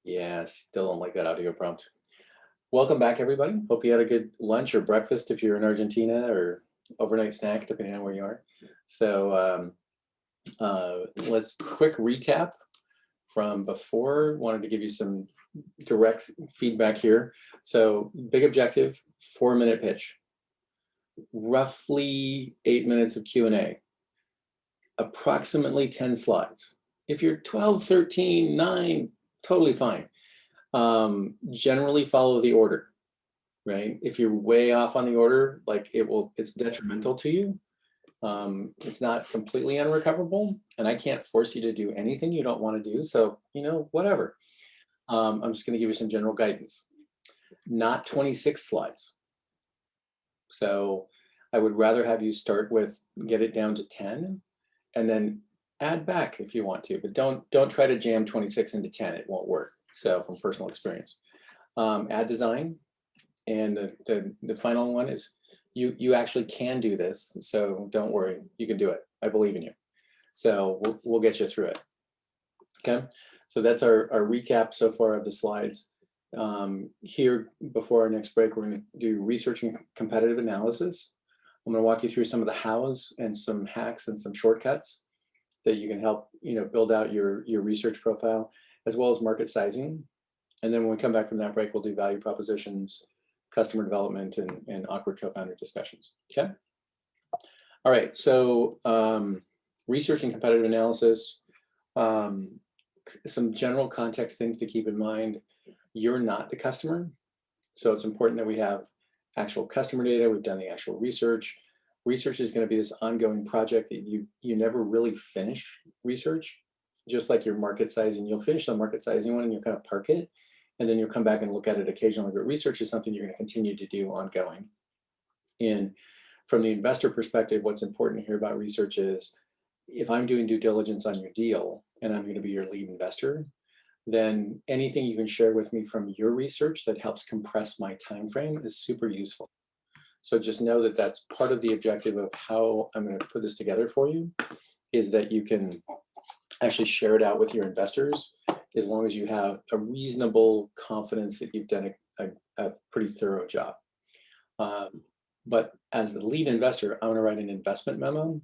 Yeah, still don't like that audio prompt. Welcome back, everybody. Hope you had a good lunch or breakfast if you're in Argentina, or overnight snack, depending on where you are. So let's quick recap from before. Wanted to give you some direct feedback here. So big objective, 4-minute pitch, roughly 8 minutes of Q&A, approximately 10 slides. If you're 12, 13, 9, totally fine. Generally follow the order, right? If you're way off on the order, like it's detrimental to you. It's not completely unrecoverable, and I can't force you to do anything you don't want to do. So, whatever. I'm just going to give you some general guidance. Not 26 slides. So I would rather have you start with, get it down to 10, and then add back if you want to, but don't try to jam 26 into 10. It won't work. So from personal experience, add design. And the final one is you actually can do this. So don't worry, you can do it. I believe in you. So we'll get you through it. Okay. So that's our recap so far of the slides. Here, before our next break, we're going to do research and competitive analysis. I'm going to walk you through some of the hows and some hacks and some shortcuts that you can help build out your research profile, as well as market sizing. And then when we come back from that break, we'll do value propositions, customer development, and awkward co-founder discussions. Okay. All right. So research and competitive analysis. Some general context things to keep in mind. You're not the customer, so it's important that we have actual customer data. We've done the actual research. Research is going to be this ongoing project that you never really finish research. Just like your market sizing, you'll finish the market sizing one and you'll kind of park it, and then you'll come back and look at it occasionally. But research is something you're going to continue to do ongoing. And from the investor perspective, what's important here about research is, if I'm doing due diligence on your deal and I'm going to be your lead investor, then anything you can share with me from your research that helps compress my time frame is super useful. So just know that that's part of the objective of how I'm going to put this together for you, is that you can actually share it out with your investors, as long as you have a reasonable confidence that you've done a pretty thorough job. But as the lead investor, I want to write an investment memo.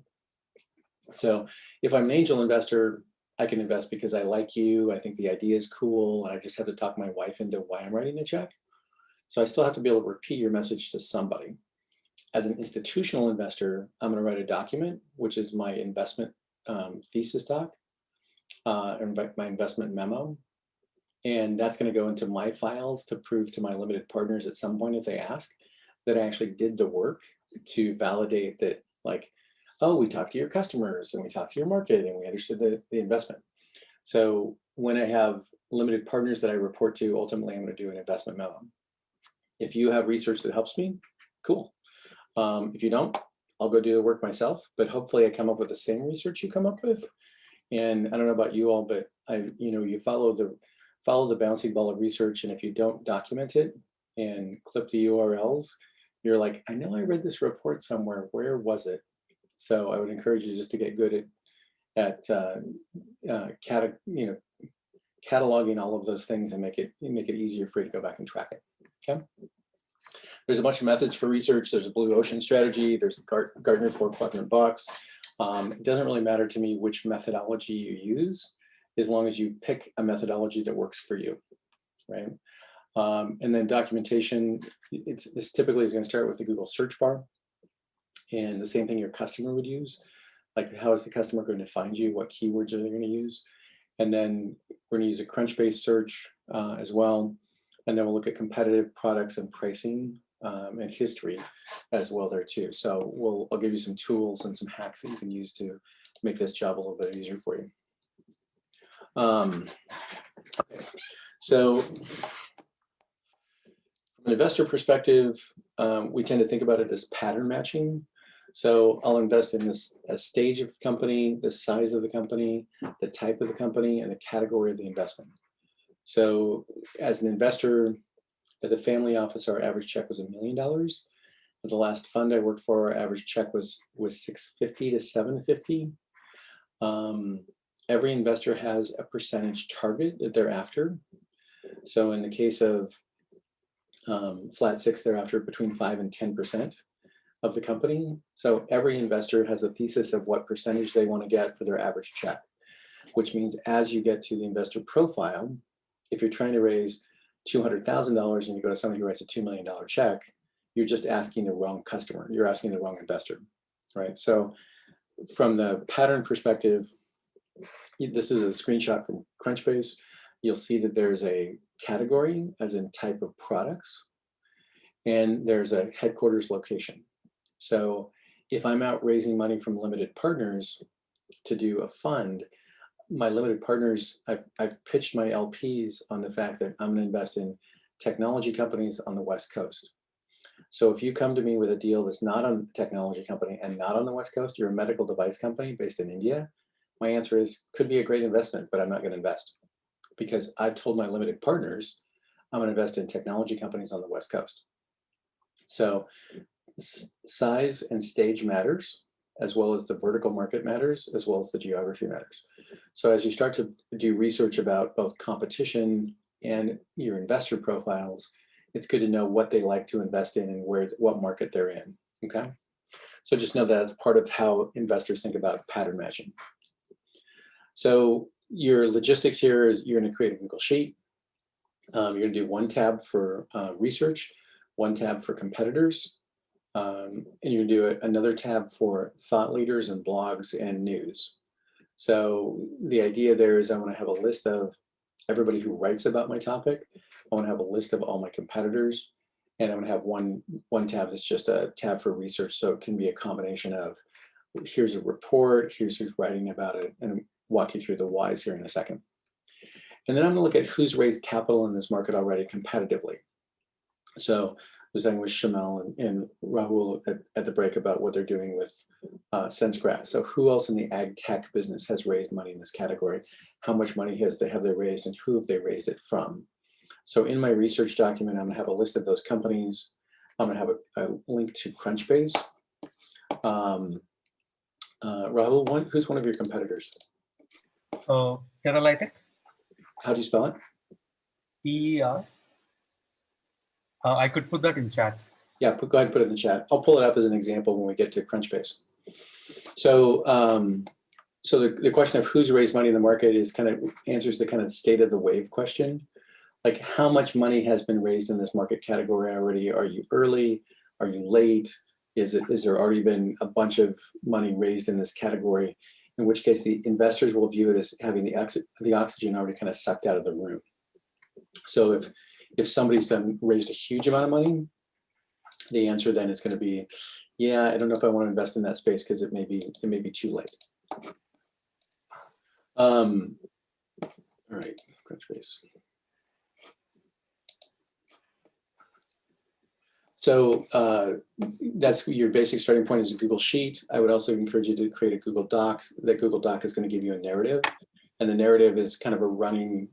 So if I'm an angel investor, I can invest because I like you, I think the idea is cool, and I just have to talk my wife into why I'm writing a check. So I still have to be able to repeat your message to somebody. As an institutional investor, I'm going to write a document, which is my investment thesis doc, or my investment memo. And that's going to go into my files to prove to my limited partners at some point, if they ask, that I actually did the work to validate that, like, oh, we talked to your customers and we talked to your market and we understood the investment. So when I have limited partners that I report to, ultimately I'm going to do an investment memo. If you have research that helps me, cool. If you don't, I'll go do the work myself, but hopefully I come up with the same research you come up with. And I don't know about you all, but you follow the bouncing ball of research, and if you don't document it and clip the URLs, you're like, I know I read this report somewhere. Where was it? So I would encourage you just to get good at cataloging all of those things and make it easier for you to go back and track it. Okay. There's a bunch of methods for research. There's a blue ocean strategy. There's the Gartner 4-quadrant box. It doesn't really matter to me which methodology you use, as long as you pick a methodology that works for you, right? And then documentation, this typically is going to start with the Google search bar, and the same thing your customer would use. Like, how is the customer going to find you? What keywords are they going to use? And then we're going to use a Crunchbase search as well. And then we'll look at competitive products and pricing and history as well there too. So I'll give you some tools and some hacks that you can use to make this job a little bit easier for you. Okay. So from an investor perspective, we tend to think about it as pattern matching. So I'll invest in a stage of the company, the size of the company, the type of the company, and the category of the investment. So as an investor, at the family office, our average check was $1 million. At the last fund I worked for, our average check was $650 to $750. Every investor has a percentage target that they're after. So in the case of Flat6, they're after between 5 and 10% of the company. So every investor has a thesis of what percentage they want to get for their average check, which means as you get to the investor profile, if you're trying to raise $200,000 and you go to somebody who writes a $2 million check, you're just asking the wrong customer. You're asking the wrong investor, right? So from the pattern perspective, this is a screenshot from Crunchbase. You'll see that there's a category, as in type of products, and there's a headquarters location. So if I'm out raising money from limited partners to do a fund, my limited partners, I've pitched my LPs on the fact that I'm going to invest in technology companies on the West Coast. So if you come to me with a deal that's not on a technology company and not on the West Coast, you're a medical device company based in India, my answer is, could be a great investment, but I'm not going to invest, because I've told my limited partners I'm going to invest in technology companies on the West Coast. So size and stage matters, as well as the vertical market matters, as well as the geography matters. So as you start to do research about both competition and your investor profiles, it's good to know what they like to invest in and what market they're in, okay? So just know that's part of how investors think about pattern matching. So your logistics here is you're gonna create a Google Sheet. You're gonna do one tab for research, one tab for competitors, and you're gonna do another tab for thought leaders and blogs and news. So the idea there is I wanna have a list of everybody who writes about my topic. I wanna have a list of all my competitors, and I'm gonna have one tab that's just a tab for research. So it can be a combination of, here's a report, here's who's writing about it, and walk you through the whys here in a second. And then I'm gonna look at who's raised capital in this market already competitively. So I was talking with Shamal and Rahul at the break about what they're doing with SenseGraph. So who else in the ag tech business has raised money in this category? How much money have they raised, and who have they raised it from? So in my research document, I'm gonna have a list of those companies. I'm gonna have a link to Crunchbase. Rahul, who's one of your competitors? Teralytic. How do you spell it? TER. I could put that in chat. Yeah, go ahead and put it in the chat. I'll pull it up as an example when we get to Crunchbase. So, so the question of who's raised money in the market is kind of answers the kind of state of the wave question. Like, how much money has been raised in this market category already? Are you early? Are you late? Is there already been a bunch of money raised in this category? In which case, the investors will view it as having the oxygen already kind of sucked out of the room. So if somebody's raised a huge amount of money, the answer then is going to be, yeah, I don't know if I want to invest in that space because it may be too late. All right, Crunchbase. So that's your basic starting point, is a Google Sheet. I would also encourage you to create a Google Doc. That Google Doc is going to give you a narrative, and the narrative is kind of a running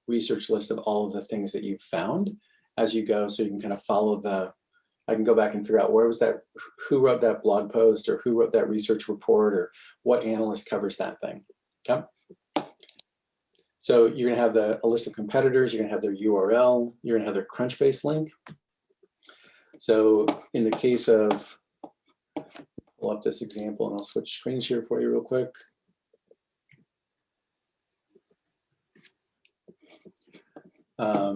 research list of all of the things that you've found as you go, so you can kind of follow I can go back and figure out who wrote that blog post, or who wrote that research report, or what analyst covers that thing, okay? So you're gonna have a list of competitors, you're gonna have their URL, you're gonna have their Crunchbase link. So in the case of, pull up this example and I'll switch screens here for you real quick. Okay.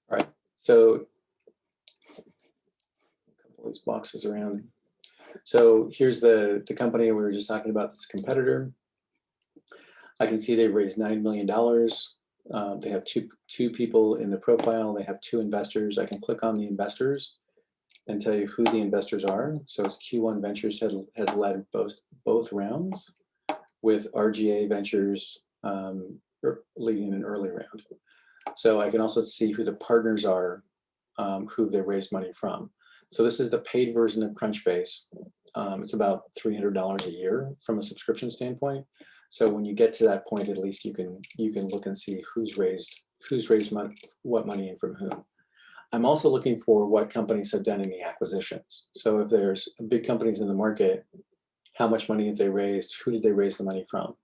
All right, so a couple of these boxes around. So here's the company we were just talking about, this competitor. I can see they've raised $9 million. They have two people in the profile. They have 2 investors. I can click on the investors and tell you who the investors are. So it's Q1 Ventures has led both rounds, with RGA Ventures leading an early round. So I can also see who the partners are, who they raised money from. So this is the paid version of Crunchbase. It's about $300 a year from a subscription standpoint. So when you get to that point, at least you can look and see who's raised what money and from whom. I'm also looking for what companies have done any acquisitions. So if there's big companies in the market, how much money have they raised? Who did they raise the money from?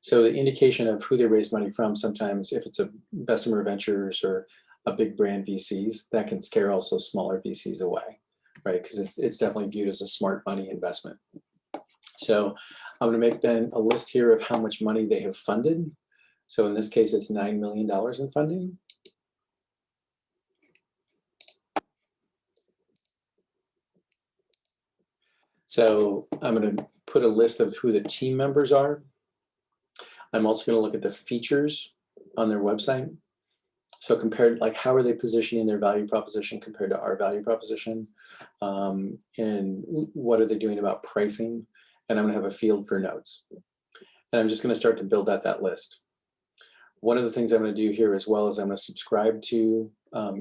So the indication of who they raised money from, sometimes if it's a Bessemer Ventures or a big brand VCs, that can scare also smaller VCs away, right? Because it's definitely viewed as a smart money investment. So I'm going to make then a list here of how much money they have funded. So in this case, it's $9 million in funding. So I'm going to put a list of who the team members are. I'm also going to look at the features on their website. So compared, like, how are they positioning their value proposition compared to our value proposition? And what are they doing about pricing? And I'm going to have a field for notes. And I'm just going to start to build out that list. One of the things I'm going to do here as well is I'm going to subscribe to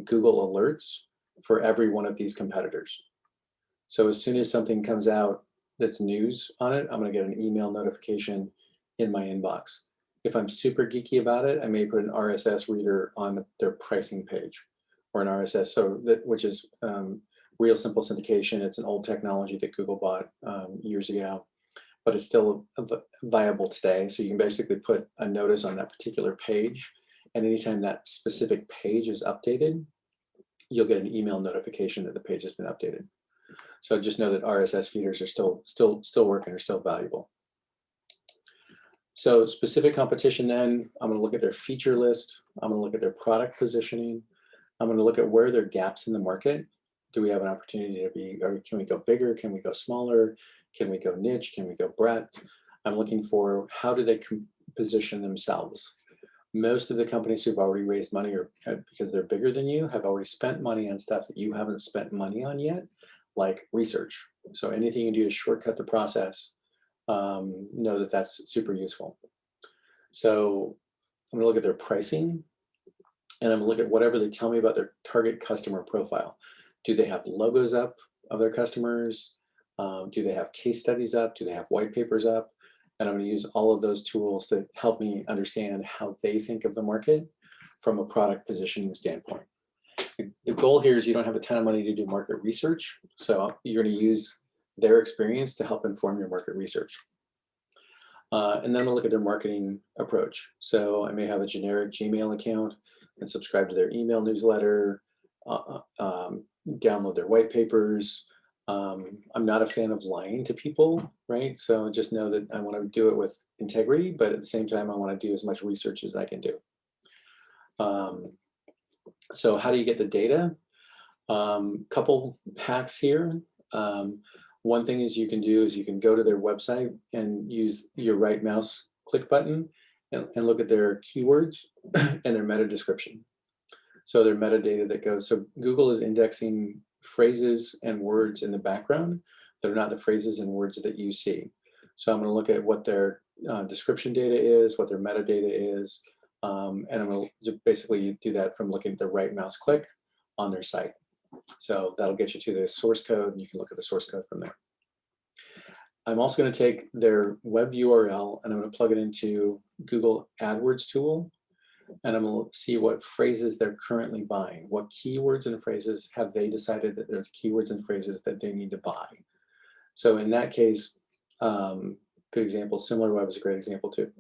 Google Alerts for every one of these competitors. So as soon as something comes out that's news on it, I'm going to get an email notification in my inbox. If I'm super geeky about it, I may put an RSS reader on their pricing page, or an RSS, which is real simple syndication. It's an old technology that Google bought years ago, but it's still viable today. So you can basically put a notice on that particular page, and anytime that specific page is updated, you'll get an email notification that the page has been updated. So just know that RSS feeders are still working, are still valuable. So specific competition then, I'm going to look at their feature list. I'm going to look at their product positioning. I'm going to look at where there are gaps in the market. Do we have an opportunity to be, or can we go bigger? Can we go smaller? Can we go niche? Can we go breadth? I'm looking for how do they position themselves. Most of the companies who've already raised money, or because they're bigger than you, have already spent money on stuff that you haven't spent money on yet, like research. So anything you do to shortcut the process, know that that's super useful. So I'm going to look at their pricing, and I'm going to look at whatever they tell me about their target customer profile. Do they have logos up of their customers? Do they have case studies up? Do they have white papers up? And I'm going to use all of those tools to help me understand how they think of the market from a product positioning standpoint. The goal here is you don't have a ton of money to do market research, so you're going to use their experience to help inform your market research. And then I'm gonna look at their marketing approach. So I may have a generic Gmail account and subscribe to their email newsletter, download their white papers. I'm not a fan of lying to people, right? So just know that I want to do it with integrity, but at the same time, I want to do as much research as I can do. So how do you get the data? Couple hacks here. One thing is you can do is you can go to their website and use your right mouse click button and look at their keywords and their meta description. So their metadata that goes, so Google is indexing phrases and words in the background that are not the phrases and words that you see. So I'm going to look at what their description data is, what their metadata is, and I'm going to basically do that from looking at the right mouse click on their site. So that'll get you to the source code, and you can look at the source code from there. I'm also going to take their web URL and I'm going to plug it into Google AdWords tool, and I'm going to see what phrases they're currently buying. What keywords and phrases have they decided that there's keywords and phrases that they need to buy? So in that case, good example, SimilarWeb is a great example too.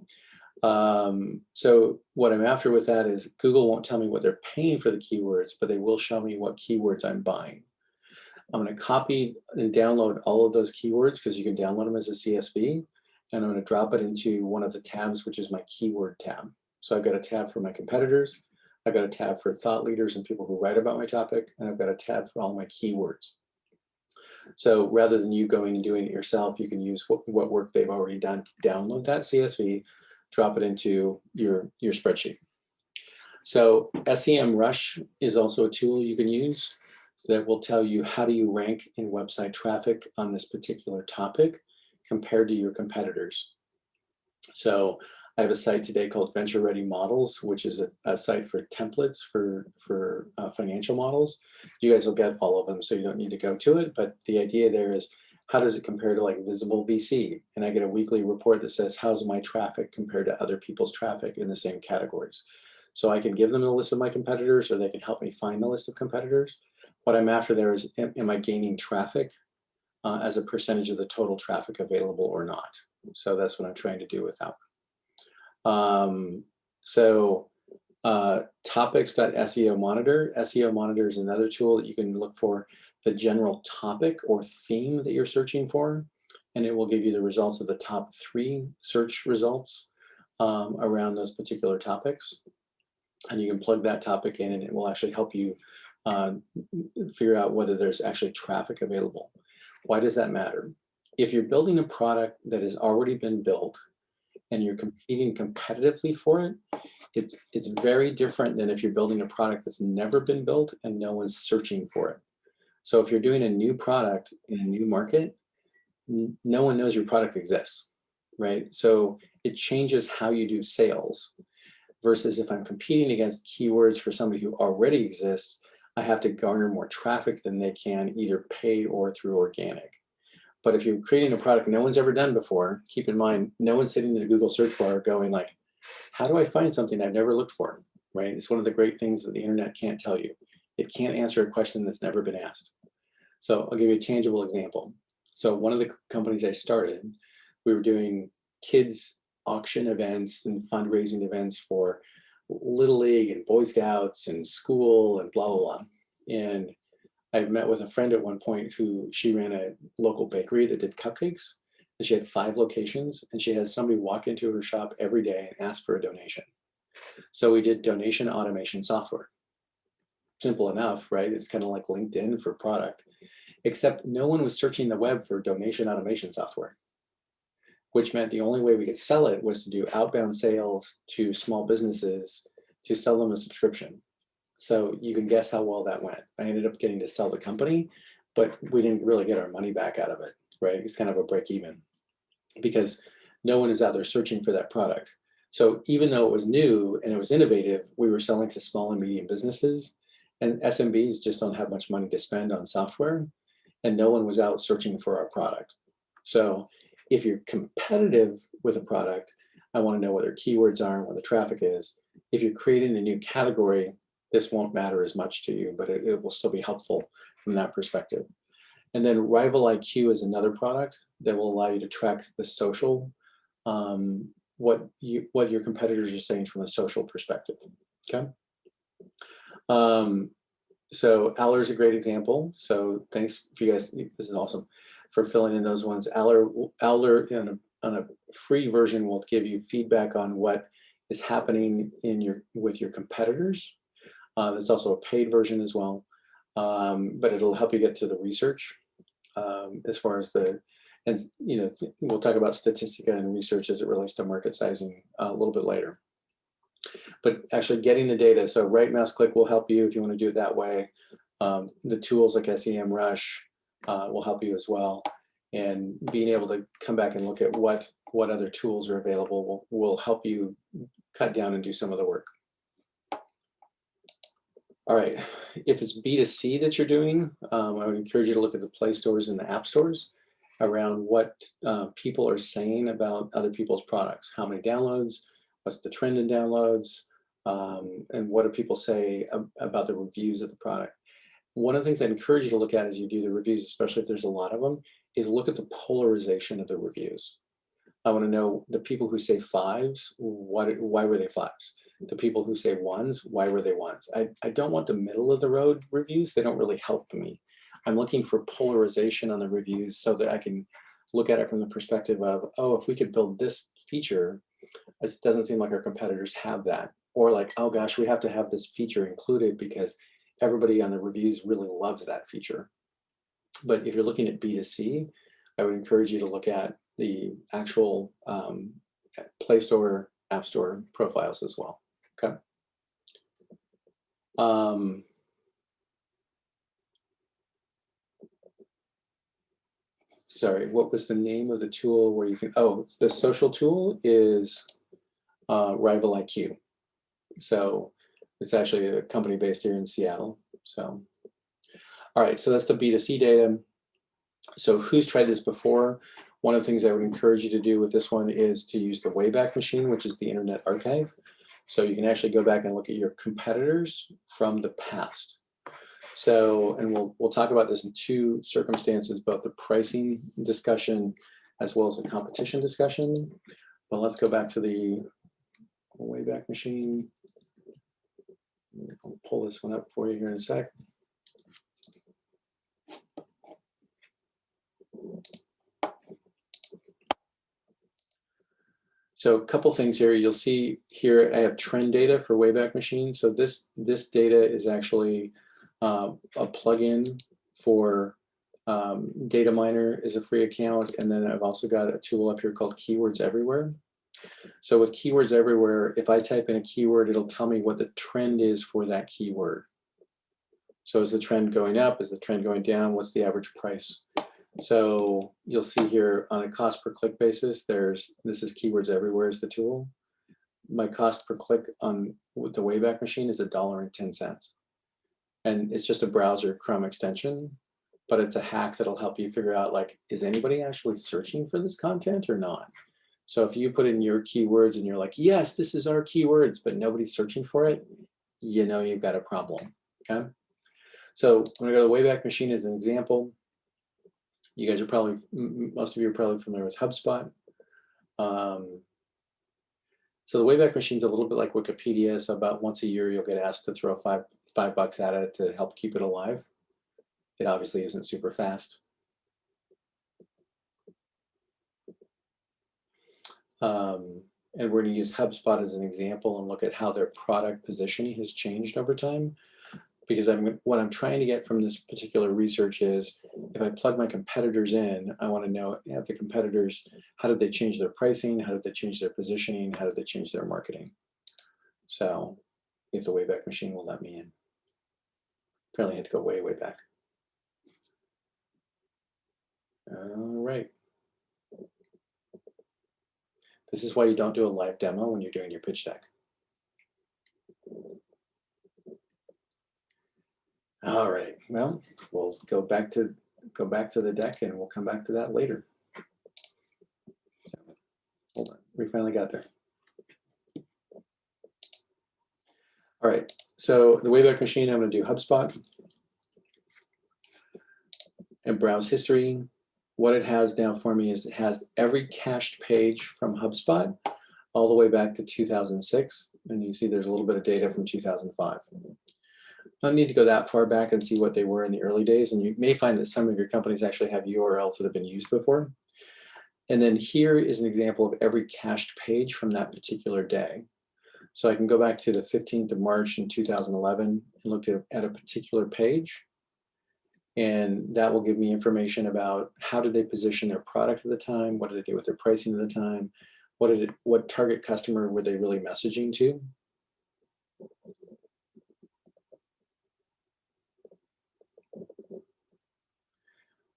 So what I'm after with that is Google won't tell me what they're paying for the keywords, but they will show me what keywords I'm buying. I'm going to copy and download all of those keywords because you can download them as a CSV, and I'm going to drop it into one of the tabs, which is my keyword tab. So I've got a tab for my competitors, I've got a tab for thought leaders and people who write about my topic, and I've got a tab for all my keywords. So rather than you going and doing it yourself, you can use what work they've already done to download that CSV, drop it into your spreadsheet. So SEMrush is also a tool you can use that will tell you how do you rank in website traffic on this particular topic compared to your competitors. So I have a site today called Venture Ready Models, which is a site for templates for financial models. You guys will get all of them, so you don't need to go to it. But the idea there is, how does it compare to like Visible VC? And I get a weekly report that says, how's my traffic compared to other people's traffic in the same categories? So I can give them a list of my competitors, or they can help me find the list of competitors. What I'm after there is, am I gaining traffic as a percentage of the total traffic available or not? So that's what I'm trying to do with that. Topics.seo monitor. SEO monitor is another tool that you can look for the general topic or theme that you're searching for, and it will give you the results of the top 3 search results around those particular topics. And you can plug that topic in, and it will actually help you figure out whether there's actually traffic available. Why does that matter? If you're building a product that has already been built and you're competing competitively for it, it's very different than if you're building a product that's never been built and no one's searching for it. So if you're doing a new product in a new market, no one knows your product exists, right? So it changes how you do sales, versus if I'm competing against keywords for somebody who already exists, I have to garner more traffic than they can, either paid or through organic. But if you're creating a product no one's ever done before, keep in mind, no one's sitting in the Google search bar going like, how do I find something I've never looked for, right? It's one of the great things that the internet can't tell you. It can't answer a question that's never been asked. So I'll give you a tangible example. So one of the companies I started, we were doing kids auction events and fundraising events for Little League and Boy Scouts and school and blah, blah, blah. And I met with a friend at one point who she ran a local bakery that did cupcakes. And she had 5 locations, and she had somebody walk into her shop every day and ask for a donation. So we did donation automation software. Simple enough, right? It's kind of like LinkedIn for product, except no one was searching the web for donation automation software, which meant the only way we could sell it was to do outbound sales to small businesses to sell them a subscription. So you can guess how well that went. I ended up getting to sell the company, but we didn't really get our money back out of it, right? It's kind of a break even because no one is out there searching for that product. So even though it was new and it was innovative, we were selling to small and medium businesses, and SMBs just don't have much money to spend on software, and no one was out searching for our product. So if you're competitive with a product, I want to know what their keywords are and what the traffic is. If you're creating a new category, this won't matter as much to you, but it will still be helpful from that perspective. And then Rival IQ is another product that will allow you to track the social, what your competitors are saying from a social perspective. Okay. So Aller is a great example. So thanks for you guys. This is awesome for filling in those ones. Aller on a free version will give you feedback on what is happening with your competitors. There's also a paid version as well, but it'll help you get to the research as far as we'll talk about statistica and research as it relates to market sizing a little bit later. But actually getting the data, so right mouse click will help you if you want to do it that way. The tools like SEMrush will help you as well. And being able to come back and look at what other tools are available will help you cut down and do some of the work. All right, if it's B2C that you're doing, I would encourage you to look at the Play stores and the app stores around what people are saying about other people's products. How many downloads, what's the trend in downloads, and what do people say about the reviews of the product. One of the things I encourage you to look at as you do the reviews, especially if there's a lot of them, is look at the polarization of the reviews. I want to know the people who say 5s, why were they 5s? The people who say 1s, why were they 1s? I don't want the middle of the road reviews. They don't really help me. I'm looking for polarization on the reviews so that I can look at it from the perspective of, oh, if we could build this feature, it doesn't seem like our competitors have that. Or like, oh gosh, we have to have this feature included because everybody on the reviews really loves that feature. But if you're looking at B2C, I would encourage you to look at the actual Play Store, App Store profiles as well. Okay. Sorry, what was the name of the tool where you can, oh, the social tool is Rival IQ. So it's actually a company based here in Seattle. So, all right, so that's the B2C data. So who's tried this before? One of the things I would encourage you to do with this one is to use the Wayback Machine, which is the Internet Archive. So you can actually go back and look at your competitors from the past. So, and we'll talk about this in two circumstances, both the pricing discussion as well as the competition discussion. But let's go back to the Wayback Machine. I'll pull this one up for you here in a sec. So a couple things here. You'll see here I have trend data for Wayback Machine. So this data is actually a plugin for Data Miner is a free account, and then I've also got a tool up here called Keywords Everywhere. So with Keywords Everywhere, if I type in a keyword, it'll tell me what the trend is for that keyword. So is the trend going up? Is the trend going down? What's the average price? So you'll see here on a cost per click basis, this is Keywords Everywhere is the tool. My cost per click on the Wayback Machine is $1.10. And it's just a browser Chrome extension, but it's a hack that'll help you figure out, like, is anybody actually searching for this content or not? So if you put in your keywords and you're like, yes, this is our keywords, but nobody's searching for it, you know you've got a problem, okay? So I'm gonna go to the Wayback Machine as an example. You guys are probably, most of you are probably familiar with HubSpot. So the Wayback Machine is a little bit like Wikipedia. So about once a year, you'll get asked to throw five bucks at it to help keep it alive. It obviously isn't super fast. And we're going to use HubSpot as an example and look at how their product positioning has changed over time. Because what I'm trying to get from this particular research is, if I plug my competitors in, I want to know if the competitors, how did they change their pricing? How did they change their positioning? How did they change their marketing? So if the Wayback Machine will let me in. Apparently I had to go way, way back. All right. This is why you don't do a live demo when you're doing your pitch deck. All right, well, we'll go back to the deck and we'll come back to that later. Hold on, we finally got there. All right, so the Wayback Machine, I'm gonna do HubSpot and browse history. What it has now for me is it has every cached page from HubSpot all the way back to 2006. And you see there's a little bit of data from 2005. I don't need to go that far back and see what they were in the early days. And you may find that some of your companies actually have URLs that have been used before. And then here is an example of every cached page from that particular day. So I can go back to the 15th of March in 2011 and look at a particular page. And that will give me information about how did they position their product at the time, what did they do with their pricing at the time, what target customer were they really messaging to.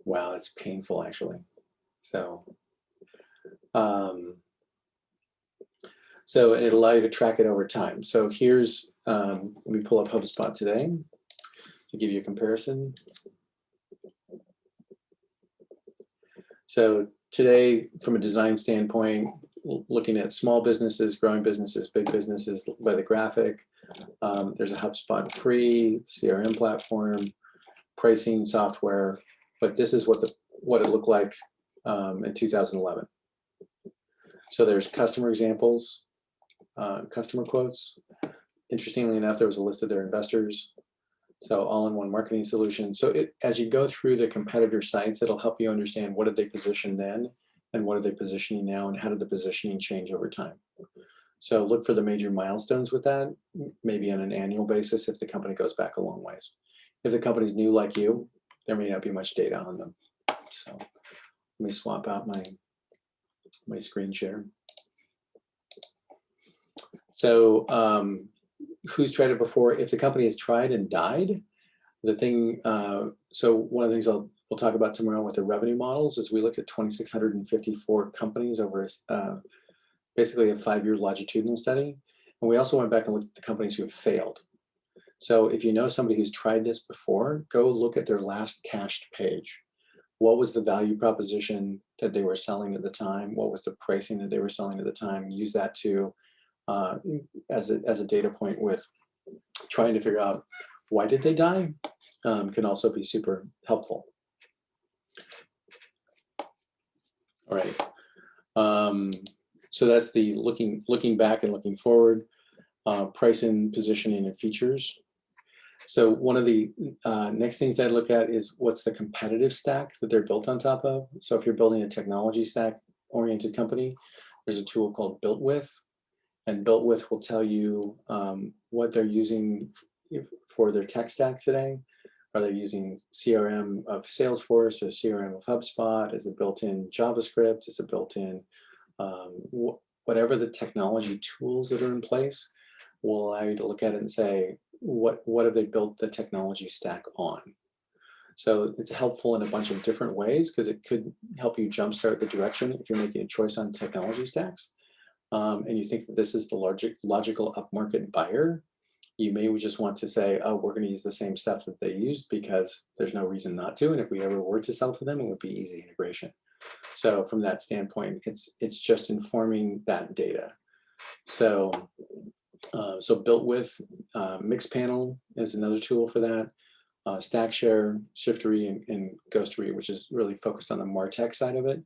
Wow, that's painful actually. So it'll allow you to track it over time. So here's, let me pull up HubSpot today to give you a comparison. So today, from a design standpoint, looking at small businesses, growing businesses, big businesses by the graphic, there's a HubSpot free CRM platform, pricing software, but this is what it looked like in 2011. So there's customer examples, customer quotes. Interestingly enough, there was a list of their investors. So all-in-one marketing solution. So as you go through the competitor sites, it'll help you understand what did they position then and what are they positioning now and how did the positioning change over time. So look for the major milestones with that, maybe on an annual basis if the company goes back a long ways. If the company's new like you, there may not be much data on them. So let me swap out my screen share. So who's tried it before? If the company has tried and died, the thing, so one of the things we'll talk about tomorrow with the revenue models is we looked at 2,654 companies over basically a 5-year longitudinal study. And we also went back and looked at the companies who have failed. So if you know somebody who's tried this before, go look at their last cached page. What was the value proposition that they were selling at the time? What was the pricing that they were selling at the time? Use that to as a data point with trying to figure out why did they die, can also be super helpful. All right. So that's the looking back and looking forward, pricing, positioning, and features. So one of the next things I'd look at is what's the competitive stack that they're built on top of. So if you're building a technology stack oriented company, there's a tool called Built With, and Built With will tell you what they're using for their tech stack today. Are they using CRM of Salesforce or CRM of HubSpot? Is it built in JavaScript? Is it built in whatever the technology tools that are in place will allow you to look at it and say, what have they built the technology stack on? So it's helpful in a bunch of different ways because it could help you jumpstart the direction if you're making a choice on technology stacks. And you think that this is the logical upmarket buyer, you may just want to say, oh, we're going to use the same stuff that they used because there's no reason not to. And if we ever were to sell to them, it would be easy integration. So from that standpoint, it's just informing that data. So Built With, Mixpanel is another tool for that. StackShare, Shiftery, and Ghostery, which is really focused on the MarTech side of it.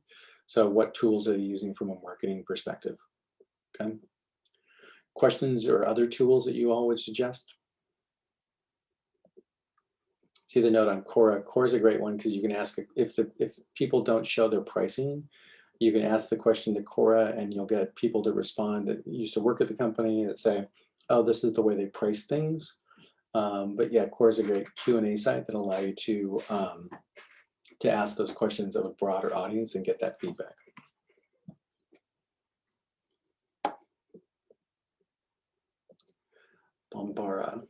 So what tools are you using from a marketing perspective? Okay. Questions or other tools that you all would suggest? See the note on Quora. Quora is a great one because you can ask if people don't show their pricing, you can ask the question to Quora and you'll get people to respond that used to work at the company that say, oh, this is the way they price things. But yeah, Quora is a great Q&A site that allow you to ask those questions of a broader audience and get that feedback. Bombara,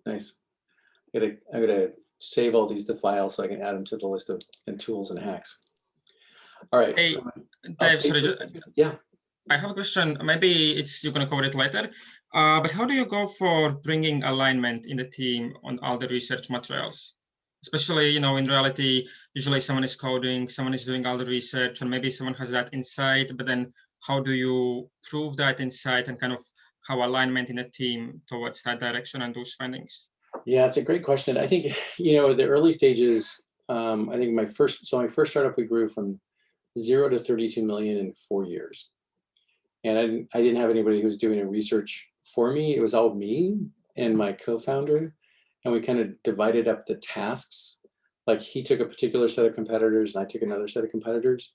nice. I gotta save all these to files so I can add them to the list of tools and hacks. All right. Hey, Dave, sorry. Yeah. I have a question. Maybe you're going to cover it later. But how do you go for bringing alignment in the team on all the research materials? Especially, in reality, usually someone is coding, someone is doing all the research, and maybe someone has that insight. But then how do you prove that insight and kind of how alignment in the team towards that direction and those findings? Yeah, it's a great question. I think, the early stages, I think my first startup, we grew from 0 to 32 million in 4 years. And I didn't have anybody who was doing the research for me. It was all me and my co-founder. And we kind of divided up the tasks. Like he took a particular set of competitors and I took another set of competitors.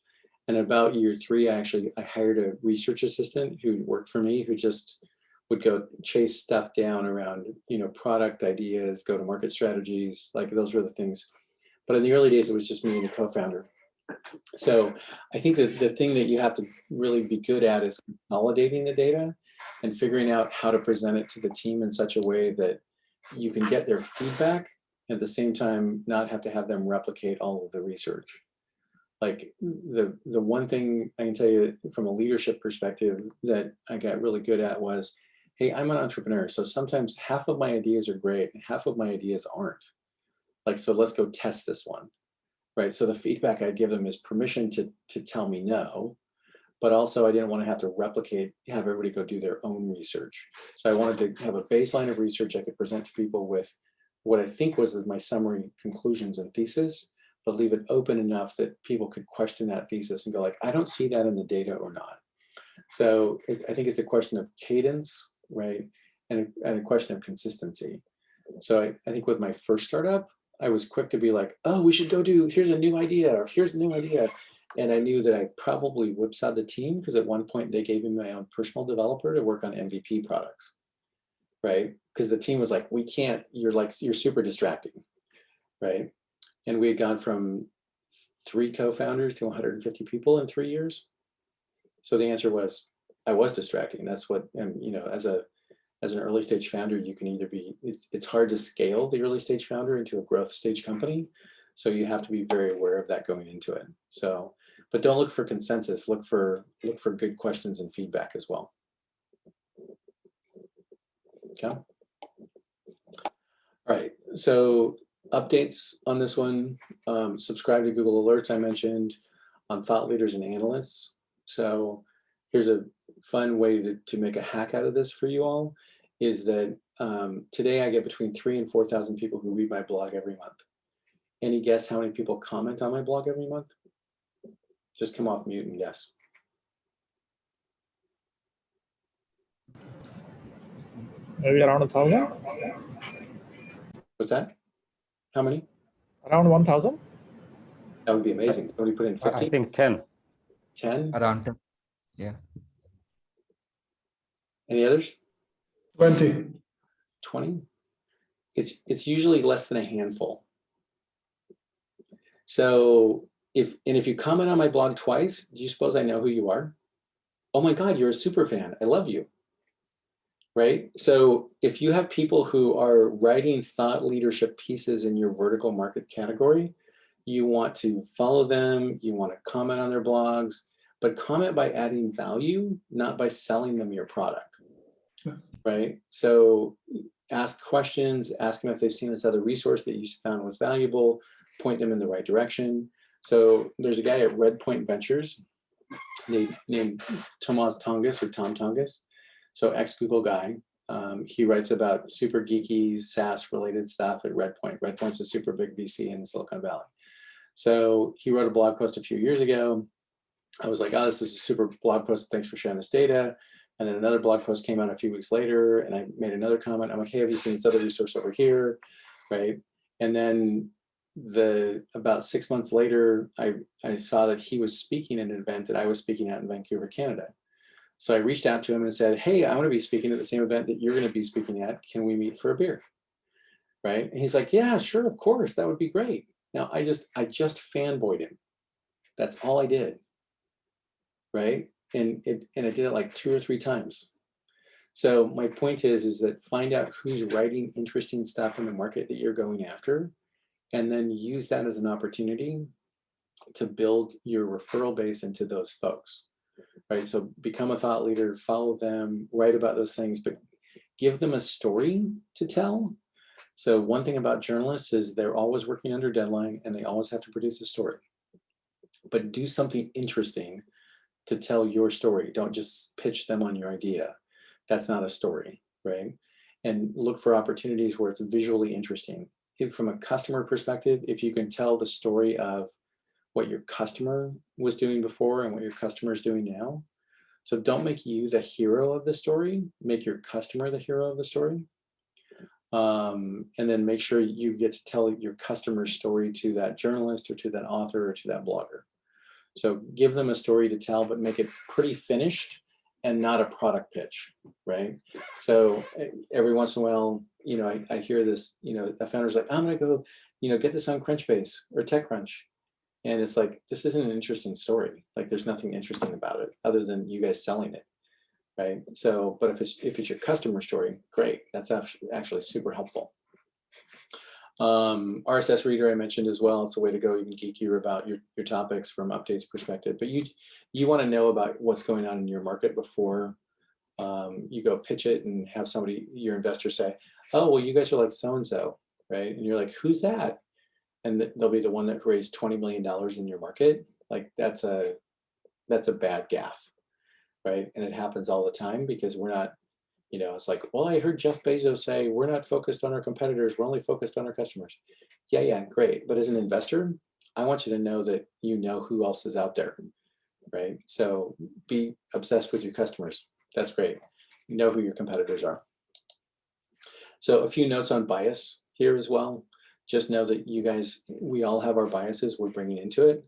And about year 3, I hired a research assistant who worked for me, who just would go chase stuff down around, product ideas, go-to-market strategies, like those were the things. But in the early days, it was just me and the co-founder. So I think that the thing that you have to really be good at is consolidating the data and figuring out how to present it to the team in such a way that you can get their feedback and at the same time not have to have them replicate all of the research. Like the one thing I can tell you from a leadership perspective that I got really good at was, hey, I'm an entrepreneur. So sometimes half of my ideas are great and half of my ideas aren't. Like, so let's go test this one. Right. So the feedback I give them is permission to tell me no, but also I didn't want to have to have everybody go do their own research. So I wanted to have a baseline of research I could present to people with what I think was my summary conclusions and thesis, but leave it open enough that people could question that thesis and go like, I don't see that in the data or not. So I think it's a question of cadence, right? And a question of consistency. So I think with my first startup, I was quick to be like, oh, we should go here's a new idea, or here's a new idea. And I knew that I probably whipsawed the team because at one point they gave me my own personal developer to work on MVP products, right? Because the team was like, we can't, you're super distracting, right? And we had gone from 3 co-founders to 150 people in 3 years. So the answer was, I was distracting. That's what, and as an early stage founder, you can either be, it's hard to scale the early stage founder into a growth stage company. So you have to be very aware of that going into it. So, but don't look for consensus, look for good questions and feedback as well. Okay. All right, so updates on this one, subscribe to Google Alerts I mentioned, on thought leaders and analysts. So here's a fun way to make a hack out of this for you all is that today I get between 3,000 and 4,000 people who read my blog every month. Any guess how many people comment on my blog every month? Just come off mute and guess. Maybe around 1,000. What's that? How many? Around 1,000. That would be amazing. Somebody put in 50? I think 10. 10? Around 10. Yeah. Any others? 20. 20? It's usually less than a handful. So if you comment on my blog twice, do you suppose I know who you are? Oh my God, you're a super fan. I love you. Right? So if you have people who are writing thought leadership pieces in your vertical market category, you want to follow them, you want to comment on their blogs, but comment by adding value, not by selling them your product. Right? So ask questions, ask them if they've seen this other resource that you found was valuable, point them in the right direction. So there's a guy at Redpoint Ventures named Tomas Tongas or Tom Tongas. So ex-Google guy. He writes about super geeky SaaS related stuff at Redpoint. Redpoint's a super big VC in Silicon Valley. So he wrote a blog post a few years ago. I was like, oh, this is a super blog post. Thanks for sharing this data. And then another blog post came out a few weeks later and I made another comment. I'm like, hey, have you seen this other resource over here? Right. And then about 6 months later, I saw that he was speaking at an event that I was speaking at in Vancouver, Canada. So I reached out to him and said, hey, I want to be speaking at the same event that you're going to be speaking at. Can we meet for a beer? Right. And he's like, yeah, sure, of course. That would be great. Now, I just fanboyed him. That's all I did. Right. And I did it like 2 or 3 times. So my point is that find out who's writing interesting stuff in the market that you're going after, and then use that as an opportunity to build your referral base into those folks. Right. So become a thought leader, follow them, write about those things, but give them a story to tell. So one thing about journalists is they're always working under deadline and they always have to produce a story. But do something interesting to tell your story. Don't just pitch them on your idea. That's not a story, right? And look for opportunities where it's visually interesting. From a customer perspective, if you can tell the story of what your customer was doing before and what your customer is doing now. So don't make you the hero of the story, make your customer the hero of the story. And then make sure you get to tell your customer's story to that journalist or to that author or to that blogger. So give them a story to tell, but make it pretty finished and not a product pitch, right? So every once in a while, I hear this, a founder's like, I'm gonna go, get this on Crunchbase or TechCrunch. And it's like, this isn't an interesting story. Like there's nothing interesting about it other than you guys selling it, right? So, but if it's your customer story, great. That's actually super helpful. RSS reader I mentioned as well. It's a way to go. You can geek you about your topics from updates perspective, but you want to know about what's going on in your market before you go pitch it and have your investor say, oh, well, you guys are like so-and-so, right? And you're like, who's that? And they'll be the one that raised $20 million in your market. Like that's a bad gaffe, right? And it happens all the time because we're not, it's like, well, I heard Jeff Bezos say, we're not focused on our competitors. We're only focused on our customers. Yeah, great. But as an investor, I want you to know that you know who else is out there, right? So be obsessed with your customers. That's great. Know who your competitors are. So a few notes on bias here as well. Just know that you guys, we all have our biases we're bringing into it.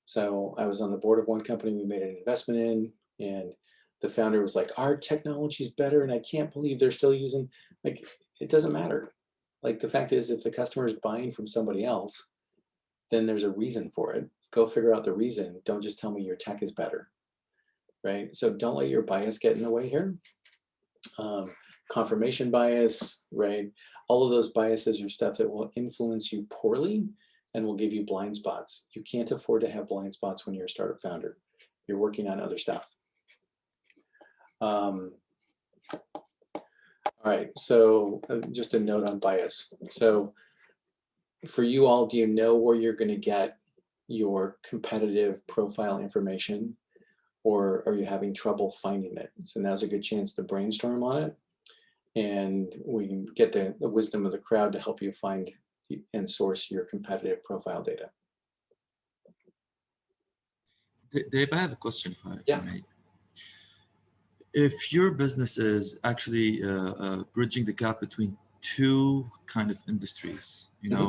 So I was on the board of one company we made an investment in, and the founder was like, our technology is better and I can't believe they're still using, like, it doesn't matter. Like the fact is, if the customer is buying from somebody else, then there's a reason for it. Go figure out the reason. Don't just tell me your tech is better, right? So don't let your bias get in the way here. Confirmation bias, right? All of those biases are stuff that will influence you poorly and will give you blind spots. You can't afford to have blind spots when you're a startup founder. You're working on other stuff. All right, so just a note on bias. So for you all, do you know where you're going to get your competitive profile information? or are you having trouble finding it? So now's a good chance to brainstorm on it, and we can get the wisdom of the crowd to help you find and source your competitive profile data. Dave, I have a question if I Yeah. may. If your business is actually bridging the gap between two kind of industries, you know,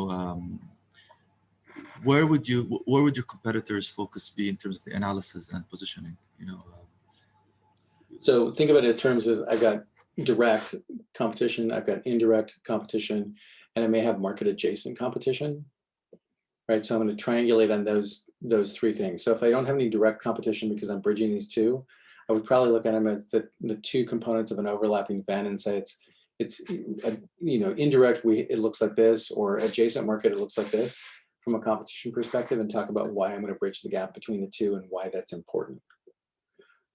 where would your competitors' focus be in terms of the analysis and positioning? You know. So think about it in terms of I've got direct competition, I've got indirect competition, and I may have market adjacent competition. Right, so I'm going to triangulate on those three things. So if I don't have any direct competition because I'm bridging these two, I would probably look at them as the two components of an overlapping Venn and say it's you know, indirect, it looks like this, or adjacent market, it looks like this from a competition perspective, and talk about why I'm going to bridge the gap between the two and why that's important.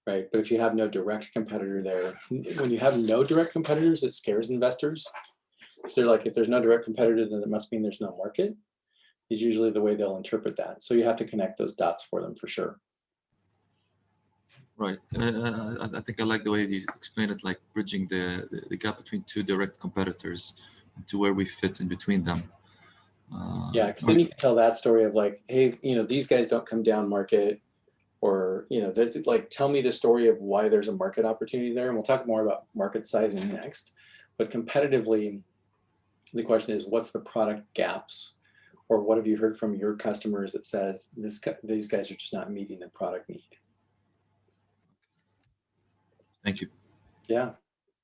Right, but if you have no direct competitor there, when you have no direct competitors, it scares investors. So they're like, if there's no direct competitor, then it must mean there's no market. Is usually the way they'll interpret that. So you have to connect those dots for them for sure. Right. I think I like the way you explain it, like bridging the gap between two direct competitors and to where we fit in between them. Yeah, because then you can tell that story of like, hey, you know, these guys don't come down market, or, you know, there's like, tell me the story of why there's a market opportunity there. And we'll talk more about market sizing next. But competitively, the question is, what's the product gaps? Or what have you heard from your customers that says these guys are just not meeting the product need? Thank you. Yeah.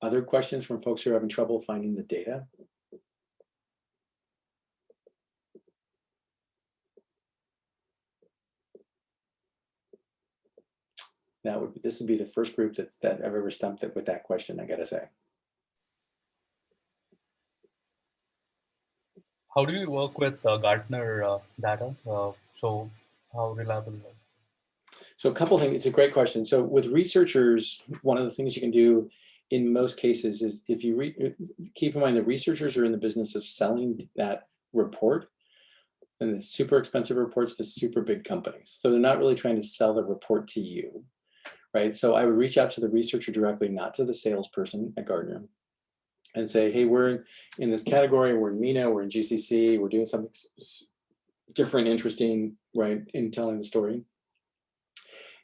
Other questions from folks who are having trouble finding the data? This would be the first group that I've ever stumped it with that question, I gotta say. How do you work with Gartner data? So how reliable? So a couple things, it's a great question. So with researchers, one of the things you can do in most cases is if you keep in mind the researchers are in the business of selling that report, and it's super expensive reports to super big companies. So they're not really trying to sell the report to you, right? So I would reach out to the researcher directly, not to the salesperson at Gartner, and say, hey, we're in this category, we're in MENA, we're in GCC, we're doing something different, interesting, right, in telling the story.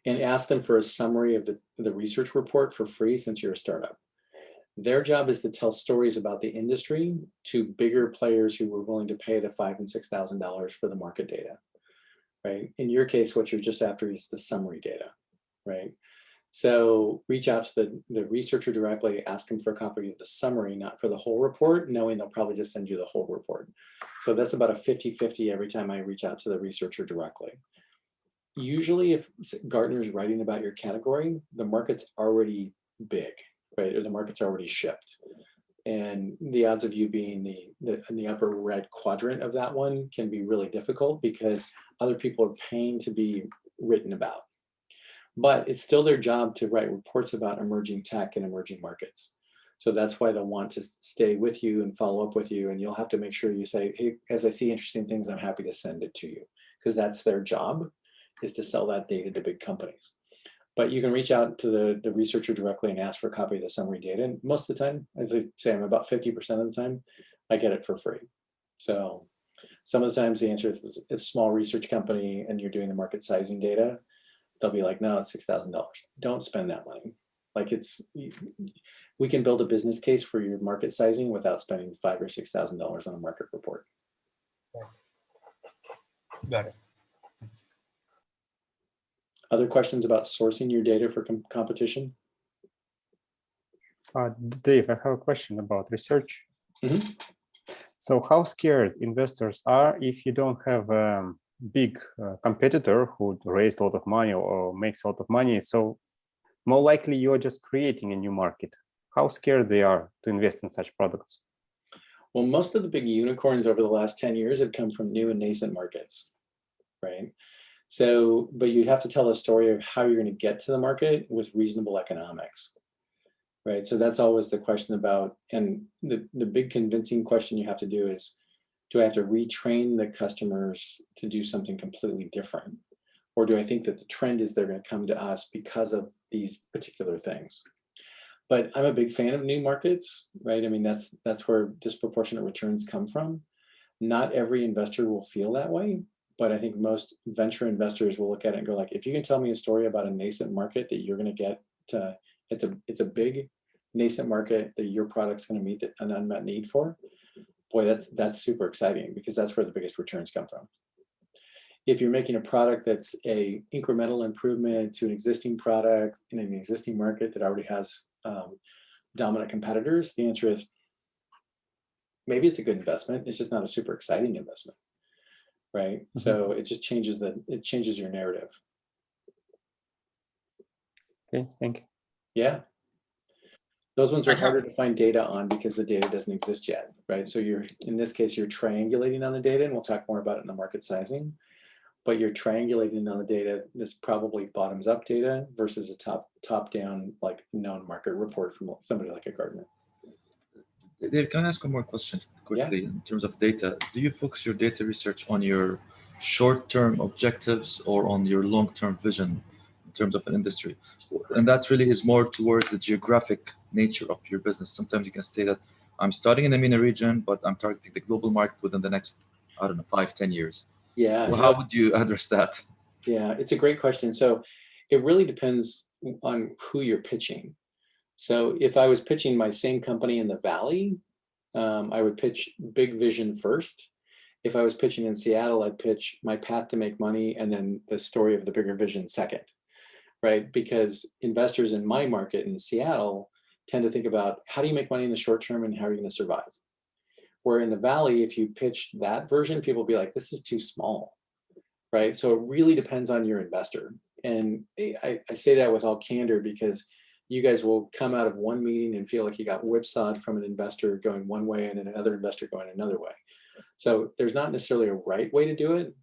And ask them for a summary of the research report for free since you're a startup. Their job is to tell stories about the industry to bigger players who were willing to pay the $5,000 and $6,000 for the market data, right? In your case, what you're just after is the summary data, right? So reach out to the researcher directly, ask them for a copy of the summary, not for the whole report, knowing they'll probably just send you the whole report. So that's about a 50-50 every time I reach out to the researcher directly. Usually if Gartner is writing about your category, the market's already big, right? Or the market's already shipped. And the odds of you being in the upper red quadrant of that one can be really difficult because other people are paying to be written about. But it's still their job to write reports about emerging tech and emerging markets. So that's why they'll want to stay with you and follow up with you. And you'll have to make sure you say, hey, as I see interesting things, I'm happy to send it to you, because that's their job, is to sell that data to big companies. But you can reach out to the researcher directly and ask for a copy of the summary data. And most of the time, as I say, I'm about 50% of the time, I get it for free. So some of the times the answer is it's a small research company and you're doing the market sizing data. They'll be like, no, it's $6,000. Don't spend that money. Like we can build a business case for your market sizing without spending $5,000 or $6,000 on a market report. Got it. Thanks. Other questions about sourcing your data for competition? Dave, I have a question about research. Mm-hmm. So how scared investors are if you don't have a big competitor who raised a lot of money or makes a lot of money? So more likely you're just creating a new market. How scared they are to invest in such products? Well, most of the big unicorns over the last 10 years have come from new and nascent markets, right? So, but you have to tell a story of how you're going to get to the market with reasonable economics, right? So that's always the question about, and the big convincing question you have to do is, do I have to retrain the customers to do something completely different? Or do I think that the trend is they're going to come to us because of these particular things? But I'm a big fan of new markets, right? I mean, that's where disproportionate returns come from. Not every investor will feel that way, but I think most venture investors will look at it and go like, if you can tell me a story about a nascent market that you're going to get to, it's a big nascent market that your product's going to meet an unmet need for, boy, that's super exciting, because that's where the biggest returns come from. If you're making a product that's a incremental improvement to an existing product in an existing market that already has dominant competitors, the answer is maybe it's a good investment. It's just not a super exciting investment, right? Mm-hmm. So it just changes your narrative. Okay, thank you. Yeah. Those ones are harder to find data on because the data doesn't exist yet, right? So in this case, you're triangulating on the data, and we'll talk more about it in the market sizing, but you're triangulating on the data. This probably bottoms up data versus a top down, like known market report from somebody like a Gartner. Dave, can I ask one more question quickly? Yeah. In terms of data, do you focus your data research on your short-term objectives or on your long-term vision in terms of an industry? And that really is more towards the geographic nature of your business. Sometimes you can say that I'm starting in the MENA region, but I'm targeting the global market within the next, I don't know, 5-10 years. Yeah. Well, how would you address that? Yeah, it's a great question. So it really depends on who you're pitching. So if I was pitching my same company in the Valley, I would pitch big vision first. If I was pitching in Seattle, I'd pitch my path to make money and then the story of the bigger vision second, right? Because investors in my market in Seattle tend to think about how do you make money in the short term and how are you going to survive? Where in the Valley, if you pitch that version, people will be like, this is too small, right? So it really depends on your investor. And I say that with all candor because you guys will come out of one meeting and feel like you got whipsawed from an investor going one way and then another investor going another way. So there's not necessarily a right way to do it.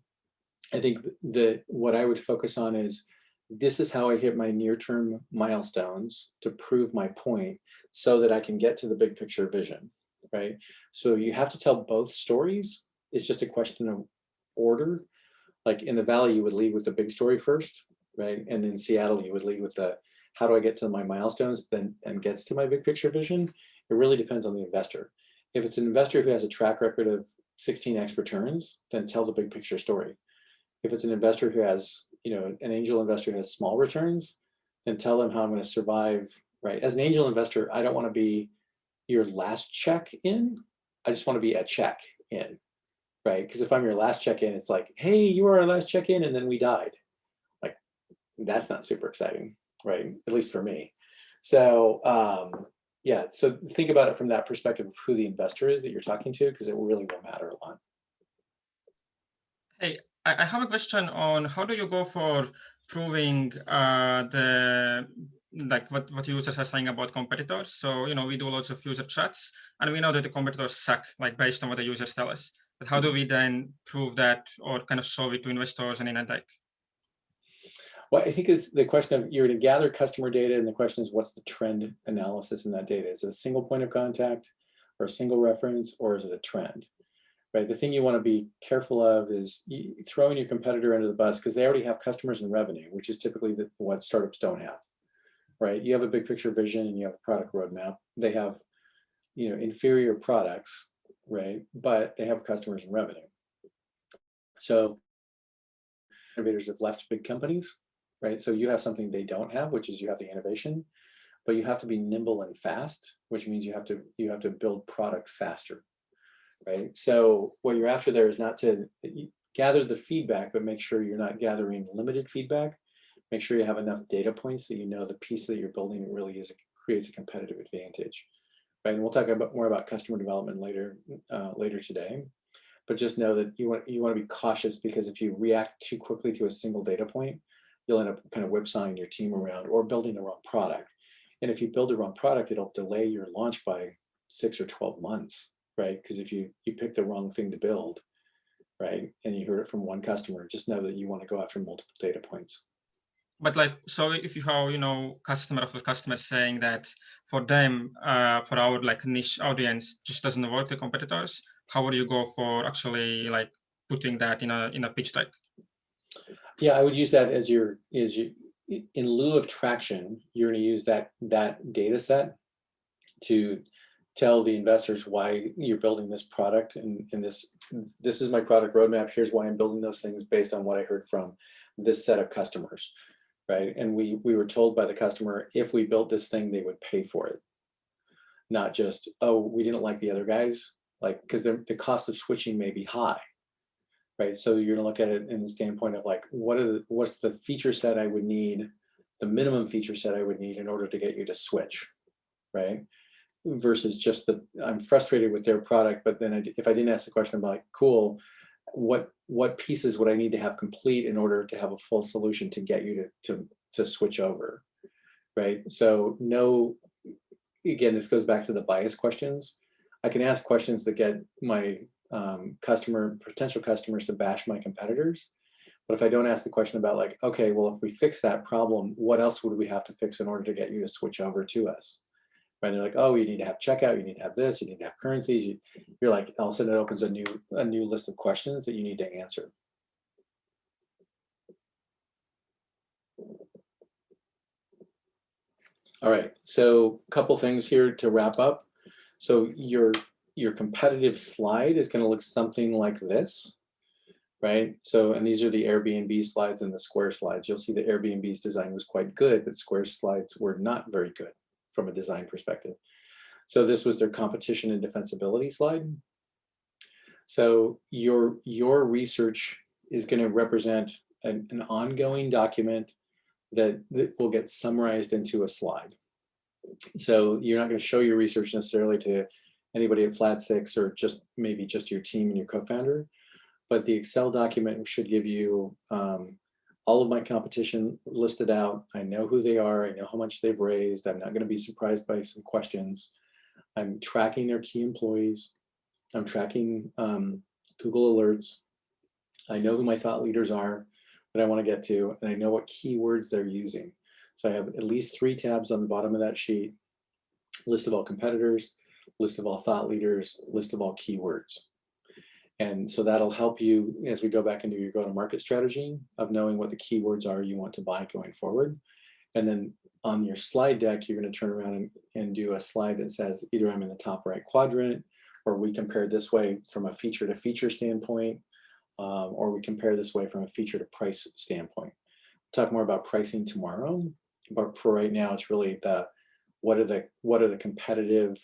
I think that what I would focus on is this is how I hit my near-term milestones to prove my point so that I can get to the big picture vision, right? So you have to tell both stories. It's just a question of order. Like in the Valley, you would lead with the big story first, right? And in Seattle, you would lead with the how do I get to my milestones then and gets to my big picture vision. It really depends on the investor. If it's an investor who has a track record of 16x returns, then tell the big picture story. If it's an investor who has, an angel investor who has small returns, then tell them how I'm going to survive, right? As an angel investor, I don't want to be your last check in. I just want to be a check in, right? Because if I'm your last check in, it's like, hey, you were our last check in and then we died. Like, that's not super exciting, right? At least for me. So, yeah, so think about it from that perspective of who the investor is that you're talking to, because it really will matter a lot. Hey, I have a question on how do you go for proving what users are saying about competitors. So, we do lots of user chats and we know that the competitors suck, like based on what the users tell us. But how do we then prove that or kind of show it to investors and in a deck? Well, I think it's the question of you're going to gather customer data, and the question is what's the trend analysis in that data? Is it a single point of contact or a single reference, or is it a trend? Right. The thing you want to be careful of is throwing your competitor under the bus because they already have customers and revenue, which is typically what startups don't have. Right. You have a big picture vision and you have a product roadmap. They have, inferior products, right? But they have customers and revenue. So innovators have left big companies. Right, so you have something they don't have, which is you have the innovation, but you have to be nimble and fast, which means you have to build product faster, right? So what you're after there is not to gather the feedback, but make sure you're not gathering limited feedback. Make sure you have enough data points that the piece that you're building really creates a competitive advantage, right? And we'll talk more about customer development later today. But just know that you want to be cautious, because if you react too quickly to a single data point, you'll end up kind of whipsawing your team around or building the wrong product. And if you build the wrong product, it'll delay your launch by 6 or 12 months, right? Because if you pick the wrong thing to build, right, and you heard it from one customer, just know that you want to go after multiple data points. But so if you have, customer after customer saying that for them, for our niche audience, just doesn't work, the competitors, how would you go for actually putting that in a pitch deck? Yeah, I would use that as your, in lieu of traction, you're going to use that data set to tell the investors why you're building this product, and this is my product roadmap. Here's why I'm building those things based on what I heard from this set of customers, right? And we were told by the customer, if we built this thing, they would pay for it. Not just, oh, we didn't like the other guys, like, because the cost of switching may be high, right? So you're gonna look at it in the standpoint of like, what's the feature set I would need, the minimum feature set I would need in order to get you to switch, right? Versus just I'm frustrated with their product, but then if I didn't ask the question about like, cool, what pieces would I need to have complete in order to have a full solution to get you to switch over, right? So no, again, this goes back to the bias questions. I can ask questions that get my potential customers to bash my competitors. But if I don't ask the question about like, okay, well, if we fix that problem, what else would we have to fix in order to get you to switch over to us? Right? They're like, oh, you need to have checkout, you need to have this, you need to have currencies. You're like, all of a sudden it opens a new list of questions that you need to answer. All right, so a couple things here to wrap up. So your competitive slide is going to look something like this, right? So, and these are the Airbnb slides and the Square slides. You'll see the Airbnb's design was quite good, but Square's slides were not very good from a design perspective. So this was their competition and defensibility slide. So your research is going to represent an ongoing document that will get summarized into a slide. So you're not going to show your research necessarily to anybody at Flat6 or maybe just your team and your co-founder, but the Excel document should give you all of my competition listed out. I know who they are. I know how much they've raised. I'm not going to be surprised by some questions. I'm tracking their key employees. I'm tracking Google Alerts. I know who my thought leaders are that I want to get to, and I know what keywords they're using. So I have at least 3 tabs on the bottom of that sheet: list of all competitors, list of all thought leaders, list of all keywords. And so that'll help you as we go back into your go-to-market strategy of knowing what the keywords are you want to buy going forward. And then on your slide deck, you're going to turn around and do a slide that says either I'm in the top right quadrant, or we compare this way from a feature to feature standpoint, or we compare this way from a feature to price standpoint. We'll talk more about pricing tomorrow, but for right now, it's really what are the competitive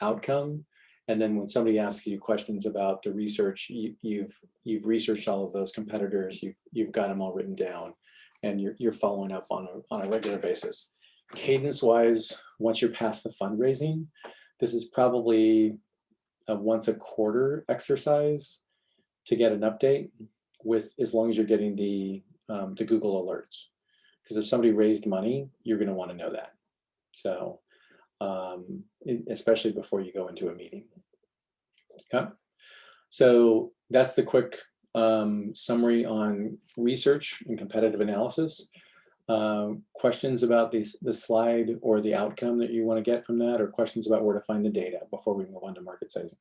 outcome. And then when somebody asks you questions about the research, you've researched all of those competitors, you've got them all written down, and you're following up on a regular basis. Cadence-wise, once you're past the fundraising, this is probably a once a quarter exercise to get an update with, as long as you're getting the Google alerts. Because if somebody raised money, you're going to want to know that. So especially before you go into a meeting. Okay. So that's the quick summary on research and competitive analysis. Questions about the slide or the outcome that you want to get from that, or questions about where to find the data before we move on to market sizing?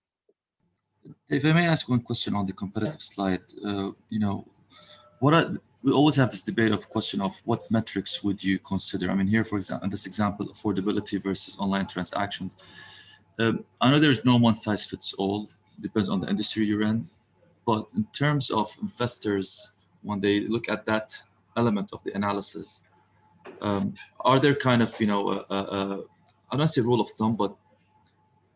If I may ask one question on the competitive slide, you know, we always have this debate of question of what metrics would you consider? I mean, here, for example, in this example, affordability versus online transactions. I know there's no one size fits all, depends on the industry you're in, but in terms of investors, when they look at that element of the analysis, are there kind of, you know, I don't say rule of thumb, but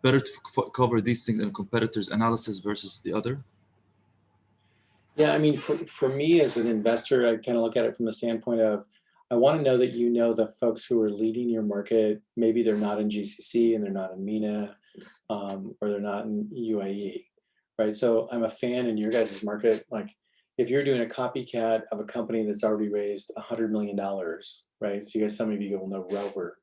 better to cover these things in competitors analysis versus the other? Yeah, I mean, for me as an investor, I kind of look at it from the standpoint of, I want to know that you know the folks who are leading your market. Maybe they're not in GCC and they're not in MENA, or they're not in UAE, right? So I'm a fan in your guys' market. Like, if you're doing a copycat of a company that's already raised $100 million, right? So you guys, some of you will know Rover.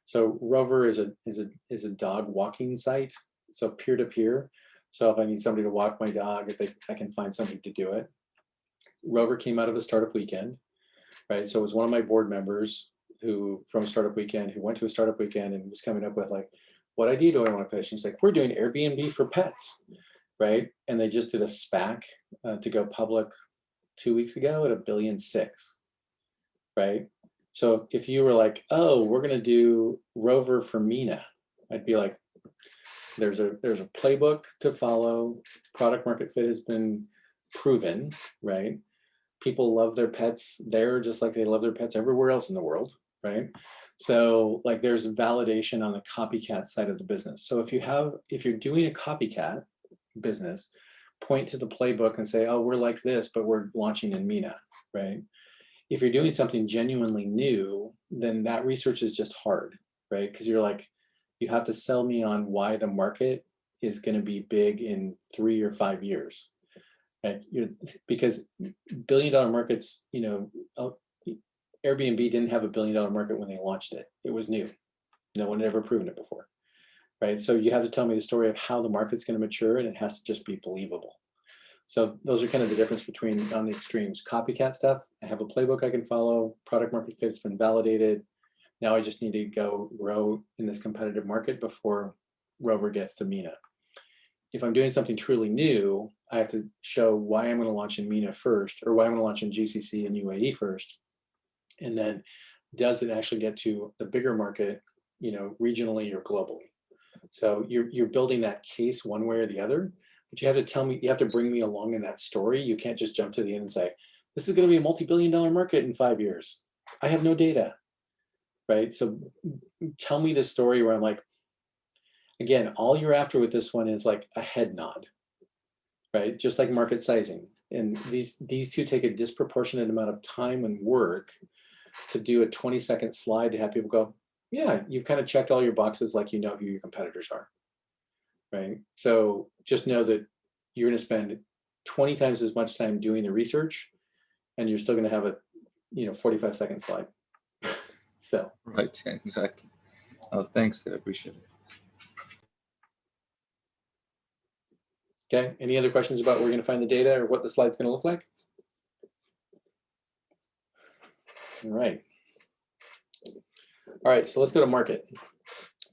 So Rover is a dog walking site, so peer-to-peer. So if I need somebody to walk my dog, I can find somebody to do it. Rover came out of a startup weekend, right? So it was one of my board members from Startup Weekend who went to a startup weekend and was coming up with like, what idea do I want to pitch? And he's like, we're doing Airbnb for pets, right? And they just did a SPAC to go public 2 weeks ago at $1.6 billion, right? So if you were like, oh, we're gonna do Rover for MENA, I'd be like, there's a playbook to follow. Product market fit has been proven, right? People love their pets there just like they love their pets everywhere else in the world, right? So like there's validation on the copycat side of the business. So if you're doing a copycat business, point to the playbook and say, oh, we're like this, but we're launching in MENA, right? If you're doing something genuinely new, then that research is just hard, right? Because you're like, you have to sell me on why the market is going to be big in 3 or 5 years. Right? Because $1 billion markets, Airbnb didn't have $1 billion market when they launched it. It was new. No one had ever proven it before, right? So you have to tell me the story of how the market's going to mature, and it has to just be believable. So those are kind of the difference between on the extremes. Copycat stuff, I have a playbook I can follow. Product market fit's been validated. Now I just need to go grow in this competitive market before Rover gets to MENA. If I'm doing something truly new, I have to show why I'm going to launch in MENA first, or why I'm going to launch in GCC and UAE first. And then does it actually get to the bigger market, regionally or globally? So you're building that case one way or the other, but you have to tell me, you have to bring me along in that story. You can't just jump to the end and say, this is going to be a multi-billion-dollar market in 5 years. I have no data, right? So tell me the story where I'm like, again, all you're after with this one is like a head nod, right? Just like market sizing. And these two take a disproportionate amount of time and work to do a 20-second slide to have people go, yeah, you've kind of checked all your boxes, like you know who your competitors are, right? So just know that you're going to spend 20 times as much time doing the research, and you're still going to have a 45-second slide. So Right, yeah, exactly. Oh, thanks, I appreciate it. Okay, any other questions about where we're going to find the data or what the slide's going to look like? All right. All right, so let's go to market.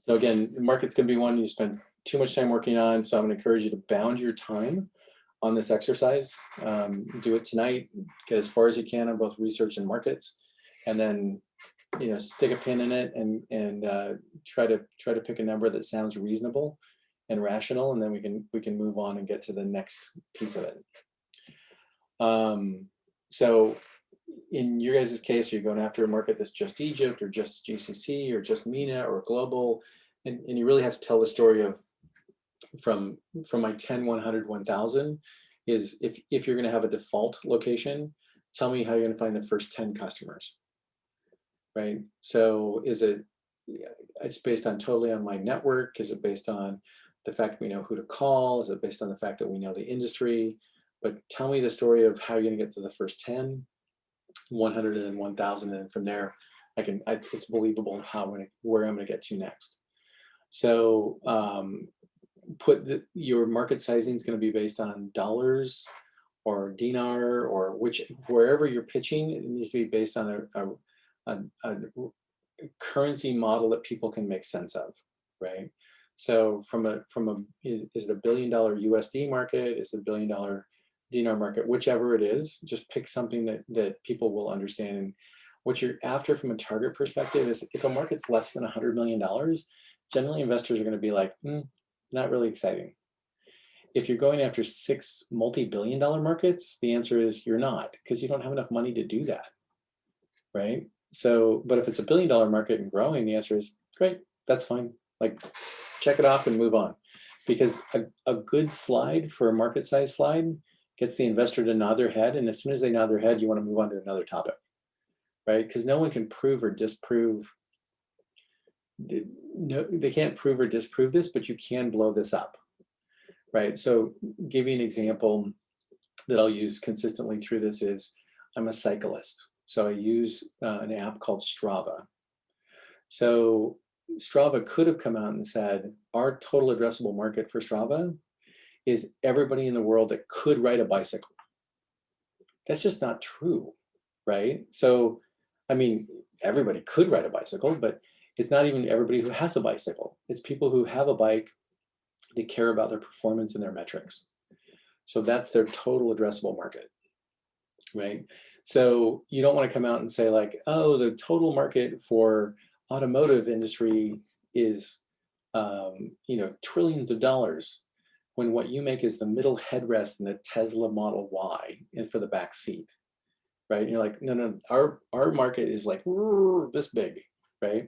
So again, the market's going to be one you spend too much time working on, so I'm going to encourage you to bound your time on this exercise. Do it tonight, get as far as you can on both research and markets, and then stick a pin in it and try to pick a number that sounds reasonable and rational, and then we can move on and get to the next piece of it. So in your guys' case, you're going after a market that's just Egypt or just GCC or just MENA or global, and you really have to tell the story of from my 10, 100, 1000 is if you're going to have a default location, tell me how you're going to find the first 10 customers, right? So it's based on totally on my network? Is it based on the fact we know who to call? Is it based on the fact that we know the industry? But tell me the story of how you're going to get to the first 10, 100, and then 1000, and from there, it's believable where I'm going to get to next. So your market sizing is going to be based on dollars or dinar or wherever you're pitching. It needs to be based on a currency model that people can make sense of, right? So is it $1 billion USD market? Is it $1 billion dinar market? Whichever it is, just pick something that people will understand. And what you're after from a target perspective is if a market's less than $100 million, generally investors are going to be like, not really exciting. If you're going after 6 multi-billion dollar markets, the answer is you're not, because you don't have enough money to do that, right? So, but if it's $1 billion market and growing, the answer is great, that's fine. Like, check it off and move on, because a good slide for a market size slide gets the investor to nod their head, and as soon as they nod their head, you want to move on to another topic, right? Because no one can prove or disprove. No, they can't prove or disprove this, but you can blow this up, right? So give you an example that I'll use consistently through this is I'm a cyclist. So I use an app called Strava. So Strava could have come out and said, our total addressable market for Strava is everybody in the world that could ride a bicycle. That's just not true, right? So, I mean, everybody could ride a bicycle, but it's not even everybody who has a bicycle. It's people who have a bike, they care about their performance and their metrics. So that's their total addressable market, right? So you don't want to come out and say like, oh, the total market for automotive industry is, trillions of dollars, when what you make is the middle headrest in a Tesla Model Y and for the back seat, right? And you're like, no, our market is like this big, right?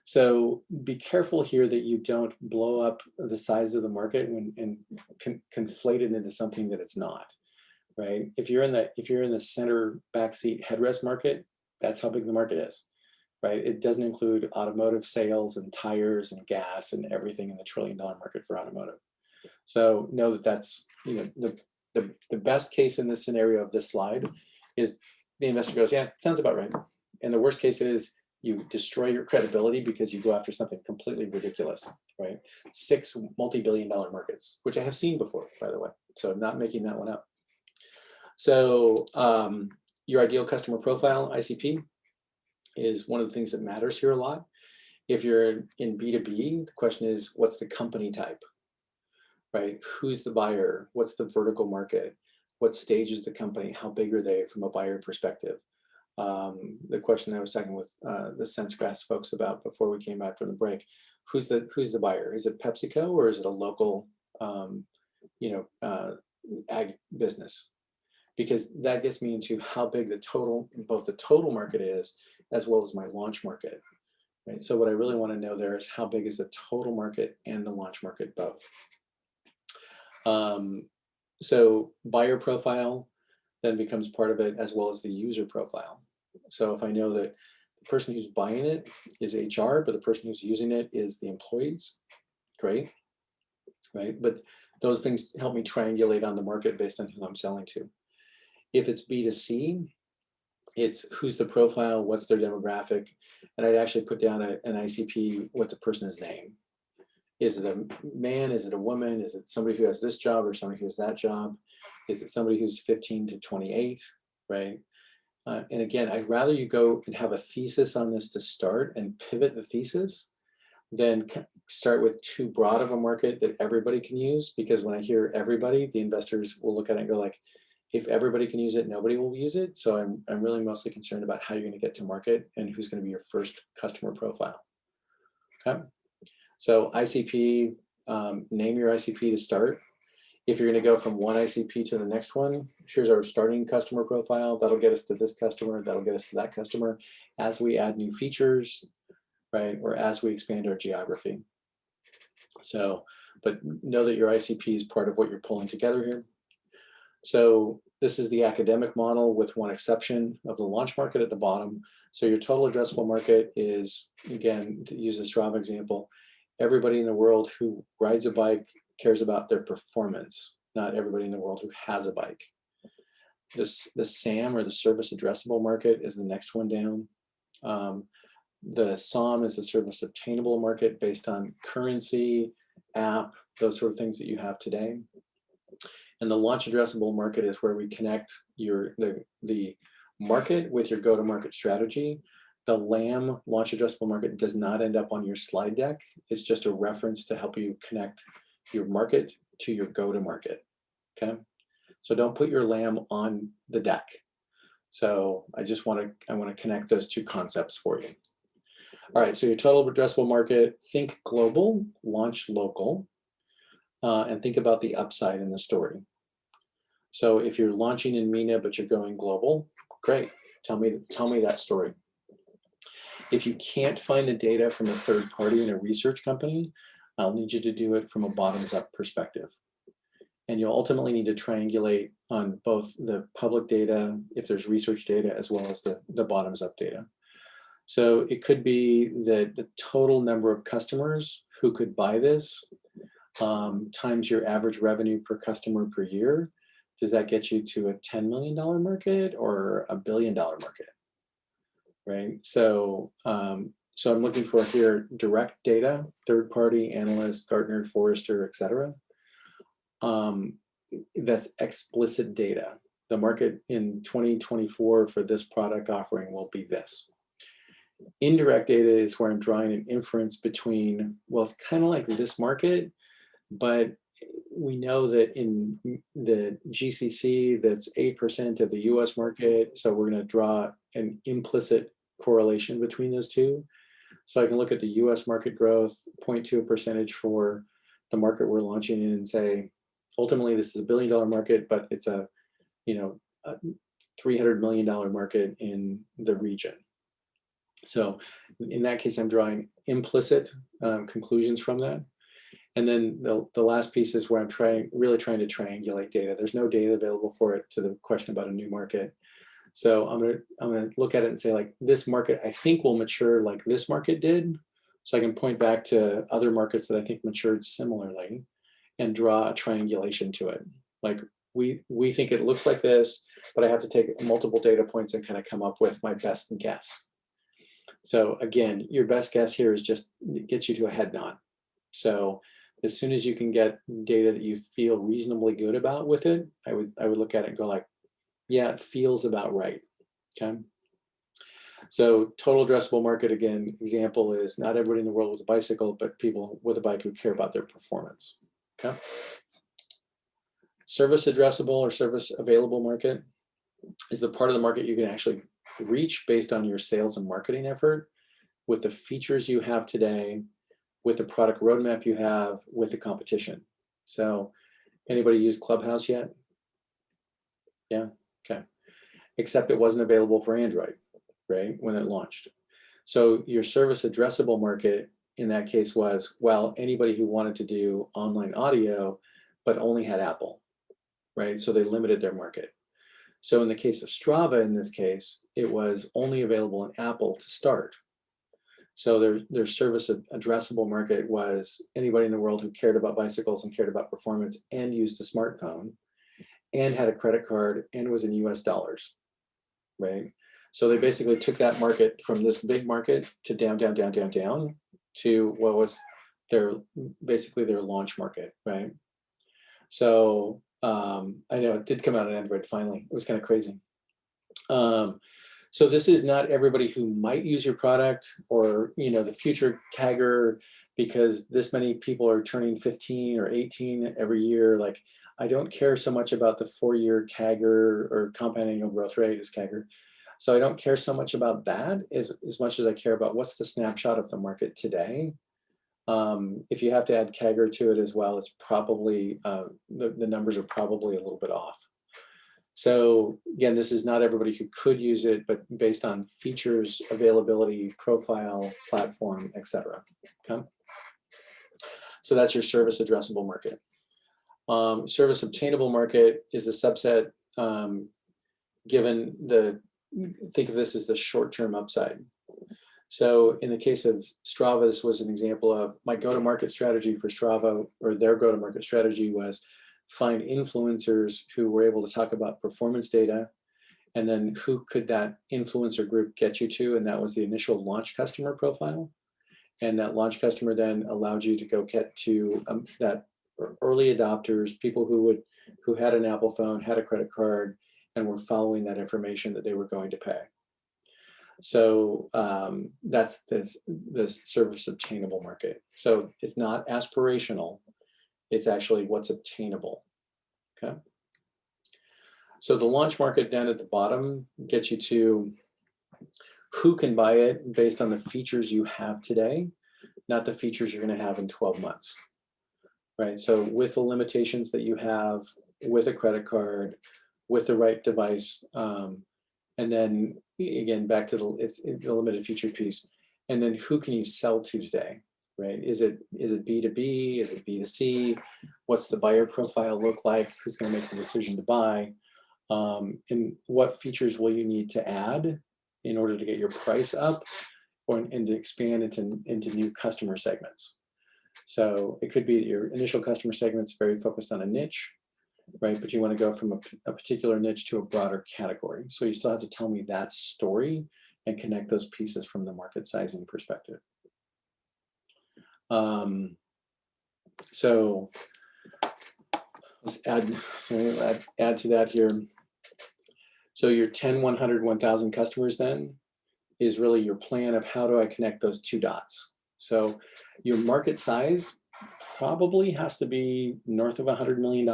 So be careful here that you don't blow up the size of the market and conflate it into something that it's not, right? If you're in the center backseat headrest market, that's how big the market is, right? It doesn't include automotive sales and tires and gas and everything in the $1 trillion market for automotive. So know that that's, the best case in this scenario of this slide is the investor goes, yeah, sounds about right. And the worst case is you destroy your credibility because you go after something completely ridiculous, right? 6 multi-billion-dollar markets, which I have seen before, by the way. So I'm not making that one up. So your ideal customer profile, ICP, is one of the things that matters here a lot. If you're in B2B, the question is, what's the company type, right? Who's the buyer? What's the vertical market? What stage is the company? How big are they from a buyer perspective? The question I was talking with the SenseGrass folks about before we came back from the break, who's the buyer? Is it PepsiCo or is it a local, ag business? Because that gets me into how big both the total market is, as well as my launch market, right? So what I really want to know there is how big is the total market and the launch market both. So buyer profile then becomes part of it, as well as the user profile. So if I know that the person who's buying it is HR, but the person who's using it is the employees, great, right? But those things help me triangulate on the market based on who I'm selling to. If it's B2C, it's who's the profile, what's their demographic, and I'd actually put down an ICP, what the person's name. Is it a man? Is it a woman? Is it somebody who has this job or somebody who has that job? Is it somebody who's 15 to 28, right? And again, I'd rather you go and have a thesis on this to start and pivot the thesis than start with too broad of a market that everybody can use. Because when I hear everybody, the investors will look at it and go like, if everybody can use it, nobody will use it. So I'm really mostly concerned about how you're going to get to market and who's going to be your first customer profile. Okay. So ICP, name your ICP to start. If you're going to go from one ICP to the next one, here's our starting customer profile. That'll get us to this customer. That'll get us to that customer as we add new features, right? Or as we expand our geography. So, but know that your ICP is part of what you're pulling together here. So this is the academic model with one exception of the launch market at the bottom. So your total addressable market is, again, to use a Strava example, everybody in the world who rides a bike cares about their performance, not everybody in the world who has a bike. The SAM, or the service addressable market, is the next one down. The SOM is the service obtainable market based on currency, app, those sort of things that you have today. And the launch addressable market is where we connect the market with your go-to-market strategy. The LAM, launch addressable market, does not end up on your slide deck. It's just a reference to help you connect your market to your go-to-market, okay? So don't put your LAM on the deck. So I want to connect those two concepts for you. All right, so your total addressable market, think global, launch local, and think about the upside in the story. So if you're launching in MENA, but you're going global, great, tell me that story. If you can't find the data from a third party in a research company, I'll need you to do it from a bottoms-up perspective. And you'll ultimately need to triangulate on both the public data, if there's research data, as well as the bottoms-up data. So it could be that the total number of customers who could buy this times your average revenue per customer per year. Does that get you to a $10 million market or a $1 billion market? Right. So, so I'm looking for here direct data, third-party analysts, Gartner, Forrester, et cetera. That's explicit data. The market in 2024 for this product offering will be this. Indirect data is where I'm drawing an inference between, well, it's kind of like this market, but we know that in the GCC, that's 8% of the US market. So we're going to draw an implicit correlation between those two. So I can look at the US market growth, 0.2 percentage for the market we're launching in and say, ultimately, this is $1 billion market, but it's a, a $300 million market in the region. So in that case, I'm drawing implicit conclusions from that. And then the last piece is where I'm really trying to triangulate data. There's no data available for it to the question about a new market. So I'm gonna look at it and say, like, this market I think will mature like this market did. So I can point back to other markets that I think matured similarly and draw a triangulation to it. Like, we think it looks like this, but I have to take multiple data points and kind of come up with my best guess. So again, your best guess here is just get you to a head nod. So as soon as you can get data that you feel reasonably good about with it, I would look at it and go like, yeah, it feels about right. Okay. So total addressable market, again, example is not everybody in the world with a bicycle, but people with a bike who care about their performance. Okay. Service addressable or service available market is the part of the market you can actually reach based on your sales and marketing effort with the features you have today, with the product roadmap you have, with the competition. So anybody use Clubhouse yet? Yeah, okay. Except it wasn't available for Android, right, when it launched. So your service addressable market in that case was, well, anybody who wanted to do online audio, but only had Apple, right? So they limited their market. So in the case of Strava, in this case, it was only available in Apple to start. So their service addressable market was anybody in the world who cared about bicycles and cared about performance and used a smartphone and had a credit card and was in US dollars, right? So they basically took that market from this big market to down to what was basically their launch market, right? So I know it did come out on Android finally. It was kind of crazy. So this is not everybody who might use your product or, the future CAGR, because this many people are turning 15 or 18 every year. Like, I don't care so much about the 4-year CAGR or compound annual growth rate is CAGR. So I don't care so much about that as much as I care about what's the snapshot of the market today. If you have to add CAGR to it as well, it's probably, the numbers are probably a little bit off. So again, this is not everybody who could use it, but based on features, availability, profile, platform, etc. Okay. So that's your service addressable market. Service obtainable market is a subset given think of this as the short-term upside. So in the case of Strava, this was an example of my go-to-market strategy for Strava, or their go-to-market strategy was find influencers who were able to talk about performance data, and then who could that influencer group get you to, and that was the initial launch customer profile. And that launch customer then allowed you to go get to that early adopters, people who had an Apple phone, had a credit card, and were following that information that they were going to pay. So that's the service obtainable market. So it's not aspirational, it's actually what's obtainable. Okay. So the launch market then at the bottom gets you to who can buy it based on the features you have today, not the features you're going to have in 12 months. Right. So with the limitations that you have with a credit card, with the right device, and then again, back to the limited feature piece, and then who can you sell to today, right? Is it B2B? Is it B2C? What's the buyer profile look like? Who's going to make the decision to buy? And what features will you need to add in order to get your price up and to expand into new customer segments? So it could be that your initial customer segment's very focused on a niche, right? But you want to go from a particular niche to a broader category. So you still have to tell me that story and connect those pieces from the market sizing perspective. So let's add to that here. So your 10, 100, 1,000 customers then is really your plan of how do I connect those two dots. So your market size probably has to be north of $100 million.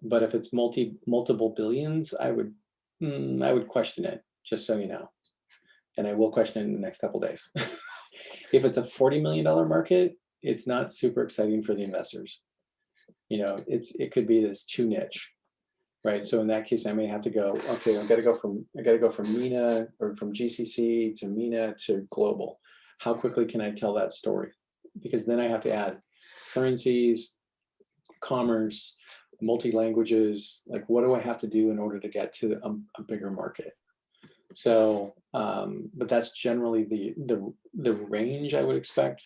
But if it's multiple billions, I would question it, just so you know. And I will question it in the next couple of days. If it's a $40 million market, it's not super exciting for the investors. You know, it could be this too niche, right? So in that case, I may have to go, okay, I got to go from MENA or from GCC to MENA to global. How quickly can I tell that story? Because then I have to add currencies, commerce, multi-languages. Like, what do I have to do in order to get to a bigger market? So, but that's generally the range I would expect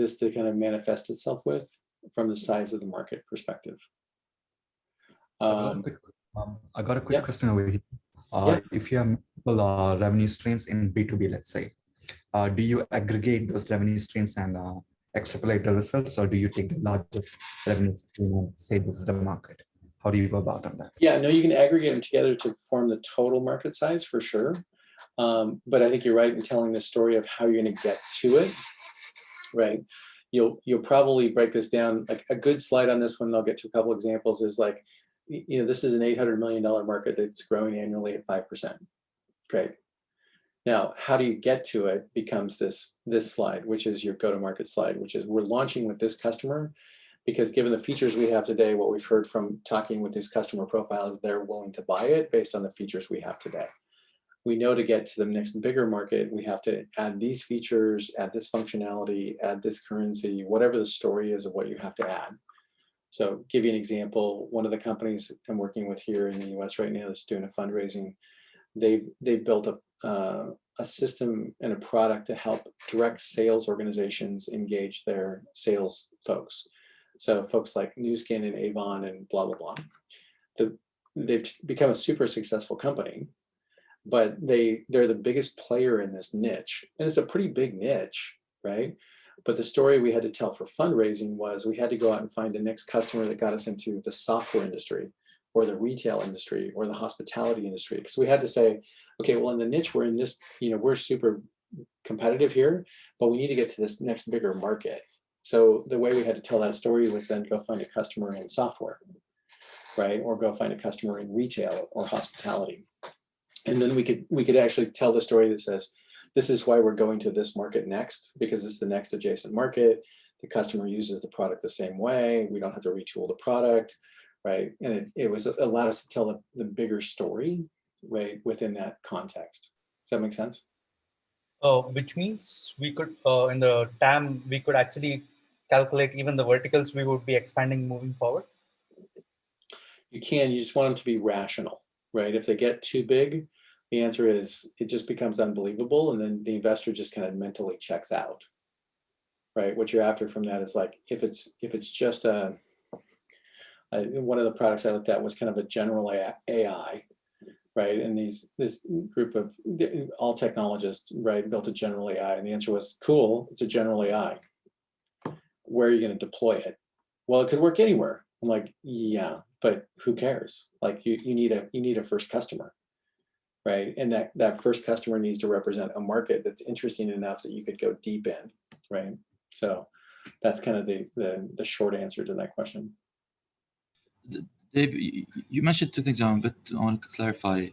this to kind of manifest itself with from the size of the market perspective. I got a quick Yeah. question over here. Yeah. If you have multiple revenue streams in B2B, let's say, do you aggregate those revenue streams and extrapolate the results, or do you take the largest revenue stream and say this is the market? How do you go about on that? Yeah, no, you can aggregate them together to form the total market size for sure. But I think you're right in telling the story of how you're going to get to it, right? You'll probably break this down. Like a good slide on this one, and I'll get to a couple examples, is like, you know, this is an $800 million market that's growing annually at 5%. Great. Now, how do you get to it becomes this slide, which is your go-to-market slide, which is we're launching with this customer because given the features we have today, what we've heard from talking with these customer profiles, they're willing to buy it based on the features we have today. We know to get to the next bigger market, we have to add these features, add this functionality, add this currency, whatever the story is of what you have to add. So give you an example, one of the companies I'm working with here in the US right now that's doing a fundraising, they've built a system and a product to help direct sales organizations engage their sales folks. So folks like Newskin and Avon and blah, blah, blah. They've become a super successful company, but they're the biggest player in this niche. And it's a pretty big niche, right? But the story we had to tell for fundraising was we had to go out and find the next customer that got us into the software industry or the retail industry or the hospitality industry. Because we had to say, okay, well, in the niche we're in this, you know, we're super competitive here, but we need to get to this next bigger market. So the way we had to tell that story was then go find a customer in software, right? Or go find a customer in retail or hospitality. And then we could actually tell the story that says, this is why we're going to this market next, because it's the next adjacent market. The customer uses the product the same way. We don't have to retool the product, right? And it allowed us to tell the bigger story, right, within that context. Does that make sense? Which means we could, in the TAM, we could actually calculate even the verticals we would be expanding moving forward? You can, you just want them to be rational, right? If they get too big, the answer is it just becomes unbelievable. And then the investor just kind of mentally checks out, right? What you're after from that is like, if it's just one of the products I looked at was kind of a general AI, right? And this group of all technologists, right, built a general AI. And the answer was, cool, it's a general AI. Where are you going to deploy it? Well, it could work anywhere. I'm like, yeah, but who cares? Like you need a first customer, right? And that first customer needs to represent a market that's interesting enough that you could go deep in, right? So that's kind of the short answer to that question. Dave, you mentioned two things I want to clarify.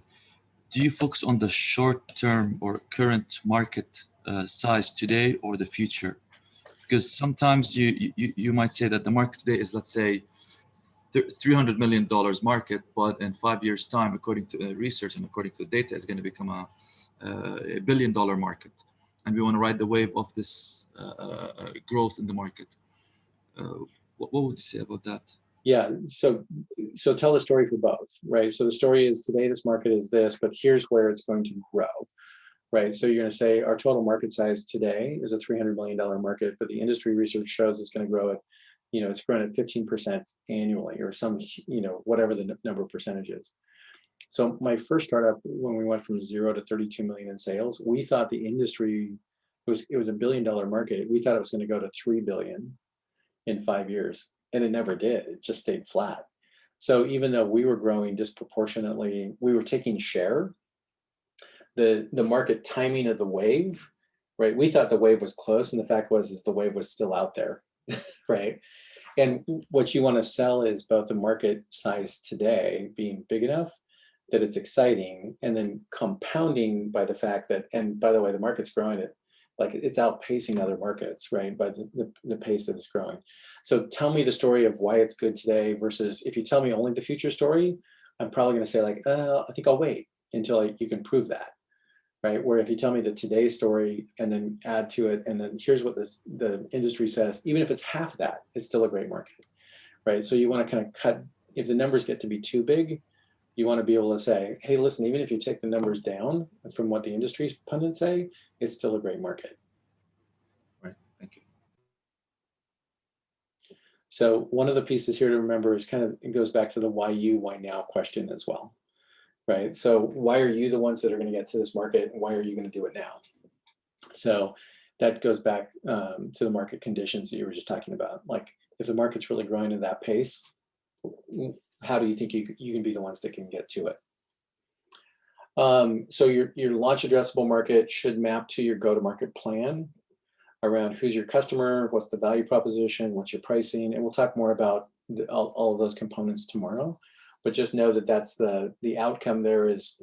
Do you focus on the short-term or current market size today or the future? Because sometimes you might say that the market today is, let's say, $300 million market, but in 5 years' time, according to research and according to the data, is going to become a $1 billion market. And we want to ride the wave of this growth in the market. What would you say about that? Yeah, so tell the story for both, right? So the story is today this market is this, but here's where it's going to grow, right? So you're going to say our total market size today is a $300 million market, but the industry research shows it's going to grow at, you know, it's growing at 15% annually or some, you know, whatever the number of percentage is. So my first startup, when we went from 0 to 32 million in sales, we thought the industry it was $1 billion market. We thought it was going to go to 3 billion in 5 years. And it never did. It just stayed flat. So even though we were growing disproportionately, we were taking share. The market timing of the wave, right? We thought the wave was close, and the fact was the wave was still out there, right? And what you want to sell is both the market size today being big enough that it's exciting, and then compounding by the fact that, and by the way, the market's growing at, like, it's outpacing other markets, right? By the pace that it's growing. So tell me the story of why it's good today versus if you tell me only the future story, I'm probably going to say like, I think I'll wait until you can prove that, right? Where if you tell me the today's story and then add to it, and then here's what the industry says, even if it's half of that, it's still a great market, right? So you want to kind of cut, if the numbers get to be too big, you want to be able to say, hey, listen, even if you take the numbers down from what the industry pundits say, it's still a great market. Right. Thank you. So one of the pieces here to remember is kind of, it goes back to the why you, why now question as well, right? So why are you the ones that are going to get to this market, and why are you going to do it now? So that goes back to the market conditions that you were just talking about. Like if the market's really growing at that pace, how do you think you can be the ones that can get to it? So your launch addressable market should map to your go-to-market plan around who's your customer, what's the value proposition, what's your pricing, and we'll talk more about all of those components tomorrow. But just know that that's the outcome there is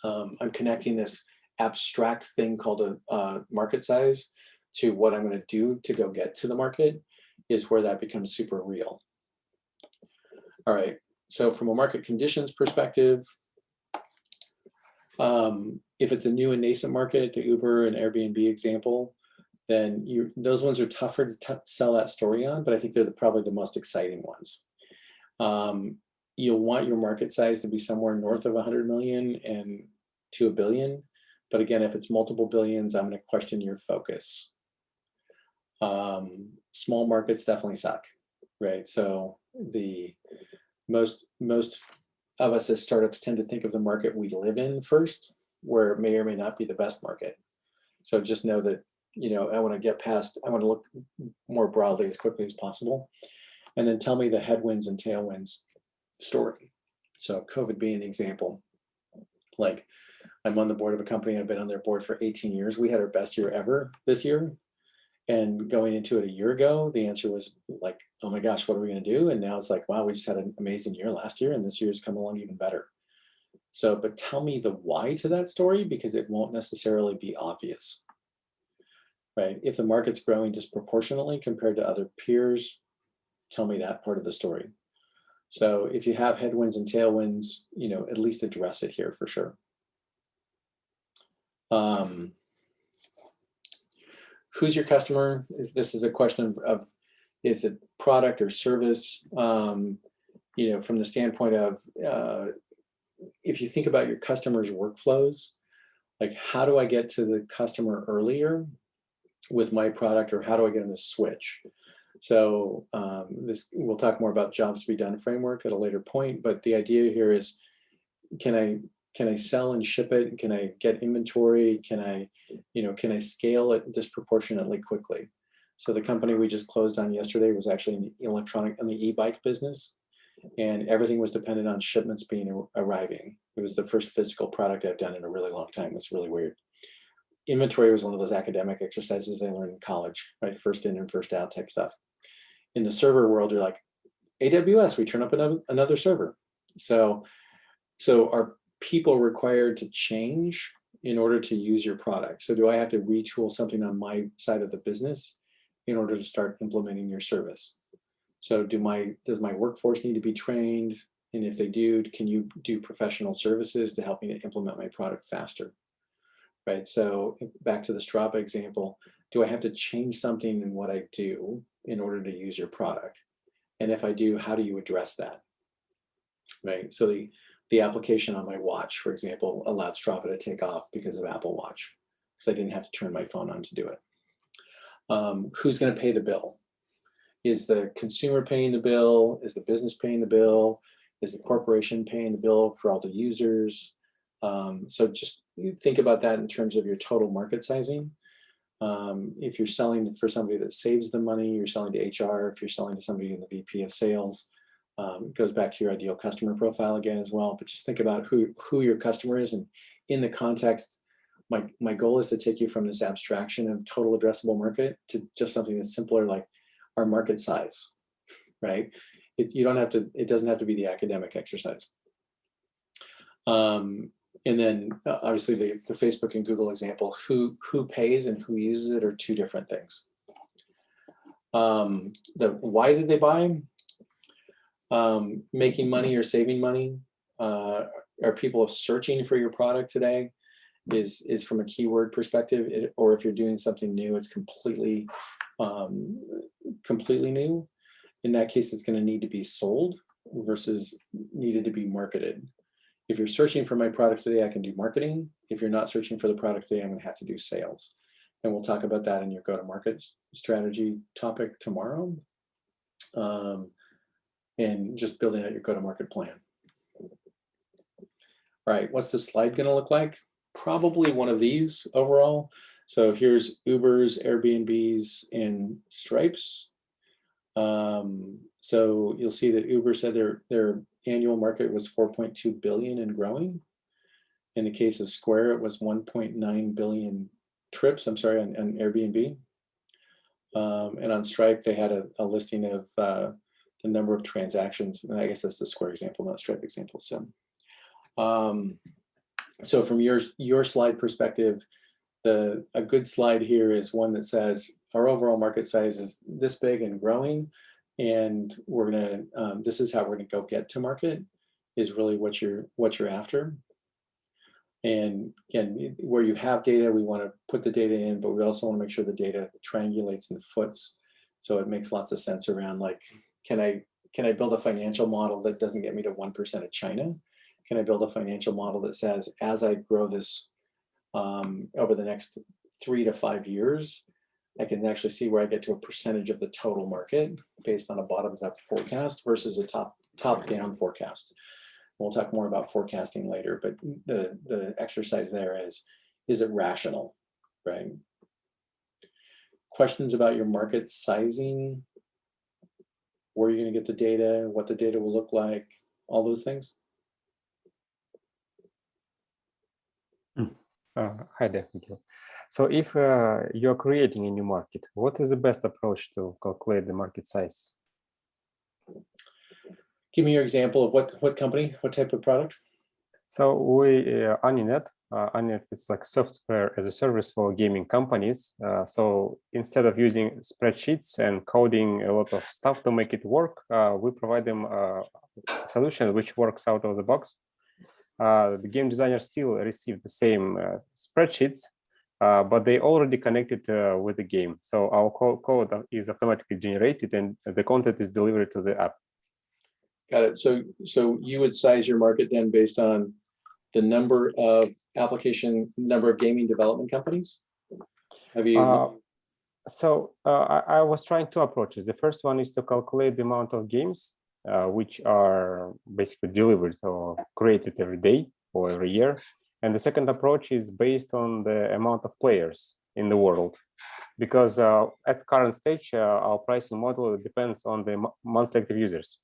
I'm connecting this abstract thing called a market size to what I'm going to do to go get to the market is where that becomes super real. All right, so from a market conditions perspective, if it's a new and nascent market, the Uber and Airbnb example, then those ones are tougher to sell that story on, but I think they're probably the most exciting ones. You'll want your market size to be somewhere north of 100 million and to $1 billion. But again, if it's multiple billions, I'm going to question your focus. Small markets definitely suck, right? So the most of us as startups tend to think of the market we live in first, where it may or may not be the best market. So just know that, I want to look more broadly as quickly as possible. And then tell me the headwinds and tailwinds story. So COVID being the example, like I'm on the board of a company, I've been on their board for 18 years. We had our best year ever this year. And going into it a year ago, the answer was like, oh my gosh, what are we going to do? And now it's like, wow, we just had an amazing year last year, and this year's come along even better. So, but tell me the why to that story, because it won't necessarily be obvious, right? If the market's growing disproportionately compared to other peers, tell me that part of the story. So if you have headwinds and tailwinds, at least address it here for sure. Who's your customer? This is a question of, is it product or service? From the standpoint of, if you think about your customers' workflows, like how do I get to the customer earlier with my product, or how do I get them to switch? So we'll talk more about jobs to be done framework at a later point, but the idea here is, can I sell and ship it? Can I get inventory? Can I scale it disproportionately quickly? So the company we just closed on yesterday was actually in the e-bike business, and everything was dependent on shipments arriving. It was the first physical product I've done in a really long time. It's really weird. Inventory was one of those academic exercises I learned in college, right? First in and first out type stuff. In the server world, you're like, AWS, we turn up another server. So are people required to change in order to use your product? So do I have to retool something on my side of the business in order to start implementing your service? So does my workforce need to be trained? And if they do, can you do professional services to help me to implement my product faster? Right, so back to the Strava example, do I have to change something in what I do in order to use your product? And if I do, how do you address that? Right, so the application on my watch, for example, allowed Strava to take off because of Apple Watch, because I didn't have to turn my phone on to do it. Who's going to pay the bill? Is the consumer paying the bill? Is the business paying the bill? Is the corporation paying the bill for all the users? So just think about that in terms of your total market sizing. If you're selling for somebody that saves the money, you're selling to HR. If you're selling to somebody in the VP of sales, it goes back to your ideal customer profile again as well. But just think about who your customer is, and in the context, my goal is to take you from this abstraction of total addressable market to just something that's simpler, like our market size, right? It doesn't have to be the academic exercise. And then obviously the Facebook and Google example, who pays and who uses it are two different things. Why did they buy? Making money or saving money? Are people searching for your product today? Is from a keyword perspective, or if you're doing something new, it's completely new. In that case, it's going to need to be sold versus needed to be marketed. If you're searching for my product today, I can do marketing. If you're not searching for the product today, I'm going to have to do sales. And we'll talk about that in your go-to-market strategy topic tomorrow. And just building out your go-to-market plan. All right, what's the slide going to look like? Probably one of these overall. So here's Uber's, Airbnb's, and Stripe's. So you'll see that Uber said their annual market was 4.2 billion and growing. In the case of Square, it was 1.9 billion trips, I'm sorry, on Airbnb. And on Stripe, they had a listing of the number of transactions. And I guess that's the Square example, not Stripe example. So from your slide perspective, a good slide here is one that says our overall market size is this big and growing, and we're gonna this is how we're gonna go get to market, is really what you're after. And again, where you have data, we want to put the data in, but we also want to make sure the data triangulates and foots, so it makes lots of sense around, like, can I build a financial model that doesn't get me to 1% of China? Can I build a financial model that says, as I grow this over the next 3 to 5 years, I can actually see where I get to a percentage of the total market based on a bottoms-up forecast versus a top-down forecast. We'll talk more about forecasting later, but the exercise there is it rational, right? Questions about your market sizing, where you're going to get the data, what the data will look like, all those things? Hi there, Mikhail. So if you're creating a new market, what is the best approach to calculate the market size? Give me your example of what company, what type of product? So we Oninet is like software as a service for gaming companies. So instead of using spreadsheets and coding a lot of stuff to make it work, we provide them a solution which works out of the box. The game designers still receive the same spreadsheets, but they already connected with the game. So our code is automatically generated and the content is delivered to the app. Got it. So you would size your market then based on the number of gaming development companies? Have you? I was trying two approaches. The first one is to calculate the amount of games which are basically delivered or created every day or every year. And the second approach is based on the amount of players in the world. Because at current stage, our pricing model depends on the monthly active users.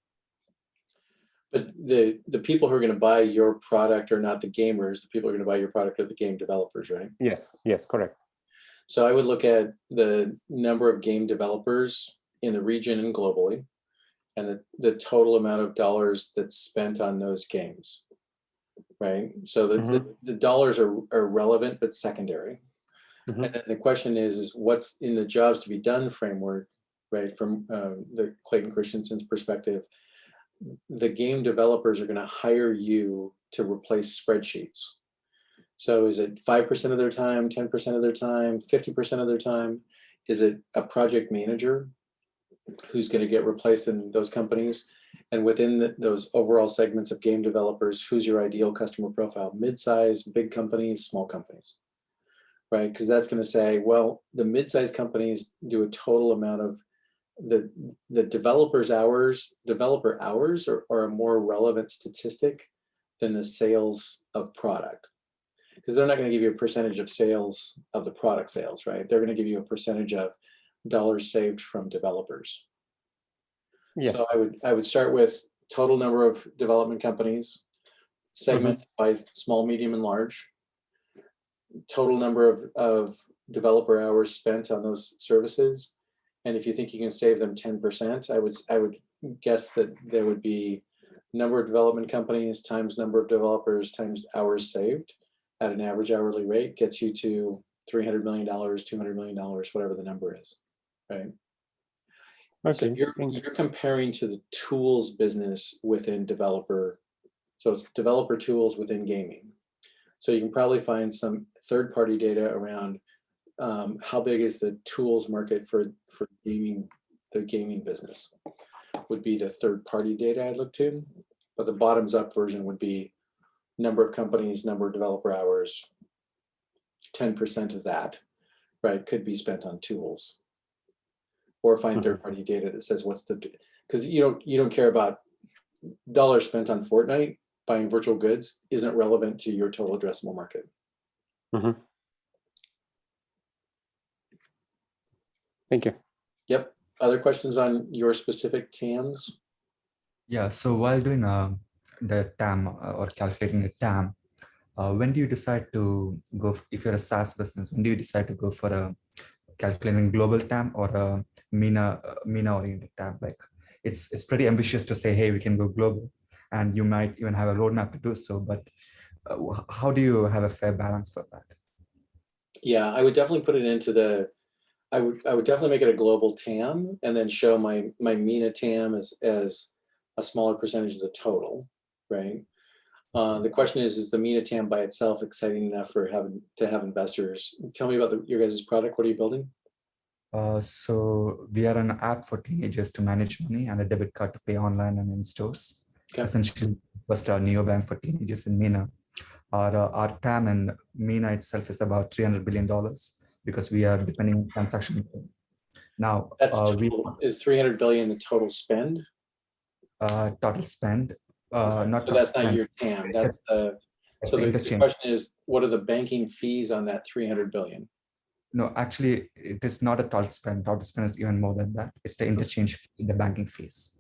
But the people who are going to buy your product are not the gamers. The people who are going to buy your product are the game developers, right? Yes, correct. So I would look at the number of game developers in the region and globally, and the total amount of dollars that's spent on those games, right? So the dollars are relevant but secondary. And then the question is what's in the jobs to be done framework, right? From the Clayton Christensen's perspective, the game developers are going to hire you to replace spreadsheets. So is it 5% of their time, 10% of their time, 50% of their time? Is it a project manager who's going to get replaced in those companies? And within those overall segments of game developers, who's your ideal customer profile? Mid-size, big companies, small companies, right? Because that's going to say, well, the mid-size companies do a total amount of the developer hours are a more relevant statistic than the sales of product, because they're not going to give you a percentage of sales of the product sales, right? They're going to give you a percentage of dollars saved from developers. Yes. So I would start with total number of development companies, segment by small, medium, and large, total number of developer hours spent on those services, And if you think you can save them 10%, I would guess that there would be number of development companies times number of developers times hours saved at an average hourly rate gets you to $300 million, $200 million, whatever the number is, right? So Okay, thank you. you're comparing to the tools business within developer. So it's developer tools within gaming. So you can probably find some third-party data around how big is the tools market for gaming, the gaming business would be the third-party data I'd look to. But the bottoms-up version would be number of companies, number of developer hours, 10% of that, right, could be spent on tools. Or find third-party data that says what's the, because you don't care about dollars spent on Fortnite. Buying virtual goods isn't relevant to your total addressable market. Thank you. Yep. Other questions on your specific TAMs? Yeah, so while doing the TAM or calculating the TAM, when do you decide to go, if you're a SaaS business, when do you decide to go for a calculating global TAM or a MENA oriented TAM? Like it's pretty ambitious to say, hey, we can go global, and you might even have a roadmap to do so, but how do you have a fair balance for that? Yeah, I would definitely put it into the, I would definitely make it a global TAM and then show my MENA TAM as a smaller percentage of the total, right? The question is the MENA TAM by itself exciting enough for to have investors? Tell me about your guys' product. What are you building? So we are an app for teenagers to manage money and a debit card to pay online and in stores. Okay. Essentially, first our neobank for teenagers in MENA. Our TAM in MENA itself is about $300 billion because we are depending on transaction. Now, is 300 billion the total spend? Total spend. Not so that's not spend. your TAM. That's the. So the question is, what are the banking fees on that 300 billion? No, actually, it is not a total spend. Total spend is even more than that. It's the interchange fee, the banking fees,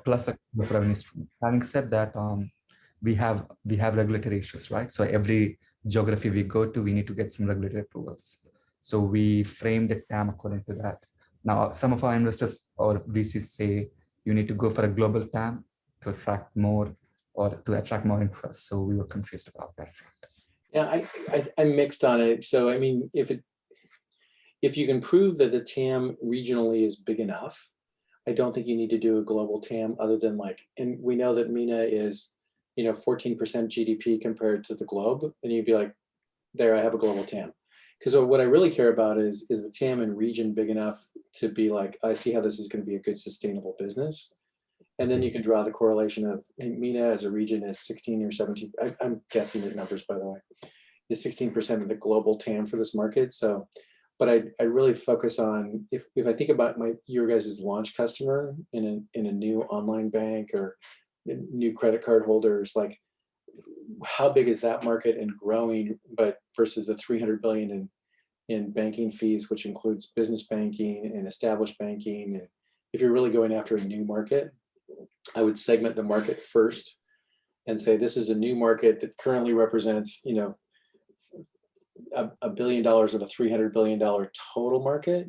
plus a revenue stream. Having said that, we have regulatory issues, right? So every geography we go to, we need to get some regulatory approvals. So we framed the TAM according to that. Now, some of our investors or VCs say you need to go for a global TAM to attract more interest. So we were confused about that. Yeah, I'm mixed on it. So I mean, if you can prove that the TAM regionally is big enough, I don't think you need to do a global TAM other than and we know that MENA is, 14% GDP compared to the globe, and you'd be like, there, I have a global TAM. Because what I really care about is the TAM and region big enough to be like, I see how this is going to be a good sustainable business. And then you can draw the correlation of MENA as a region is 16 or 17. I'm guessing at numbers, by the way, is 16% of the global TAM for this market. So, but I really focus on if I think about your guys' launch customer in a new online bank or new credit card holders, like how big is that market and growing, but versus the 300 billion in banking fees, which includes business banking and established banking. And if you're really going after a new market, I would segment the market first and say, this is a new market that currently represents, $1 billion of a $300 billion total market,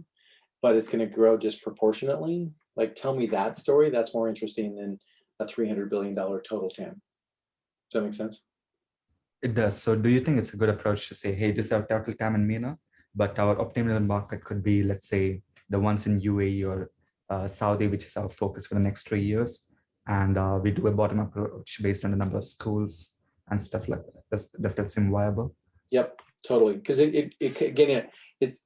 but it's going to grow disproportionately. Like, tell me that story. That's more interesting than a $300 billion total TAM. Does that make sense? It does. So do you think it's a good approach to say, hey, this is our total TAM in MENA, but our optimal market could be, let's say, the ones in UAE or Saudi, which is our focus for the next 3 years. And we do a bottom-up approach based on the number of schools and stuff like that. Does that seem viable? Yep, totally. Because it's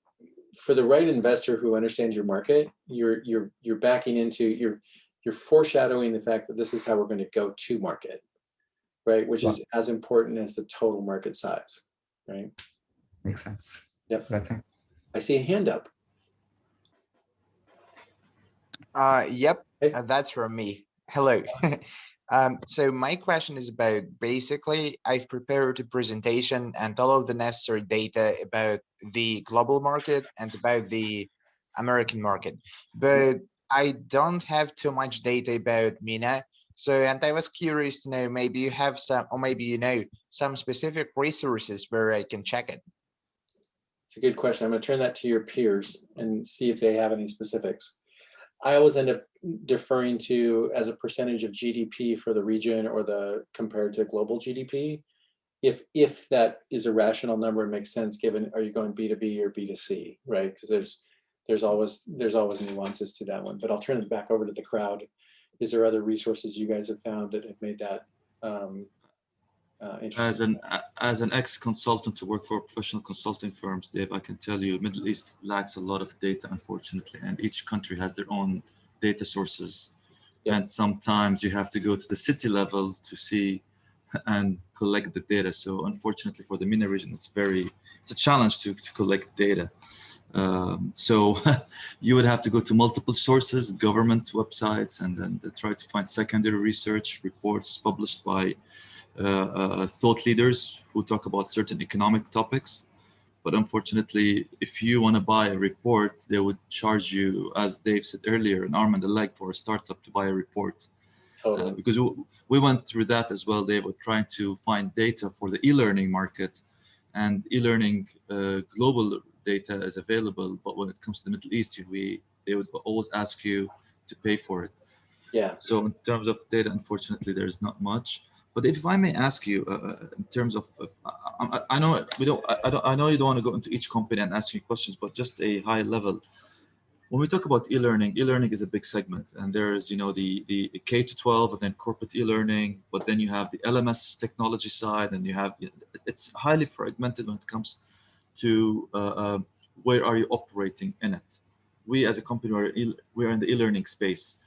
for the right investor who understands your market, you're backing into, you're foreshadowing the fact that this is how we're going to go to market, right? Which is as important as the total market size, right? Makes sense. Yep. Okay. I see a hand up. Yep, Hey. That's from me. Hello. So my question is about, basically, I've prepared a presentation and all of the necessary data about the global market and about the American market, but I don't have too much data about MENA. So, and I was curious to know, maybe you have some, or maybe some specific resources where I can check it. It's a good question. I'm going to turn that to your peers and see if they have any specifics. I always end up deferring to as a percentage of GDP for the region or the compared to global GDP. If that is a rational number and makes sense, given are you going B2B or B2C, right? Because there's always nuances to that one. But I'll turn it back over to the crowd. Is there other resources you guys have found that have made that interesting? As an ex-consultant to work for professional consulting firms, Dave, I can tell you Middle East lacks a lot of data, unfortunately, and each country has their own data sources. Yeah. And sometimes you have to go to the city level to see and collect the data. So unfortunately for the MENA region, it's a challenge to collect data. So you would have to go to multiple sources, government websites, and then try to find secondary research reports published by thought leaders who talk about certain economic topics. But unfortunately, if you want to buy a report, they would charge you, as Dave said earlier, an arm and a leg for a startup to buy a report. Totally. Because we went through that as well. They were trying to find data for the e-learning market, and e-learning global data is available. But when it comes to the Middle East, they would always ask you to pay for it. Yeah. So in terms of data, unfortunately, there's not much. But if I may ask you, in terms of, I know I know you don't want to go into each company and ask you questions, but just a high level. When we talk about e-learning is a big segment, and there's the K to 12 and then corporate e-learning, but then you have the LMS technology side, and you have it's highly fragmented when it comes to where are you operating in it. We as a company we're in the e-learning space.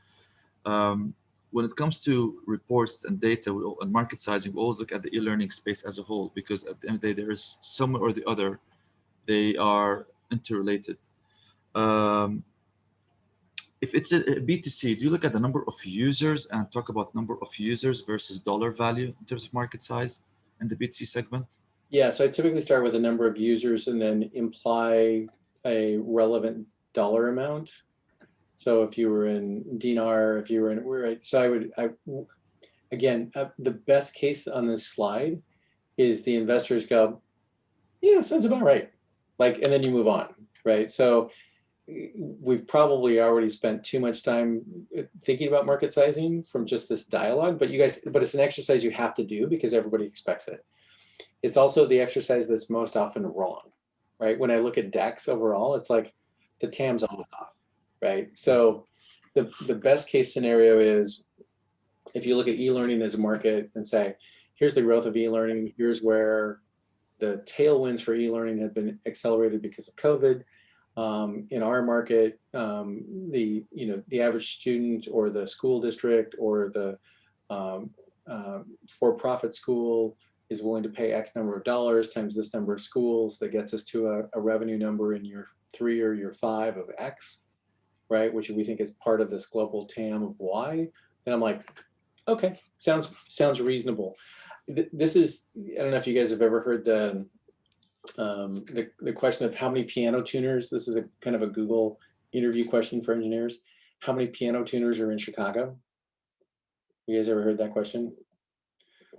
When it comes to reports and data and market sizing, we always look at the e-learning space as a whole, because at the end of the day, there is somewhere or the other, they are interrelated. If it's a B2C, do you look at the number of users and talk about number of users versus dollar value in terms of market size in the B2C segment? Yeah, so I typically start with a number of users and then imply a relevant dollar amount. So if you were in dinar, if you were in, right, so again, the best case on this slide is the investors go, yeah, sounds about right. Like, and then you move on, right? So we've probably already spent too much time thinking about market sizing from just this dialogue, but it's an exercise you have to do because everybody expects it. It's also the exercise that's most often wrong, right? When I look at DEX overall, it's like the TAM's always off, right? So the best case scenario is if you look at e-learning as a market and say, here's the growth of e-learning, here's where the tailwinds for e-learning have been accelerated because of COVID. In our market, the average student or the school district or the for-profit school is willing to pay X number of dollars times this number of schools. That gets us to a revenue number in year 3 or year 5 of X, right? Which we think is part of this global TAM of Y. Then I'm like, okay, sounds reasonable. This is, I don't know if you guys have ever heard the question of how many piano tuners. This is a kind of a Google interview question for engineers. How many piano tuners are in Chicago? You guys ever heard that question?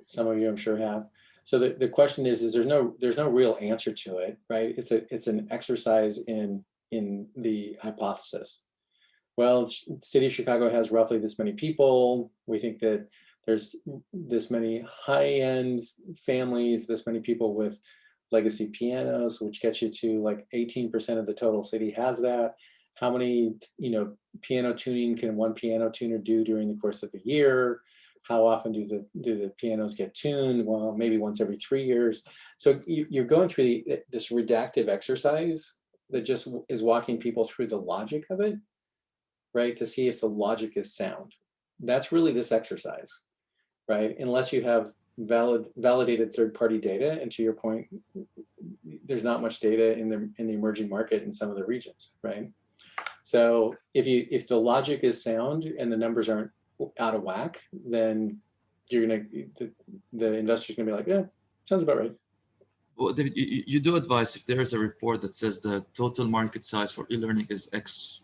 Some of you I'm sure have. So the question is there's no real answer to it, right? It's an exercise in the hypothesis. Well, the city of Chicago has roughly this many people. We think that there's this many high-end families, this many people with legacy pianos, which gets you to like 18% of the total city has that. How many, piano tuning can one piano tuner do during the course of the year? How often do the pianos get tuned? Well, maybe once every 3 years. So you're going through this redactive exercise that just is walking people through the logic of it, right? To see if the logic is sound. That's really this exercise, right? Unless you have validated third-party data, and to your point, there's not much data in the emerging market in some of the regions, right? So if the logic is sound and the numbers aren't out of whack, then the investor's gonna be like, yeah, sounds about right. Well, David, you do advise if there is a report that says the total market size for e-learning is X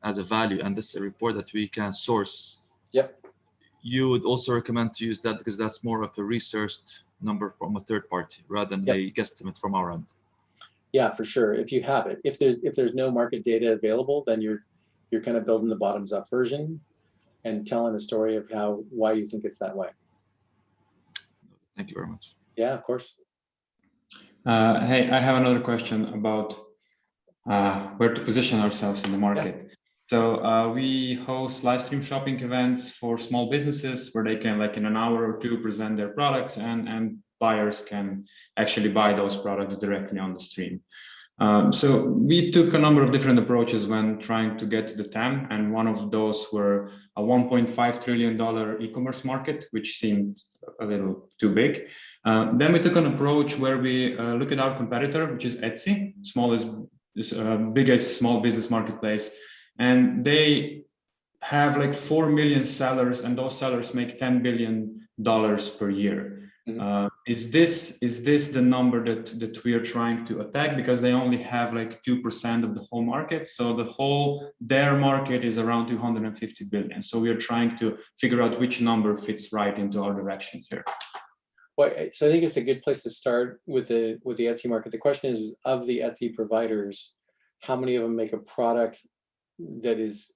as a value, and this is a report that we can source. Yep. You would also recommend to use that because that's more of a researched number from a third party rather than a guesstimate from our end. Yeah, for sure. If you have it, if there's no market data available, then you're kind of building the bottoms up version and telling a story of why you think it's that way. Thank you very much. Yeah, of course. Hey, I have another question about where to position ourselves in the market. So we host live stream shopping events for small businesses where they can, like in an hour or two, present their products, and buyers can actually buy those products directly on the stream. So we took a number of different approaches when trying to get to the TAM, and one of those were a $1.5 trillion e-commerce market, which seemed a little too big. Then we took an approach where we look at our competitor, which is Etsy, biggest small business marketplace, and they have like 4 million sellers, and those sellers make $10 billion per year. Is this the number that we are trying to attack? Because they only have like 2% of the whole market. So their market is around 250 billion. So we are trying to figure out which number fits right into our direction here. Well, so I think it's a good place to start with the Etsy market. The question is, of the Etsy providers, how many of them make a product that is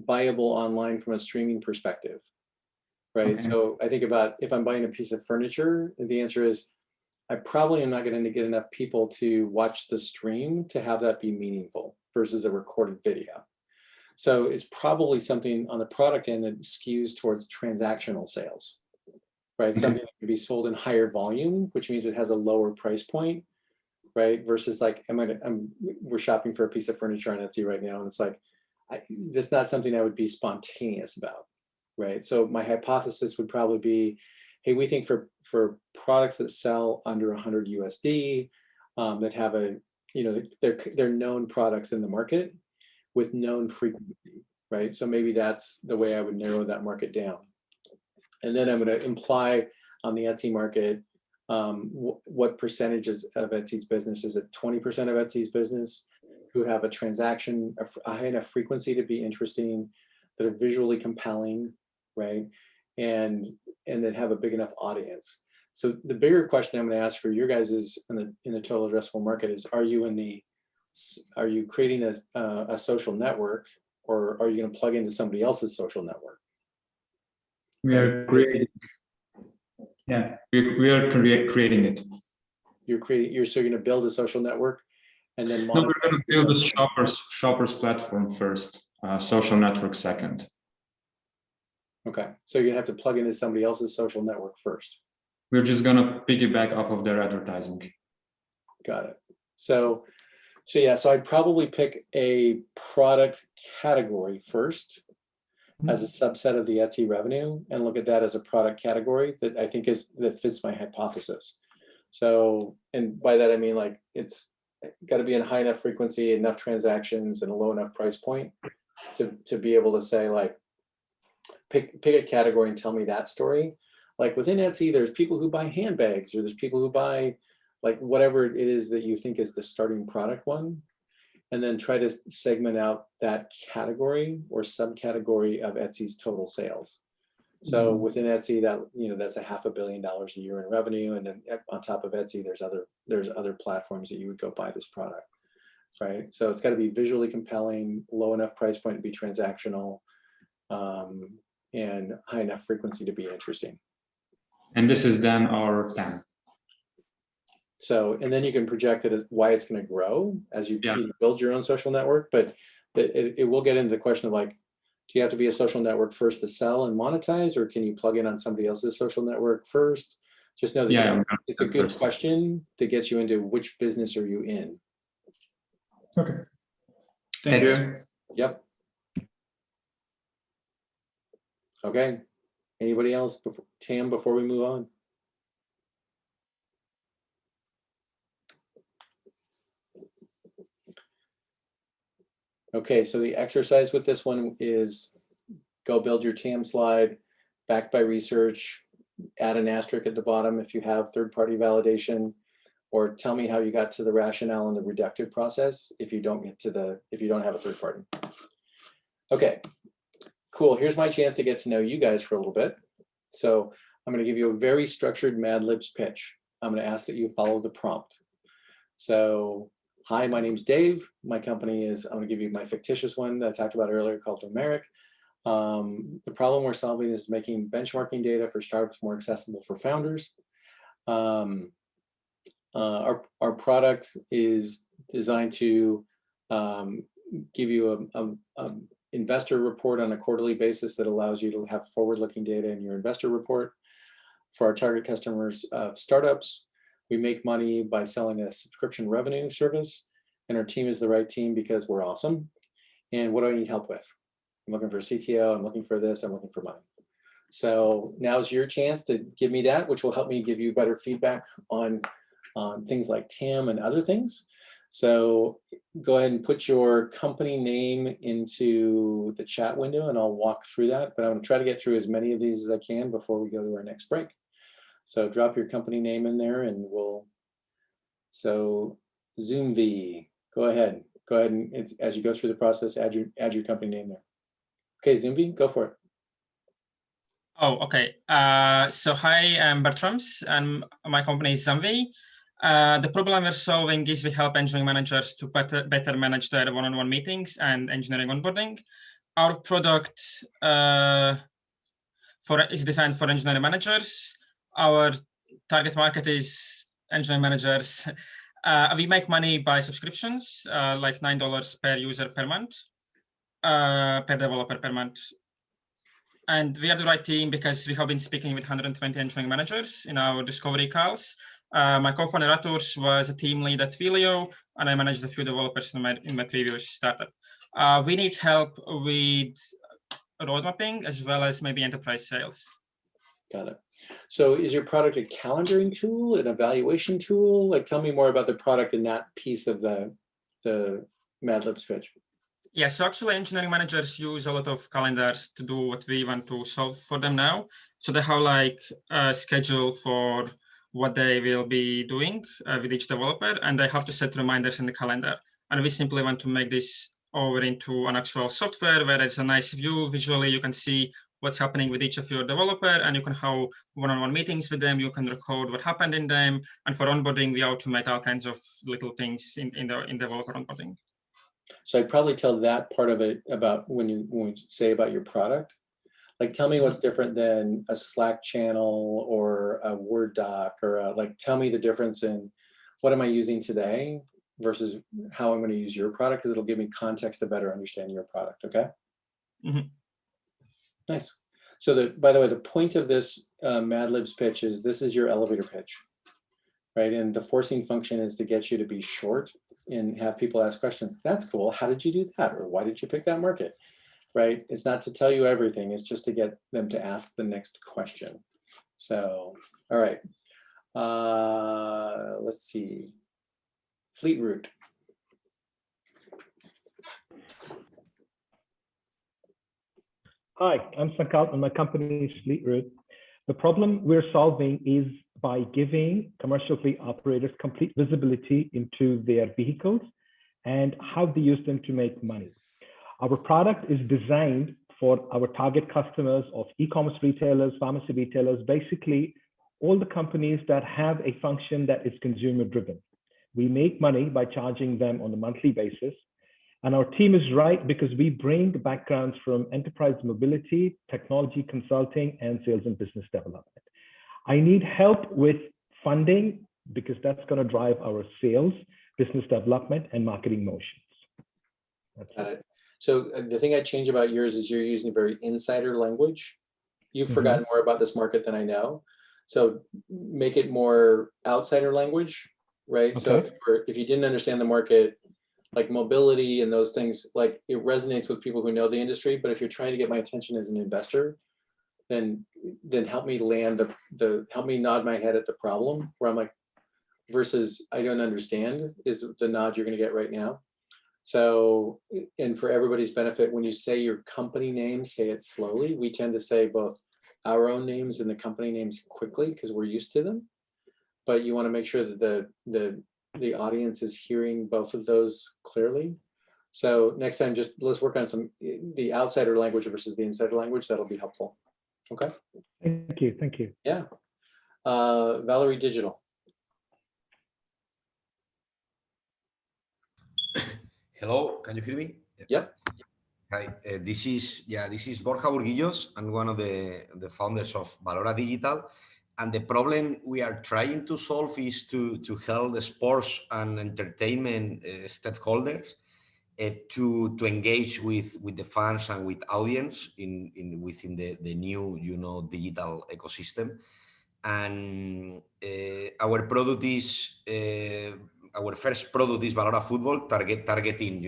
buyable online from a streaming perspective? Right. Okay. So I think about if I'm buying a piece of furniture, the answer is I probably am not going to get enough people to watch the stream to have that be meaningful versus a recorded video. So it's probably something on the product end that skews towards transactional sales, right? Okay. Something that can be sold in higher volume, which means it has a lower price point, right? Versus like we're shopping for a piece of furniture on Etsy right now, and it's like that's not something I would be spontaneous about. Right. So my hypothesis would probably be, hey, we think for products that sell under 100 USD, that have they're known products in the market with known frequency, right? So maybe that's the way I would narrow that market down. And then I'm going to imply on the Etsy market, what percentages of Etsy's business is it? 20% of Etsy's business who have a transaction, a high enough frequency to be interesting, that are visually compelling, right? And that have a big enough audience. So the bigger question I'm going to ask for your guys is in the total addressable market is, are you creating a social network, or are you going to plug into somebody else's social network? We are creating. Yeah, we are creating it. So you're going to build a social network, and then no, we're going to build a shoppers platform first, social network second. Okay, so you're gonna have to plug into somebody else's social network first. We're just gonna piggyback off of their advertising. Got it. So yeah, so I'd probably pick a product category first as a subset of the Etsy revenue, and look at that as a product category that I think that fits my hypothesis. So, and by that I mean like it's got to be in high enough frequency, enough transactions, and a low enough price point to be able to say like, pick a category and tell me that story. Like within Etsy, there's people who buy handbags, or there's people who buy like whatever it is that you think is the starting product one, and then try to segment out that category or subcategory of Etsy's total sales. So within Etsy, that's a $500 million a year in revenue, and then on top of Etsy, there's other platforms that you would go buy this product, right? So it's got to be visually compelling, low enough price point to be transactional, and high enough frequency to be interesting. And this is then our TAM. So, and then you can project it as why it's going to grow as you build your own social network, but it will get into the question of like, do you have to be a social network first to sell and monetize, or can you plug in on somebody else's social network first? Just know that it's a good question that gets you into which business are you in. Okay. Thank you. Yep. Okay. Anybody else? Tam, before we move on? Okay, so the exercise with this one is go build your TAM slide, backed by research, add an asterisk at the bottom if you have third-party validation, or tell me how you got to the rationale in the reductive process if you don't have a third party. Okay, cool. Here's my chance to get to know you guys for a little bit. So I'm going to give you a very structured Mad Libs pitch. I'm going to ask that you follow the prompt. So, hi, my name's Dave. My company is, I'm going to give you my fictitious one that I talked about earlier called Numeric. The problem we're solving is making benchmarking data for startups more accessible for founders. Our product is designed to give you a investor report on a quarterly basis that allows you to have forward-looking data in your investor report. For our target customers of startups, we make money by selling a subscription revenue service, and our team is the right team because we're awesome. And what do I need help with? I'm looking for a CTO, I'm looking for this, I'm looking for money. So now's your chance to give me that, which will help me give you better feedback on things like TAM and other things. So go ahead and put your company name into the chat window and I'll walk through that, but I'm gonna try to get through as many of these as I can before we go to our next break. So drop your company name in there and so ZoomV, go ahead and as you go through the process, add your company name there. Okay, ZoomV, go for it. Oh, okay. So hi, I'm Bertrams, and my company is ZoomV. The problem we're solving is we help engineering managers to better manage their one-on-one meetings and engineering onboarding. Our product is designed for engineering managers. Our target market is engineering managers. We make money by subscriptions, like $9 per user per month, per developer per month. And we are the right team because we have been speaking with 120 engineering managers in our discovery calls. My co-founder Arturs was a team lead at Filio, and I managed a few developers in my previous startup. We need help with road mapping as well as maybe enterprise sales. Got it. So is your product a calendaring tool, an evaluation tool? Like, tell me more about the product and that piece of the Mad Libs pitch. Yeah, so actually engineering managers use a lot of calendars to do what we want to solve for them now. So they have like a schedule for what they will be doing with each developer, and they have to set reminders in the calendar. And we simply want to make this over into an actual software where it's a nice view. Visually, you can see what's happening with each of your developer, and you can have one-on-one meetings with them. You can record what happened in them. And for onboarding, we automate all kinds of little things in developer onboarding. So I'd probably tell that part of it about when you say about your product. Like, tell me what's different than a Slack channel or a Word doc, or like, tell me the difference in what am I using today versus how I'm going to use your product, because it'll give me context to better understand your product. Okay. Mm-hmm. Nice. So by the way, the point of this Mad Libs pitch is this is your elevator pitch, right? And the forcing function is to get you to be short and have people ask questions. That's cool. How did you do that? Or why did you pick that market? Right? It's not to tell you everything. It's just to get them to ask the next question. So, all right. Let's see. Fleet Route. Hi, I'm Sankal and my company is Fleet Route. The problem we're solving is by giving commercial fleet operators complete visibility into their vehicles and how they use them to make money. Our product is designed for our target customers of e-commerce retailers, pharmacy retailers, basically all the companies that have a function that is consumer driven. We make money by charging them on a monthly basis. And our team is right because we bring backgrounds from enterprise mobility, technology consulting, and sales and business development. I need help with funding because that's going to drive our sales, business development, and marketing motions. Got it. So the thing I'd change about yours is you're using very insider language. You've forgotten more about this market than I know. So make it more outsider language, right? Okay. So if you didn't understand the market, like mobility and those things, like it resonates with people who know the industry. But if you're trying to get my attention as an investor, then help me land help me nod my head at the problem where I'm like, versus I don't understand is the nod you're going to get right now. So, and for everybody's benefit, when you say your company name, say it slowly. We tend to say both our own names and the company names quickly because we're used to them. But you want to make sure that the audience is hearing both of those clearly. So next time, just let's work on the outsider language versus the insider language. That'll be helpful. Okay. Thank you. Thank you. Yeah. Valerie Digital. Hello, can you hear me? Yep. Hi, this is Borja Burguillos. I'm one of the founders of Valora Digital. And the problem we are trying to solve is to help the sports and entertainment stakeholders to engage with the fans and with audience within the new digital ecosystem. And our product is our first product is Valora Football, targeting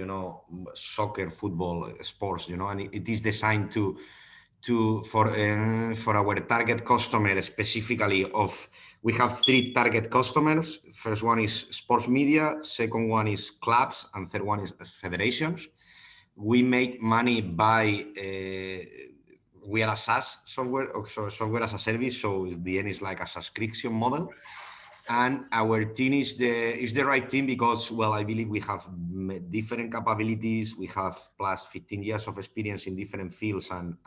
soccer, football, sports, and it is designed for our target customer specifically. We have 3 target customers. First one is sports media, second one is clubs, and third one is federations. We make money by we are a SaaS software, so software as a service. So the end is like a subscription model. And our team is the right team because, well, I believe we have different capabilities. We have plus 15 years of experience in different fields and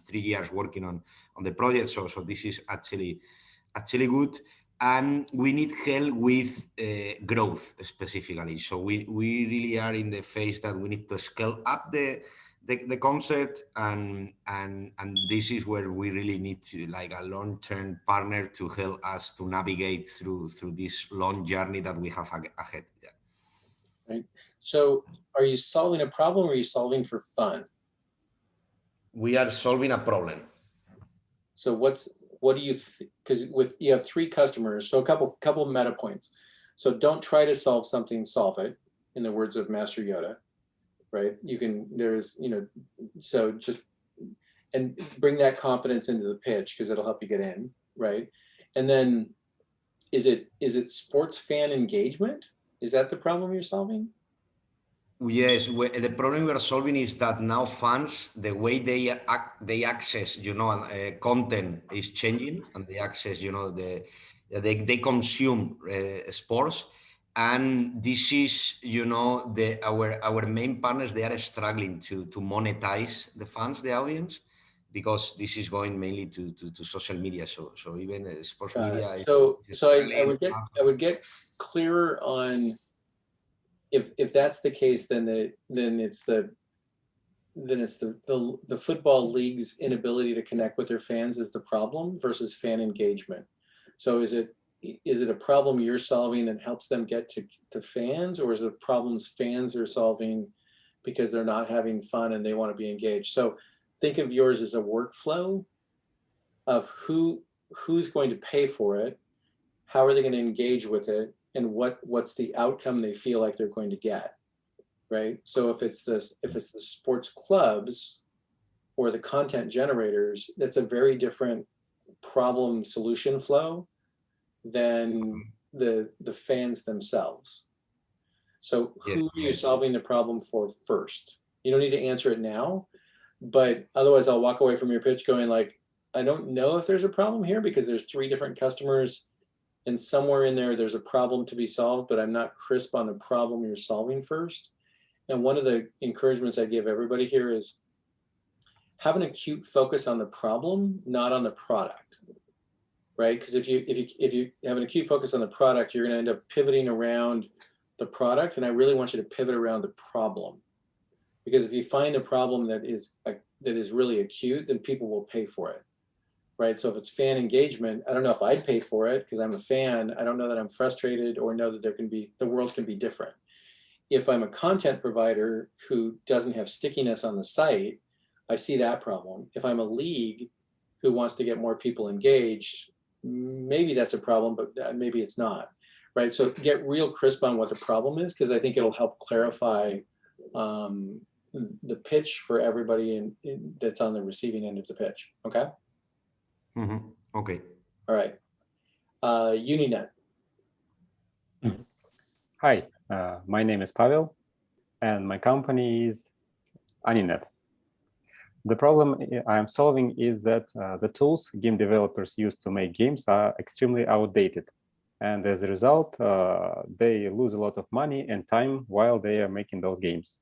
3 years working on the project. So this is actually good. And we need help with growth specifically. So we really are in the phase that we need to scale up the concept, and this is where we really need to like a long-term partner to help us to navigate through this long journey that we have ahead. Yeah. Right. So are you solving a problem or are you solving for fun? We are solving a problem. So what do you, because you have 3 customers, so a couple meta points. So don't try to solve something, solve it, in the words of Master Yoda. Right? So just, and bring that confidence into the pitch because it'll help you get in, right? And then is it sports fan engagement? Is that the problem you're solving? Yes, the problem we are solving is that now fans, the way they access, content is changing, and they access, they consume sports. And this is, our main partners, they are struggling to monetize the fans, the audience, because this is going mainly to social media. So even sports media. So I would get clearer on if that's the case, then it's the football league's inability to connect with their fans is the problem versus fan engagement. So is it a problem you're solving that helps them get to fans, or is it problems fans are solving because they're not having fun and they want to be engaged? So think of yours as a workflow of who's going to pay for it, how are they going to engage with it, and what's the outcome they feel like they're going to get, right? So if it's the sports clubs or the content generators, that's a very different problem solution flow than the fans themselves. So who are you solving the problem for first? You don't need to answer it now, but otherwise I'll walk away from your pitch going like, I don't know if there's a problem here because there's 3 different customers and somewhere in there's a problem to be solved, but I'm not crisp on the problem you're solving first. And one of the encouragements I give everybody here is have an acute focus on the problem, not on the product. Right? Because if you have an acute focus on the product, you're going to end up pivoting around the product. And I really want you to pivot around the problem, because if you find a problem that is really acute, then people will pay for it. Right? So if it's fan engagement, I don't know if I'd pay for it because I'm a fan. I don't know that I'm frustrated or know that the world can be different. If I'm a content provider who doesn't have stickiness on the site, I see that problem. If I'm a league who wants to get more people engaged, maybe that's a problem, but maybe it's not, right? So get real crisp on what the problem is, because I think it'll help clarify the pitch for everybody that's on the receiving end of the pitch, okay? Mm-hmm. Okay. All right. Uninet. Hi, my name is Pavel, and my company is Aninet. The problem I am solving is that the tools game developers use to make games are extremely outdated. And as a result, they lose a lot of money and time while they are making those games.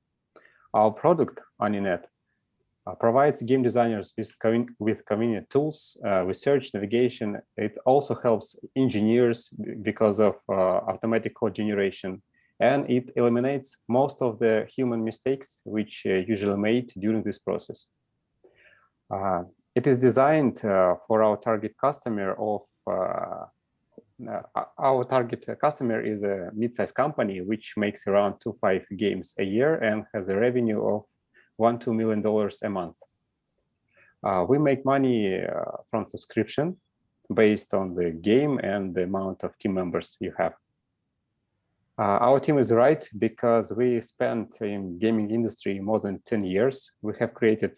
Our product, Aninet, provides game designers with convenient tools, research, navigation. It also helps engineers because of automatic code generation and it eliminates most of the human mistakes which usually made during this process. It is designed for our target customer of our target customer is a mid-sized company which makes around 2-5 games a year and has a revenue of $1-2 million a month. We make money from subscription based on the game and the amount of team members you have. Our team is right because we spent in gaming industry more than 10 years. We have created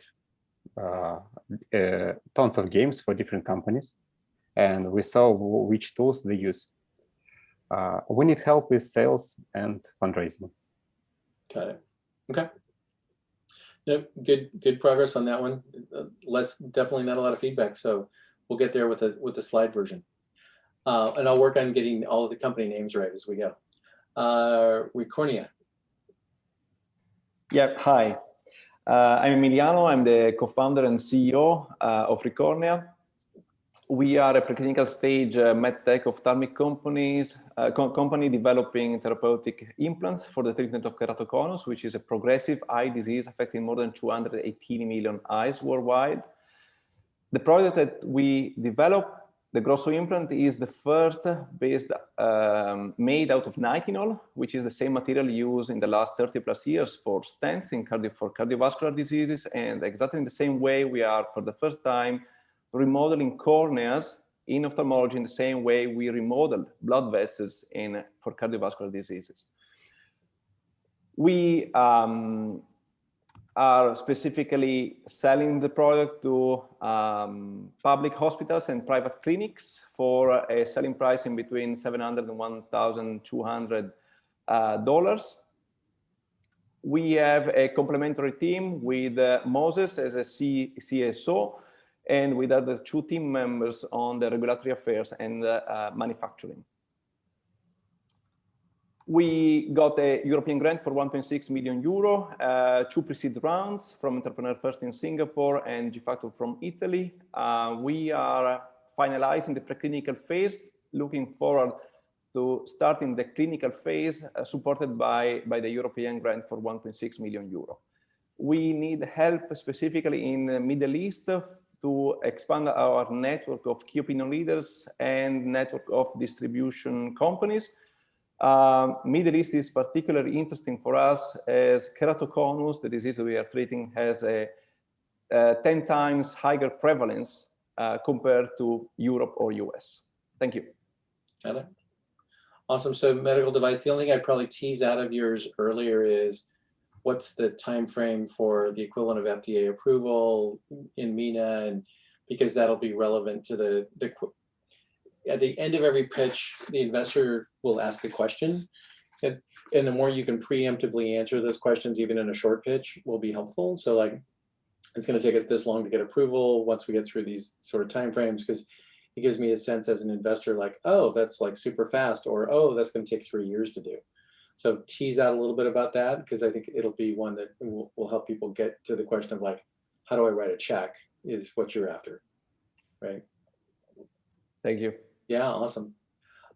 tons of games for different companies, and we saw which tools they use. We need help with sales and fundraising. Got it. Okay. No, good progress on that one. Definitely not a lot of feedback, so we'll get there with the slide version. And I'll work on getting all of the company names right as we go. Ricornia. Yep, hi. I'm Emiliano. I'm the co-founder and CEO of Ricornia. We are a preclinical stage medtech ophthalmic company developing therapeutic implants for the treatment of keratoconus, which is a progressive eye disease affecting more than 218 million eyes worldwide. The product that we developed, the Grosso implant, is the first made out of nitinol, which is the same material used in the last 30 plus years for stents for cardiovascular diseases. And exactly in the same way, we are for the first time remodeling corneas in ophthalmology in the same way we remodeled blood vessels for cardiovascular diseases. We are specifically selling the product to public hospitals and private clinics for a selling price in between $700 and $1,200. We have a complementary team with Moses as a CSO, and with other 2 team members on the regulatory affairs and manufacturing. We got a European grant for 1.6 million euro, 2 pre-seed rounds from Entrepreneur First in Singapore and G-Factor from Italy. We are finalizing the preclinical phase, looking forward to starting the clinical phase supported by the European grant for 1.6 million euro. We need help specifically in the Middle East to expand our network of key opinion leaders and network of distribution companies. Middle East is particularly interesting for us as keratoconus, the disease we are treating, has a 10 times higher prevalence compared to Europe or US. Thank you. Got it. Awesome. So medical device, the only thing I'd probably tease out of yours earlier is what's the time frame for the equivalent of FDA approval in MENA, and because that'll be relevant to at the end of every pitch, the investor will ask a question, and the more you can preemptively answer those questions, even in a short pitch, will be helpful. So like, it's going to take us this long to get approval once we get through these sort of timeframes, because it gives me a sense as an investor, like, oh, that's like super fast, or oh, that's going to take 3 years to do. So tease out a little bit about that, because I think it'll be one that will help people get to the question of like, how do I write a check is what you're after, right? Thank you. Yeah, awesome.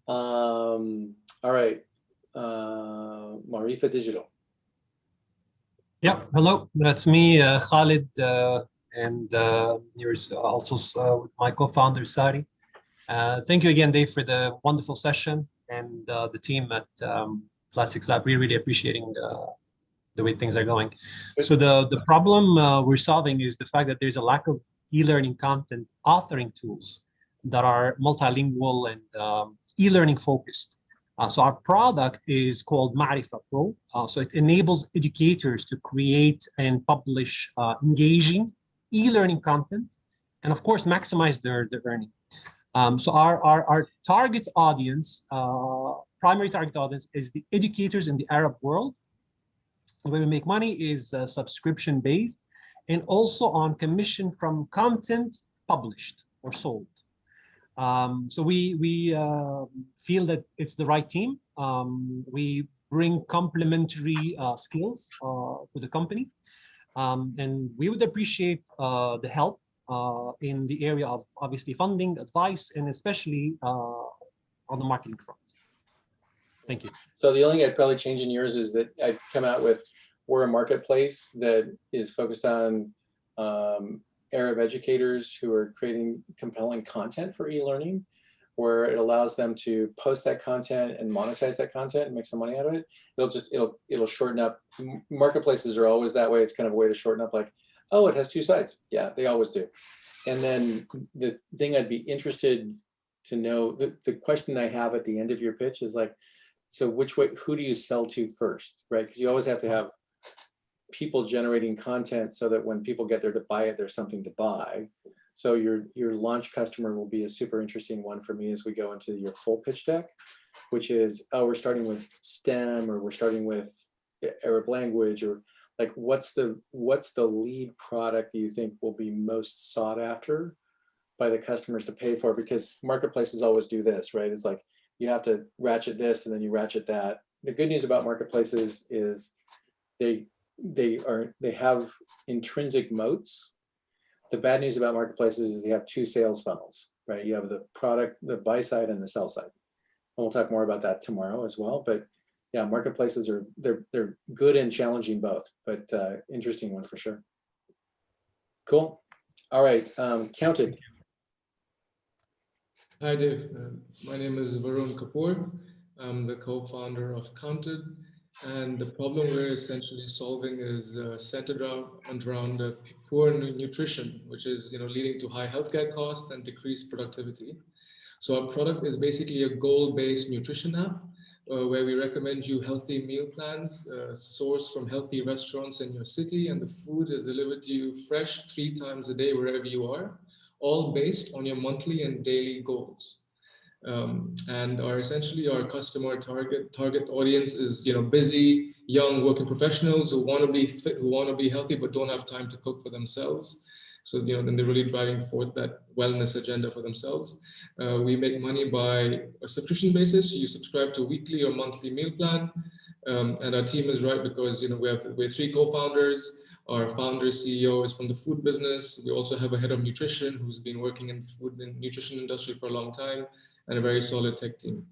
All right, Marifa Digital. Yeah, hello, that's me, Khalid, and here's also with my co-founder, Sari. Thank you again, Dave, for the wonderful session, and the team at Flat6 Lab. We're really appreciating the way things are going. So the problem we're solving is the fact that there's a lack of e-learning content authoring tools that are multilingual and e-learning focused. So our product is called Ma'rifa Pro. So it enables educators to create and publish engaging e-learning content, and of course, maximize their earning. So our target audience, primary target audience, is the educators in the Arab world. The way we make money is subscription based, and also on commission from content published or sold. So we feel that it's the right team. We bring complementary skills to the company, and we would appreciate the help in the area of obviously funding, advice, and especially on the marketing front. Thank you. So the only thing I'd probably change in yours is that I'd come out with, we're a marketplace that is focused on Arab educators who are creating compelling content for e-learning, where it allows them to post that content and monetize that content and make some money out of it. It'll shorten up. Marketplaces are always that way. It's kind of a way to shorten up, like, oh, it has 2 sides. Yeah, they always do. And then the thing I'd be interested to know, the question I have at the end of your pitch is like, so who do you sell to first, right? Because you always have to have people generating content so that when people get there to buy it, there's something to buy. So your launch customer will be a super interesting one for me as we go into your full pitch deck, which is, oh, we're starting with STEM, or we're starting with Arab language, or like, what's the lead product that you think will be most sought after by the customers to pay for? Because marketplaces always do this, right? It's like, you have to ratchet this and then you ratchet that. The good news about marketplaces is they have intrinsic moats. The bad news about marketplaces is they have 2 sales funnels, right? You have the product, the buy side and the sell side. And we'll talk more about that tomorrow as well. But yeah, marketplaces they're good and challenging both, but interesting one for sure. Cool. All right, Counted. Hi, Dave. My name is Varun Kapoor. I'm the co-founder of Counted, and the problem we're essentially solving is centered around poor nutrition, which is leading to high healthcare costs and decreased productivity. So our product is basically a goal-based nutrition app where we recommend you healthy meal plans sourced from healthy restaurants in your city, and the food is delivered to you fresh 3 times a day wherever you are, all based on your monthly and daily goals. And essentially our customer target audience is busy young working professionals who want to be fit, who want to be healthy but don't have time to cook for themselves. So then they're really driving forth that wellness agenda for themselves. We make money by a subscription basis. You subscribe to a weekly or monthly meal plan, and our team is right because we're 3 co-founders. Our founder CEO is from the food business. We also have a head of nutrition who's been working in the food and nutrition industry for a long time, and a very solid tech team.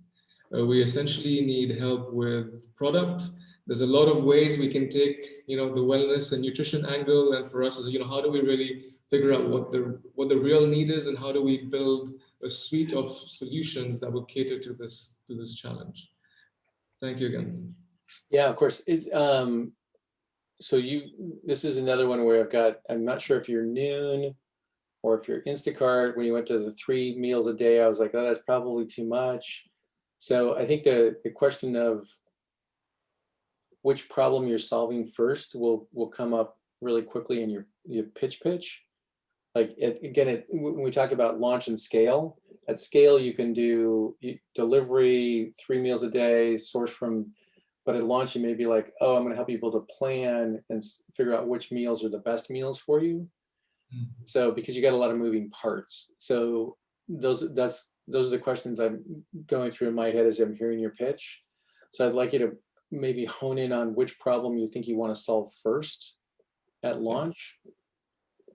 We essentially need help with product. There's a lot of ways we can take, the wellness and nutrition angle, and for us is, how do we really figure out what the real need is, and how do we build a suite of solutions that will cater to this challenge. Thank you again. Yeah, of course. It's so this is another one where I'm not sure if you're Noon or if you're Instacart. When you went to the 3 meals a day, I was like, oh, that's probably too much. So I think the question of which problem you're solving first will come up really quickly in your pitch. Like when we talk about launch and scale, at scale you can do delivery, 3 meals a day, source from. But at launch, you may be like, oh, I'm going to help people to plan and figure out which meals are the best meals for you. Mm-hmm. So because you got a lot of moving parts. So those are the questions I'm going through in my head as I'm hearing your pitch. So I'd like you to maybe hone in on which problem you think you want to solve first at launch,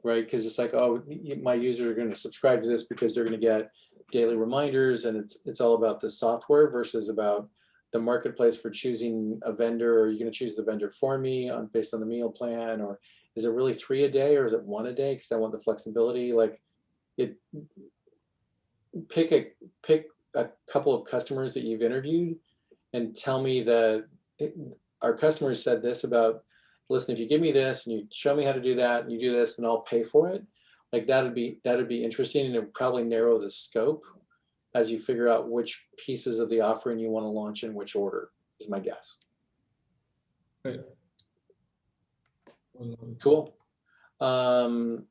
right? Because it's like, oh, my users are going to subscribe to this because they're going to get daily reminders, and it's all about the software versus about the marketplace for choosing a vendor. Or are you going to choose the vendor for me based on the meal plan, or is it really 3 a day, or is it 1 a day? Because I want the flexibility. Like, pick a couple of customers that you've interviewed and tell me that our customers said this about, listen, if you give me this and you show me how to do that and you do this, then I'll pay for it. Like that'd be interesting, and it would probably narrow the scope as you figure out which pieces of the offering you want to launch in which order, is my guess. Right. Cool. Zywa,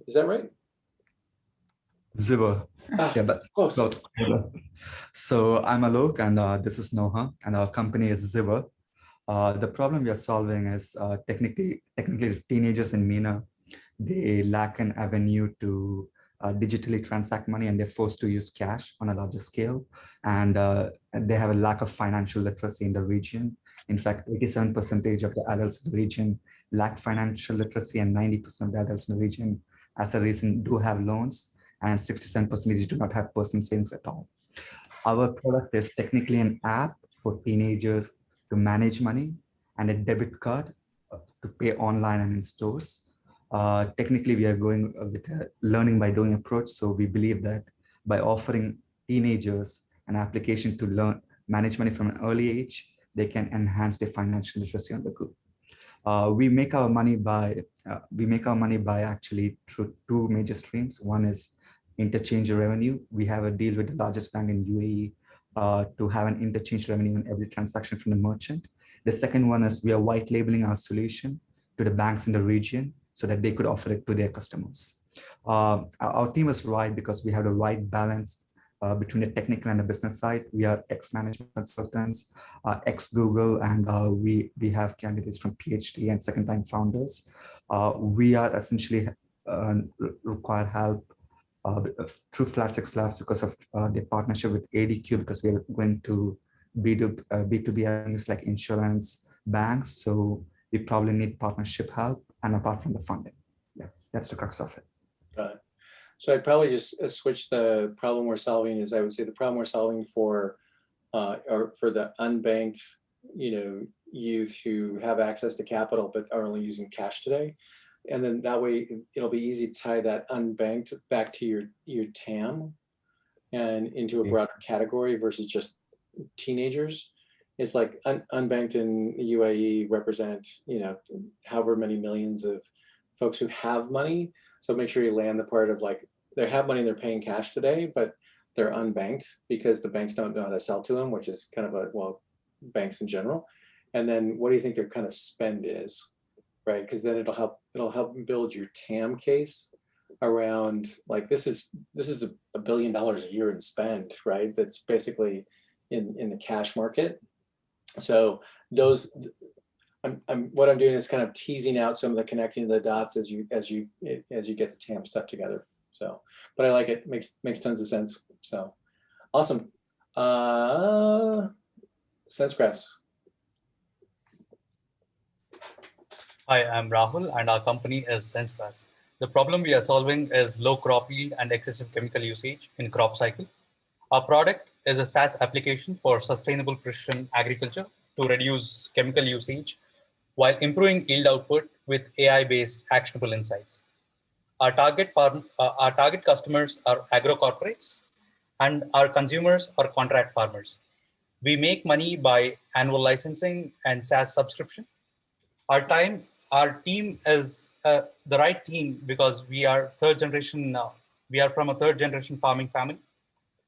is that right? Ziva. Yeah, but close. Both. So I'm Alok, and this is Noha, and our company is Ziva. The problem we are solving is technically teenagers in MENA, they lack an avenue to digitally transact money, and they're forced to use cash on a larger scale. And they have a lack of financial literacy in the region. In fact, 87% of the adults in the region lack financial literacy, and 90% of the adults in the region, as a reason, do have loans, and 67% do not have personal savings at all. Our product is technically an app for teenagers to manage money and a debit card to pay online and in stores. Technically, we are going with a learning by doing approach. So we believe that by offering teenagers an application to learn manage money from an early age, they can enhance their financial literacy on the go. We make our money by actually through two major streams. One is interchange revenue. We have a deal with the largest bank in UAE to have an interchange revenue on every transaction from the merchant. The second one is we are white labeling our solution to the banks in the region so that they could offer it to their customers. Our team is right because we have the right balance between the technical and the business side. We are ex-management consultants, ex-Google, and we have candidates from PhD and second-time founders. We are essentially require help through Flat6 Labs because of their partnership with ADQ, because we are going to B2B avenues like insurance, banks. So we probably need partnership help and apart from the funding. Yeah, that's the crux of it. Got it. So I'd probably just switch the problem we're solving is I would say the problem we're solving for the unbanked, youth who have access to capital but are only using cash today. And then that way it'll be easy to tie that unbanked back to your TAM and into a broader category versus just teenagers. It's like unbanked in the UAE represent, however many millions of folks who have money. So make sure you land the part of like, they have money, they're paying cash today, but they're unbanked because the banks don't know how to sell to them, which is kind of banks in general. And then what do you think their kind of spend is, right? Because then it'll help build your TAM case around like, this is $1 billion a year in spend, right? That's basically in the cash market. So what I'm doing is kind of teasing out some of the connecting the dots as you get the TAM stuff together. So, but I like it. Makes tons of sense. So, awesome. SenseGraphs. Hi, I'm Rahul, and our company is SenseGraphs. The problem we are solving is low crop yield and excessive chemical usage in crop cycle. Our product is a SaaS application for sustainable precision agriculture to reduce chemical usage while improving yield output with AI-based actionable insights. Our target customers are agro corporates, and our consumers are contract farmers. We make money by annual licensing and SaaS subscription. Our team is the right team because we are third generation. We are from a third generation farming family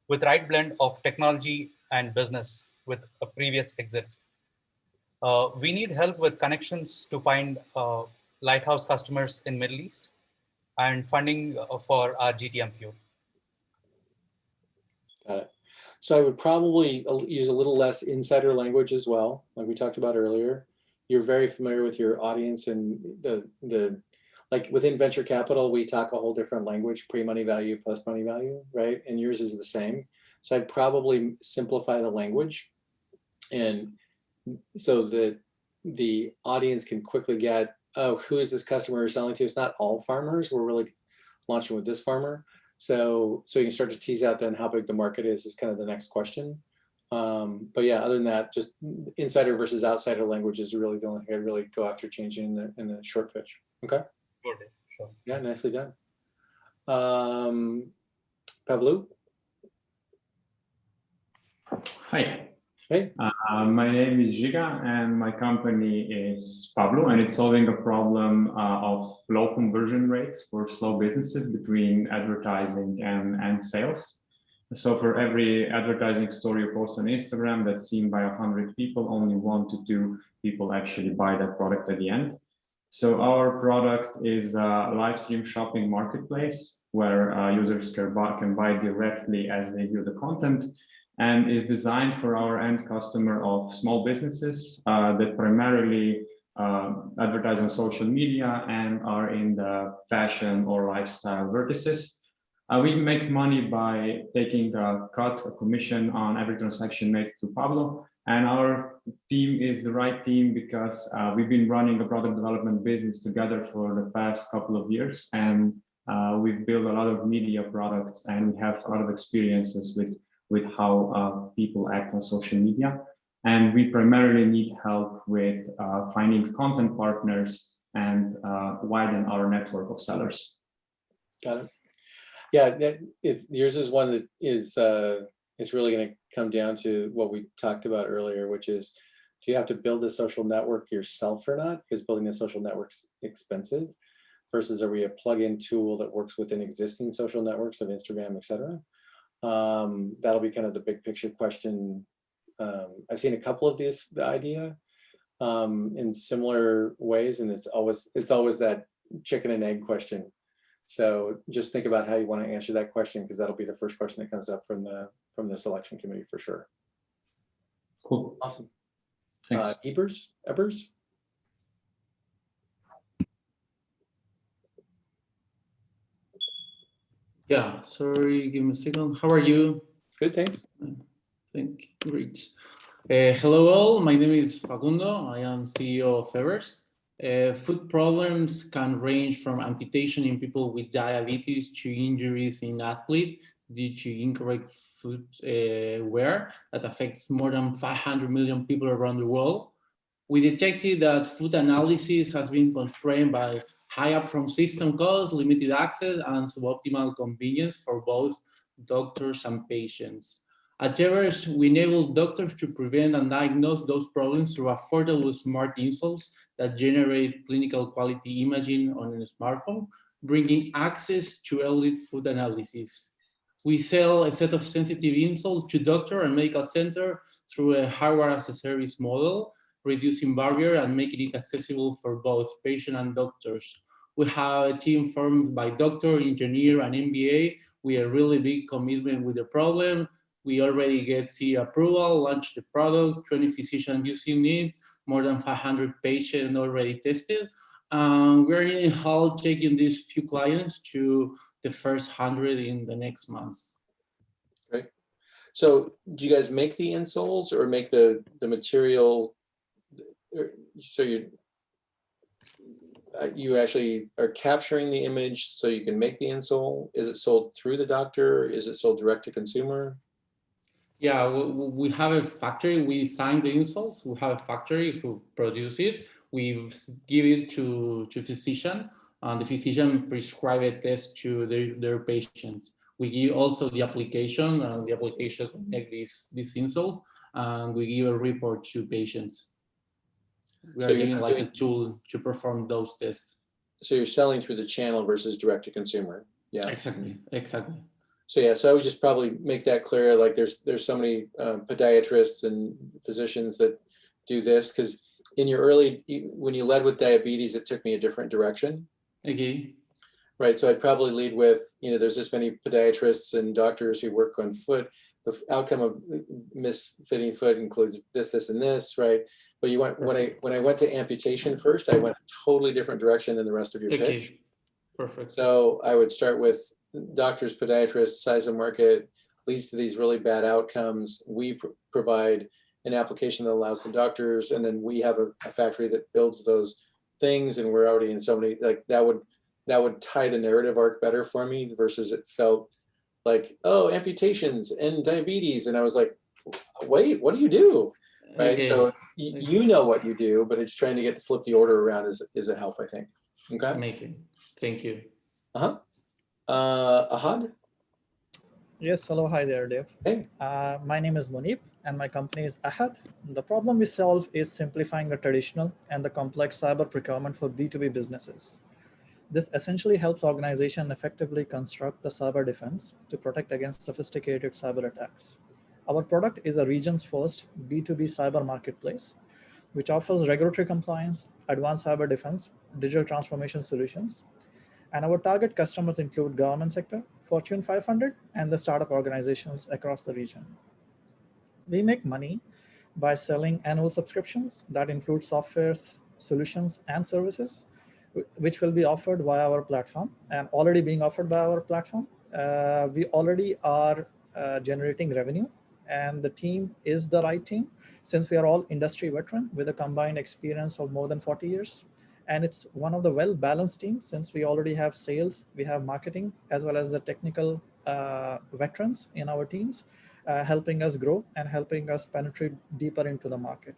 with right blend of technology and business with a previous exit. We need help with connections to find lighthouse customers in Middle East and funding for our GTM fuel. Got it. So I would probably use a little less insider language as well, like we talked about earlier. You're very familiar with your audience and like within venture capital, we talk a whole different language, pre-money value, post-money value, right? And yours is the same. So I'd probably simplify the language, and so that the audience can quickly get, oh, who is this customer we're selling to? It's not all farmers. We're really launching with this farmer. So you can start to tease out then how big the market is kind of the next question. But yeah, other than that, just insider versus outsider language is really the only thing I'd really go after changing in the short pitch. Okay. Sure. Yeah, nicely done. Pablo. Hi. Hey. My name is Giga and my company is Pablo, and it's solving a problem of low conversion rates for slow businesses between advertising and sales. So for every advertising story you post on Instagram that's seen by 100 people, only 1 to 2 people actually buy that product at the end. So our product is a live stream shopping marketplace where users can buy directly as they view the content, and is designed for our end customer of small businesses that primarily advertise on social media and are in the fashion or lifestyle vertices. We make money by taking a commission on every transaction made to Pablo. And our team is the right team because we've been running a product development business together for the past couple of years. And we've built a lot of media products, and we have a lot of experiences with with how people act on social media. And we primarily need help with finding content partners and widen our network of sellers. Got it. Yeah, yours is one that is it's really going to come down to what we talked about earlier, which is, do you have to build a social network yourself or not? Because building a social network's expensive. Versus are we a plug-in tool that works within existing social networks of Instagram, et cetera? That'll be kind of the big picture question. I've seen a couple of the idea in similar ways, and it's always that chicken and egg question. So just think about how you want to answer that question, because that'll be the first question that comes up from the selection committee for sure. Cool. Awesome. Thanks. Ebers? Yeah, sorry, give me a second. How are you? Good, thanks. Thank you, great. Hello all, my name is Facundo. I am CEO of Evers. Food problems can range from amputation in people with diabetes to injuries in athletes due to incorrect footwear that affects more than 500 million people around the world. We detected that food analysis has been constrained by high upfront system costs, limited access, and suboptimal convenience for both doctors and patients. At Evers, we enable doctors to prevent and diagnose those problems through affordable smart insoles that generate clinical quality imaging on a smartphone, bringing access to elite food analysis. We sell a set of sensitive insoles to doctor and medical center through a hardware as a service model, reducing barrier and making it accessible for both patient and doctors. We have a team formed by doctor, engineer, and MBA with a really big commitment with the problem. We already get CE approval, launched the product, 20 physicians using it, more than 500 patients already tested. We're in Hull taking these few clients to the first 100 in the next months. Great. So do you guys make the insoles or make the material? So you actually are capturing the image so you can make the insole? Is it sold through the doctor? Is it sold direct to consumer? Yeah, we have a factory. We design the insoles. We have a factory who produce it. We give it to physician, and the physician prescribe a test to their patients. We give also the application, and the application connect this insole, and we give a report to patients. We are giving like a tool to perform those tests. So you're selling through the channel versus direct to consumer. Yeah. Exactly. So yeah, so I would just probably make that clear. Like there's so many podiatrists and physicians that do this, because in your when you led with diabetes, it took me a different direction. Okay. Right. So I'd probably lead with, there's this many podiatrists and doctors who work on foot. The outcome of misfitting foot includes this, and this, right? But you went when I went to amputation first, I went a totally different direction than the rest of your pitch. Perfect. So I would start with doctors, podiatrists, size of market leads to these really bad outcomes. We provide an application that allows the doctors, and then we have a factory that builds those things, and we're already in so many, like that would tie the narrative arc better for me versus it felt like, oh, amputations and diabetes. And I was like, wait, what do you do? Right. Okay. So you know what you do, but it's trying to get to flip the order around is a help, I think. Okay. Amazing. Thank you. Ahad? Yes, hello, hi there, Dave. Hey. My name is Munib and my company is Ahad. The problem we solve is simplifying the traditional and the complex cyber procurement for B2B businesses. This essentially helps organizations effectively construct the cyber defense to protect against sophisticated cyber attacks. Our product is a region's first B2B cyber marketplace, which offers regulatory compliance, advanced cyber defense, digital transformation solutions. And our target customers include government sector, Fortune 500, and the startup organizations across the region. We make money by selling annual subscriptions that include software, solutions, and services, which will be offered via our platform and already being offered by our platform. We already are generating revenue, and the team is the right team since we are all industry veteran with a combined experience of more than 40 years. And it's one of the well-balanced teams since we already have sales, we have marketing, as well as the technical veterans in our teams. helping us grow and helping us penetrate deeper into the market.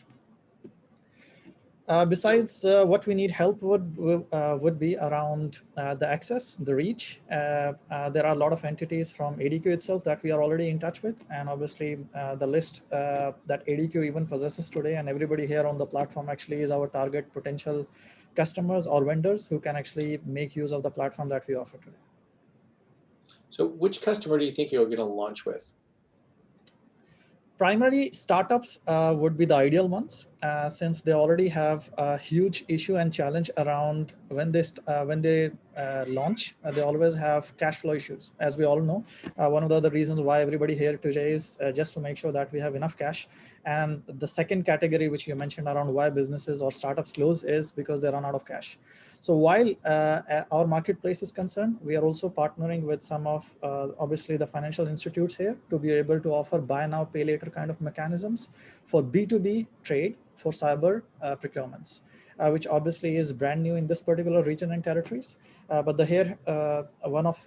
Besides, what we need help would be around the access, the reach. There are a lot of entities from ADQ itself that we are already in touch with, and obviously the list that ADQ even possesses today, and everybody here on the platform actually is our target potential customers or vendors who can actually make use of the platform that we offer today. So which customer do you think you're going to launch with? Primary startups would be the ideal ones, since they already have a huge issue and challenge around when they launch. They always have cash flow issues, as we all know. One of the other reasons why everybody here today is just to make sure that we have enough cash. And the second category, which you mentioned around why businesses or startups close, is because they run out of cash. So while our marketplace is concerned, we are also partnering with some of obviously the financial institutes here to be able to offer buy now, pay later kind of mechanisms for B2B trade for cyber procurements, which obviously is brand new in this particular region and territories. But one of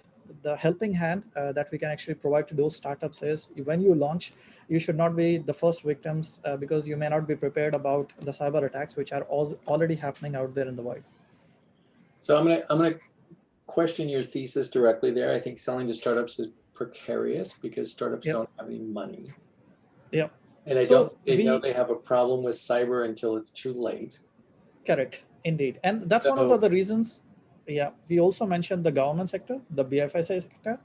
the helping hand that we can actually provide to those startups is when you launch, you should not be the first victims because you may not be prepared about the cyber attacks, which are already happening out there in the world. So I'm gonna question your thesis directly there. I think selling to startups is precarious because startups don't have any money. Yeah. And I don't think they know they have a problem with cyber until it's too late. Correct, indeed. And that's one of the other reasons. Yeah, we also mentioned the government sector, the BFSI sector,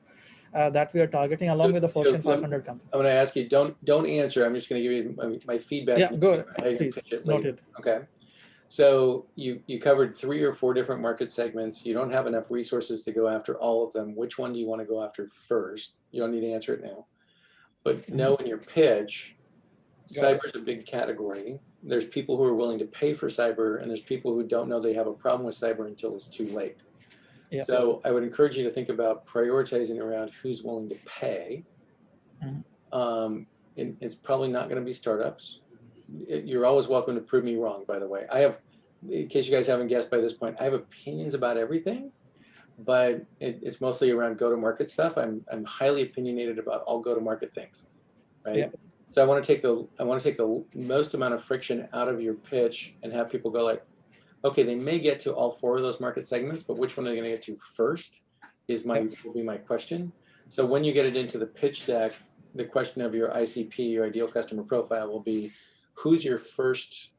that we are targeting along with the Fortune 500 companies. I'm going to ask you, don't answer. I'm just going to give you my feedback. Yeah, go ahead, please. Noted. Okay. So you covered 3 or 4 different market segments. You don't have enough resources to go after all of them. Which one do you want to go after first? You don't need to answer it now. But know in your pitch, cyber is a big category. There's people who are willing to pay for cyber, and there's people who don't know they have a problem with cyber until it's too late. Yeah. So I would encourage you to think about prioritizing around who's willing to pay. And it's probably not going to be startups. You're always welcome to prove me wrong, by the way. I have, in case you guys haven't guessed by this point, I have opinions about everything, but it's mostly around go-to-market stuff. I'm highly opinionated about all go-to-market things, right? Yeah. So I want to take the most amount of friction out of your pitch and have people go like, okay, they may get to all 4 of those market segments, but which one are they going to get to first will be my question. So when you get it into the pitch deck, the question of your ICP, your ideal customer profile, will be, who's your first,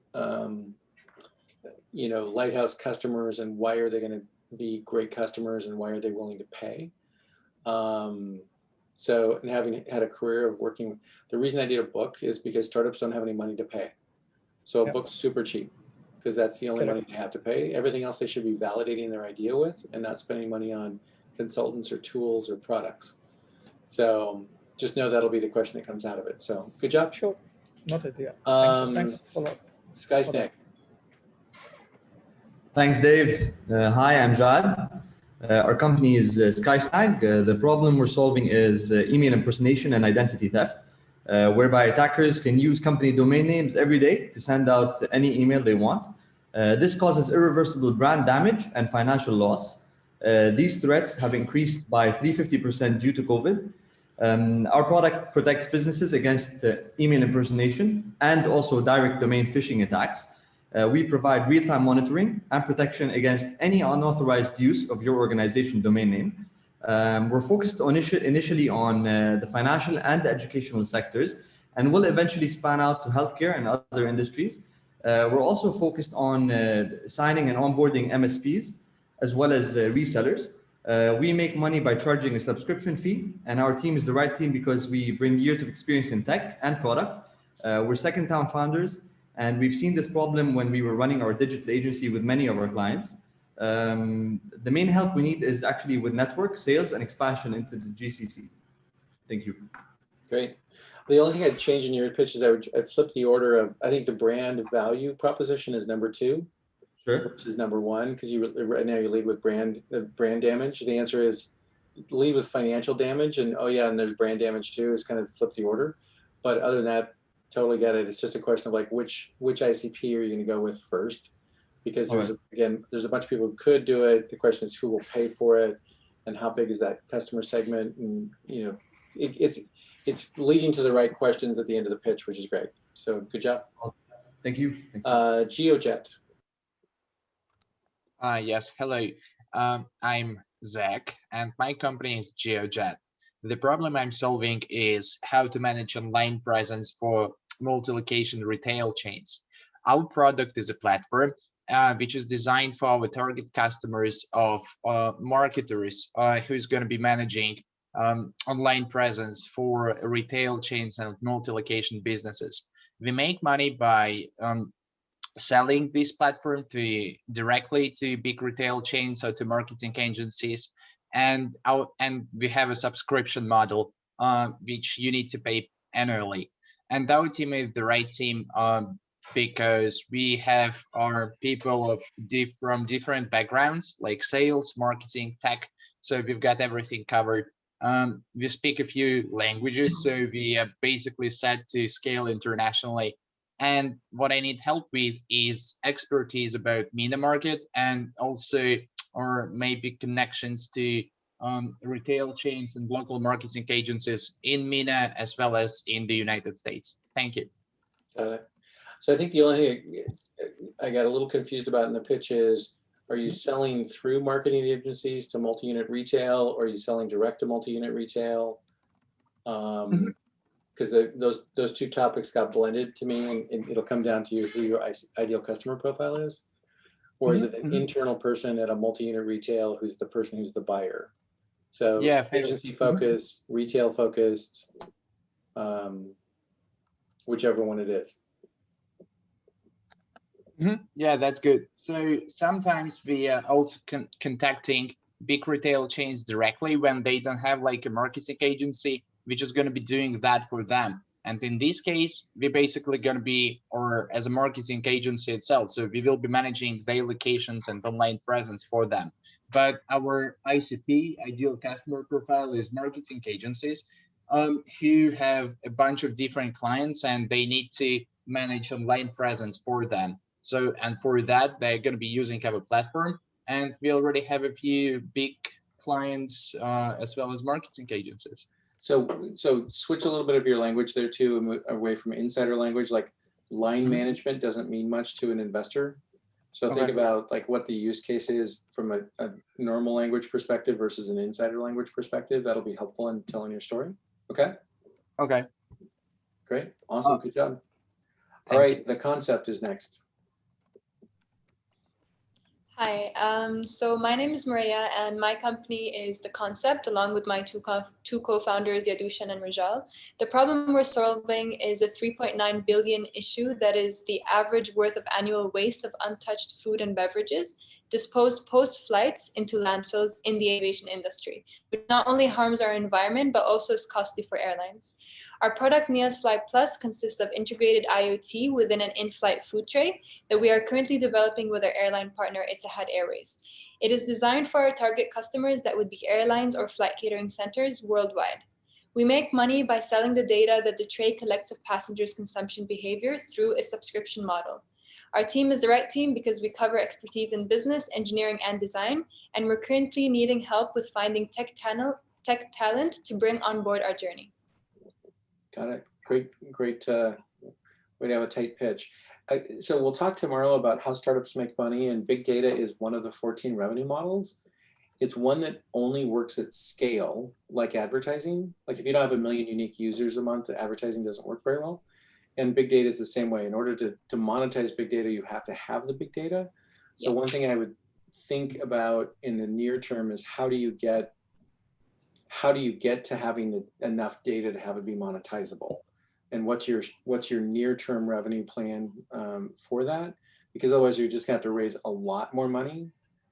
lighthouse customers, and why are they going to be great customers, and why are they willing to pay? So, and having had a career of working, the reason I did a book is because startups don't have any money to pay. So a book's super cheap because that's the only money they have to pay. Everything else they should be validating their idea with and not spending money on consultants or tools or products. So just know that'll be the question that comes out of it. So good job. Sure. Noted. Yeah. Thanks for that. Sky Snack. Thanks, Dave. Hi, I'm Jad. Our company is SkySnag. The problem we're solving is email impersonation and identity theft, whereby attackers can use company domain names every day to send out any email they want. This causes irreversible brand damage and financial loss. These threats have increased by 350% due to COVID. Our product protects businesses against email impersonation and also direct domain phishing attacks. We provide real-time monitoring and protection against any unauthorized use of your organization domain name. We're focused initially on the financial and the educational sectors, and will eventually span out to healthcare and other industries. We're also focused on signing and onboarding MSPs, as well as resellers. We make money by charging a subscription fee, and our team is the right team because we bring years of experience in tech and product. We're second-time founders, and we've seen this problem when we were running our digital agency with many of our clients. The main help we need is actually with network sales and expansion into the GCC. Thank you. Great. The only thing I'd change in your pitch is I'd flip the order of, I think the brand value proposition is number 2. Sure. Versus number 1, because right now you lead with brand damage. The answer is lead with financial damage, and oh yeah, and there's brand damage too, is kind of flip the order. But other than that, totally get it. It's just a question of like which ICP are you going to go with first? Because there's a bunch of people who could do it. The question is who will pay for it, and how big is that customer segment? And it's it's leading to the right questions at the end of the pitch, which is great. So good job. Thank you. GeoJet. Yes, hello. I'm Zach, and my company is GeoJet. The problem I'm solving is how to manage online presence for multi-location retail chains. Our product is a platform which is designed for our target customers of marketers who's going to be managing online presence for retail chains and multi-location businesses. We make money by selling this platform directly to big retail chains or to marketing agencies, and we have a subscription model which you need to pay annually. And our team is the right team because we have our people from different backgrounds like sales, marketing, tech. So we've got everything covered. We speak a few languages, so we are basically set to scale internationally. And what I need help with is expertise about MENA market and also, or maybe connections to retail chains and local marketing agencies in MENA as well as in the United States. Thank you. Got it. So I think the only thing I got a little confused about in the pitch is, are you selling through marketing agencies to multi-unit retail, or are you selling direct to multi-unit retail? Because those two topics got blended to me, and it'll come down to who your ideal customer profile is. Or is it an internal person at a multi-unit retail who's the person who's the buyer? So yeah, agency focused, retail focused, whichever one it is. Yeah, that's good. So sometimes we are also contacting big retail chains directly when they don't have like a marketing agency, which is going to be doing that for them. And in this case, we're basically going to be, or as a marketing agency itself, so we will be managing their locations and online presence for them. But our ICP, ideal customer profile, is marketing agencies who have a bunch of different clients and they need to manage online presence for them. So, and for that, they're going to be using our platform. And we already have a few big clients as well as marketing agencies. So switch a little bit of your language there too, and move away from insider language. Like line management doesn't mean much to an investor. So think about like what the use case is from a normal language perspective versus an insider language perspective. That'll be helpful in telling your story. Okay. Okay. Great. Awesome. Good job. All right. The concept is next. Hi, so my name is Maria and my company is The Concept, along with my two co-founders, Yadushan and Rajal. The problem we're solving is a 3.9 billion issue that is the average worth of annual waste of untouched food and beverages disposed post-flights into landfills in the aviation industry, which not only harms our environment, but also is costly for airlines. Our product, Nia's Fly Plus, consists of integrated IoT within an in-flight food tray that we are currently developing with our airline partner, Etihad Airways. It is designed for our target customers that would be airlines or flight catering centers worldwide. We make money by selling the data that the tray collects of passengers' consumption behavior through a subscription model. Our team is the right team because we cover expertise in business, engineering, and design, and we're currently needing help with finding tech talent to bring on board our journey. Got it. Great way to have a tight pitch. So we'll talk tomorrow about how startups make money, and big data is one of the 14 revenue models. It's one that only works at scale, like advertising. Like if you don't have 1 million unique users a month, advertising doesn't work very well. And big data is the same way. In order to monetize big data, you have to have the big data. So one thing I would think about in the near term is how do you get to having enough data to have it be monetizable? And what's your near-term revenue plan for that? Because otherwise you're just gonna have to raise a lot more money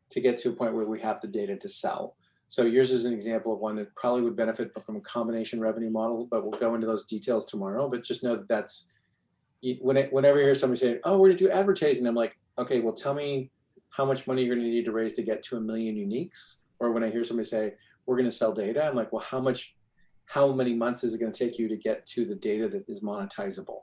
to get to a point where we have the data to sell. So yours is an example of one that probably would benefit from a combination revenue model, but we'll go into those details tomorrow. But just know that that's, whenever you hear somebody saying, oh, we're gonna do advertising, I'm like, okay, well, tell me how much money you're gonna need to raise to get to 1 million uniques. Or when I hear somebody say, we're gonna sell data, I'm like, well, how many months is it gonna take you to get to the data that is monetizable,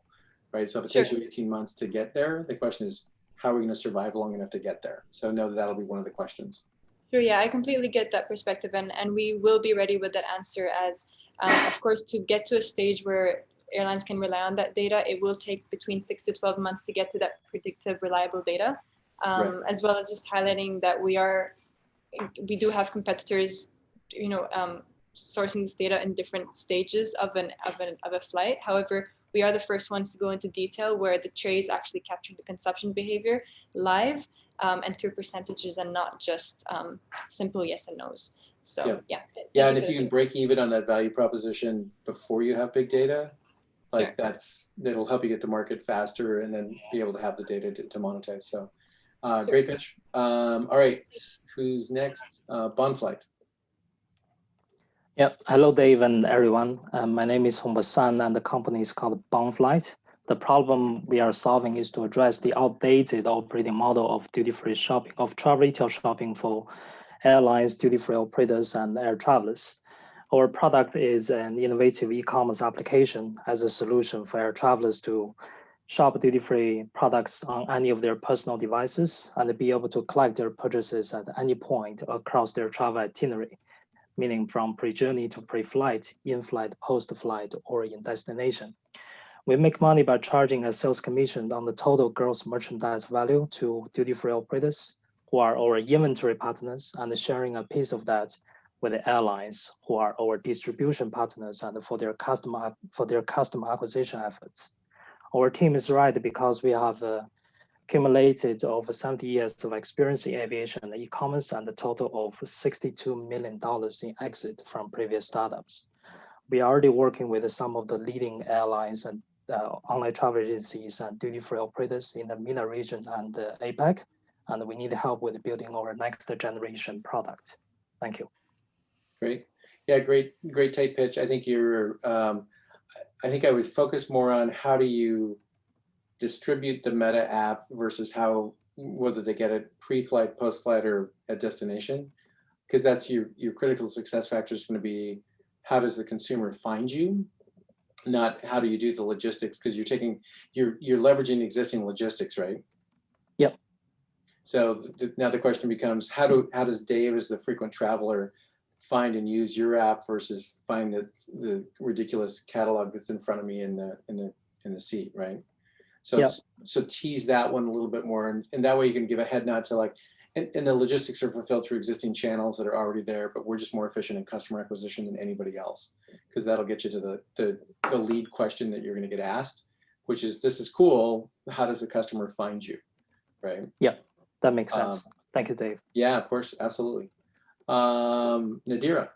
right? So if it takes you 18 months to get there, the question is, how are we gonna survive long enough to get there? So know that that'll be one of the questions. Sure, yeah, I completely get that perspective, and we will be ready with that answer as Of course, to get to a stage where airlines can rely on that data, it will take between 6 to 12 months to get to that predictive, reliable data, as well as just highlighting that we do have competitors, sourcing this data in different stages of a flight. However, we are the first ones to go into detail where the trays actually capture the consumption behavior live and through percentages and not just simple yes and no's. So yeah, and if you can break even on that value proposition before you have big data, like that'll help you get to market faster and then be able to have the data to monetize. So great pitch. All right, who's next? Bonflight. Yeah, hello Dave and everyone. My name is Hong Basan and the company is called Bonflight. The problem we are solving is to address the outdated operating model of duty-free shopping, of travel retail shopping for airlines, duty-free operators, and air travelers. Our product is an innovative e-commerce application as a solution for air travelers to shop duty-free products on any of their personal devices and be able to collect their purchases at any point across their travel itinerary, meaning from pre-journey to pre-flight, in-flight, post-flight, or in destination. We make money by charging a sales commission on the total gross merchandise value to duty-free operators who are our inventory partners and sharing a piece of that with the airlines who are our distribution partners and for their customer acquisition efforts. Our team is right because we have accumulated over 70 years of experience in aviation and e-commerce and a total of $62 million in exit from previous startups. We are already working with some of the leading airlines and online travel agencies and duty-free operators in the MENA region and APAC, and we need help with building our next generation product. Thank you. Great. Yeah, great tight pitch. I think I think I would focus more on how do you distribute the Meta app versus whether they get it pre-flight, post-flight, or at destination, because that's your critical success factor is going to be how does the consumer find you, not how do you do the logistics, because you're leveraging existing logistics, right? Yep. So now the question becomes how does Dave as the frequent traveler find and use your app versus find the ridiculous catalog that's in front of me in the seat, right? So so tease that one a little bit more, and that way you can give a head nod to like, and the logistics are fulfilled through existing channels that are already there, but we're just more efficient in customer acquisition than anybody else, because that'll get you to the lead question that you're going to get asked, which is, this is cool, how does the customer find you, right? Yeah, that makes sense. Thank you, Dave. Yeah, of course, absolutely. Nadira.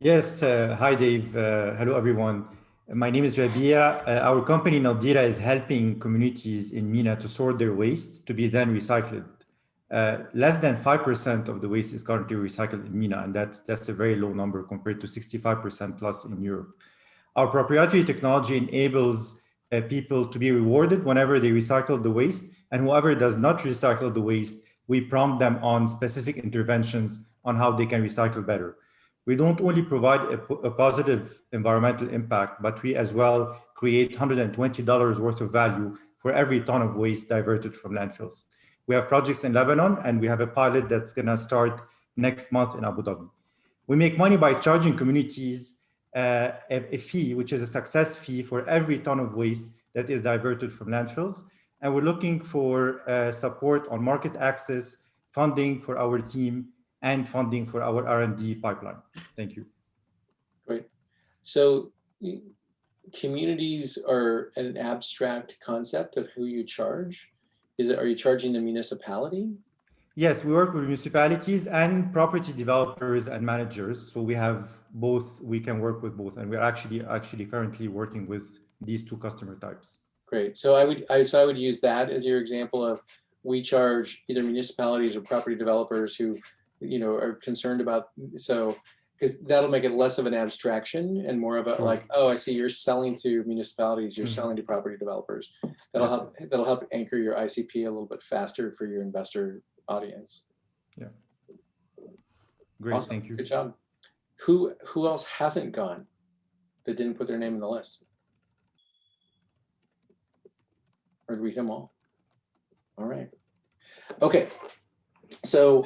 Yes, hi Dave, hello everyone. My name is Rabia. Our company Nadira is helping communities in MENA to sort their waste to be then recycled. Less than 5% of the waste is currently recycled in MENA, and that's a very low number compared to 65% plus in Europe. Our proprietary technology enables people to be rewarded whenever they recycle the waste, and whoever does not recycle the waste, we prompt them on specific interventions on how they can recycle better. We don't only provide a positive environmental impact, but we as well create $120 worth of value for every ton of waste diverted from landfills. We have projects in Lebanon, and we have a pilot that's gonna start next month in Abu Dhabi. We make money by charging communities a fee, which is a success fee for every ton of waste that is diverted from landfills. And we're looking for support on market access, funding for our team, and funding for our R&D pipeline. Thank you. Great. So communities are an abstract concept of who you charge. Are you charging the municipality? Yes, we work with municipalities and property developers and managers. So we have both, we can work with both. And we're actually currently working with these two customer types. Great. So I would use that as your example of, we charge either municipalities or property developers who are concerned about, because that'll make it less of an abstraction and more of a like, oh, I see you're selling to municipalities, you're selling to property developers. That'll help anchor your ICP a little bit faster for your investor audience. Yeah. Great, awesome. Thank you. Good job. Who else hasn't gone that didn't put their name in the list? Or read them all? All right. Okay. So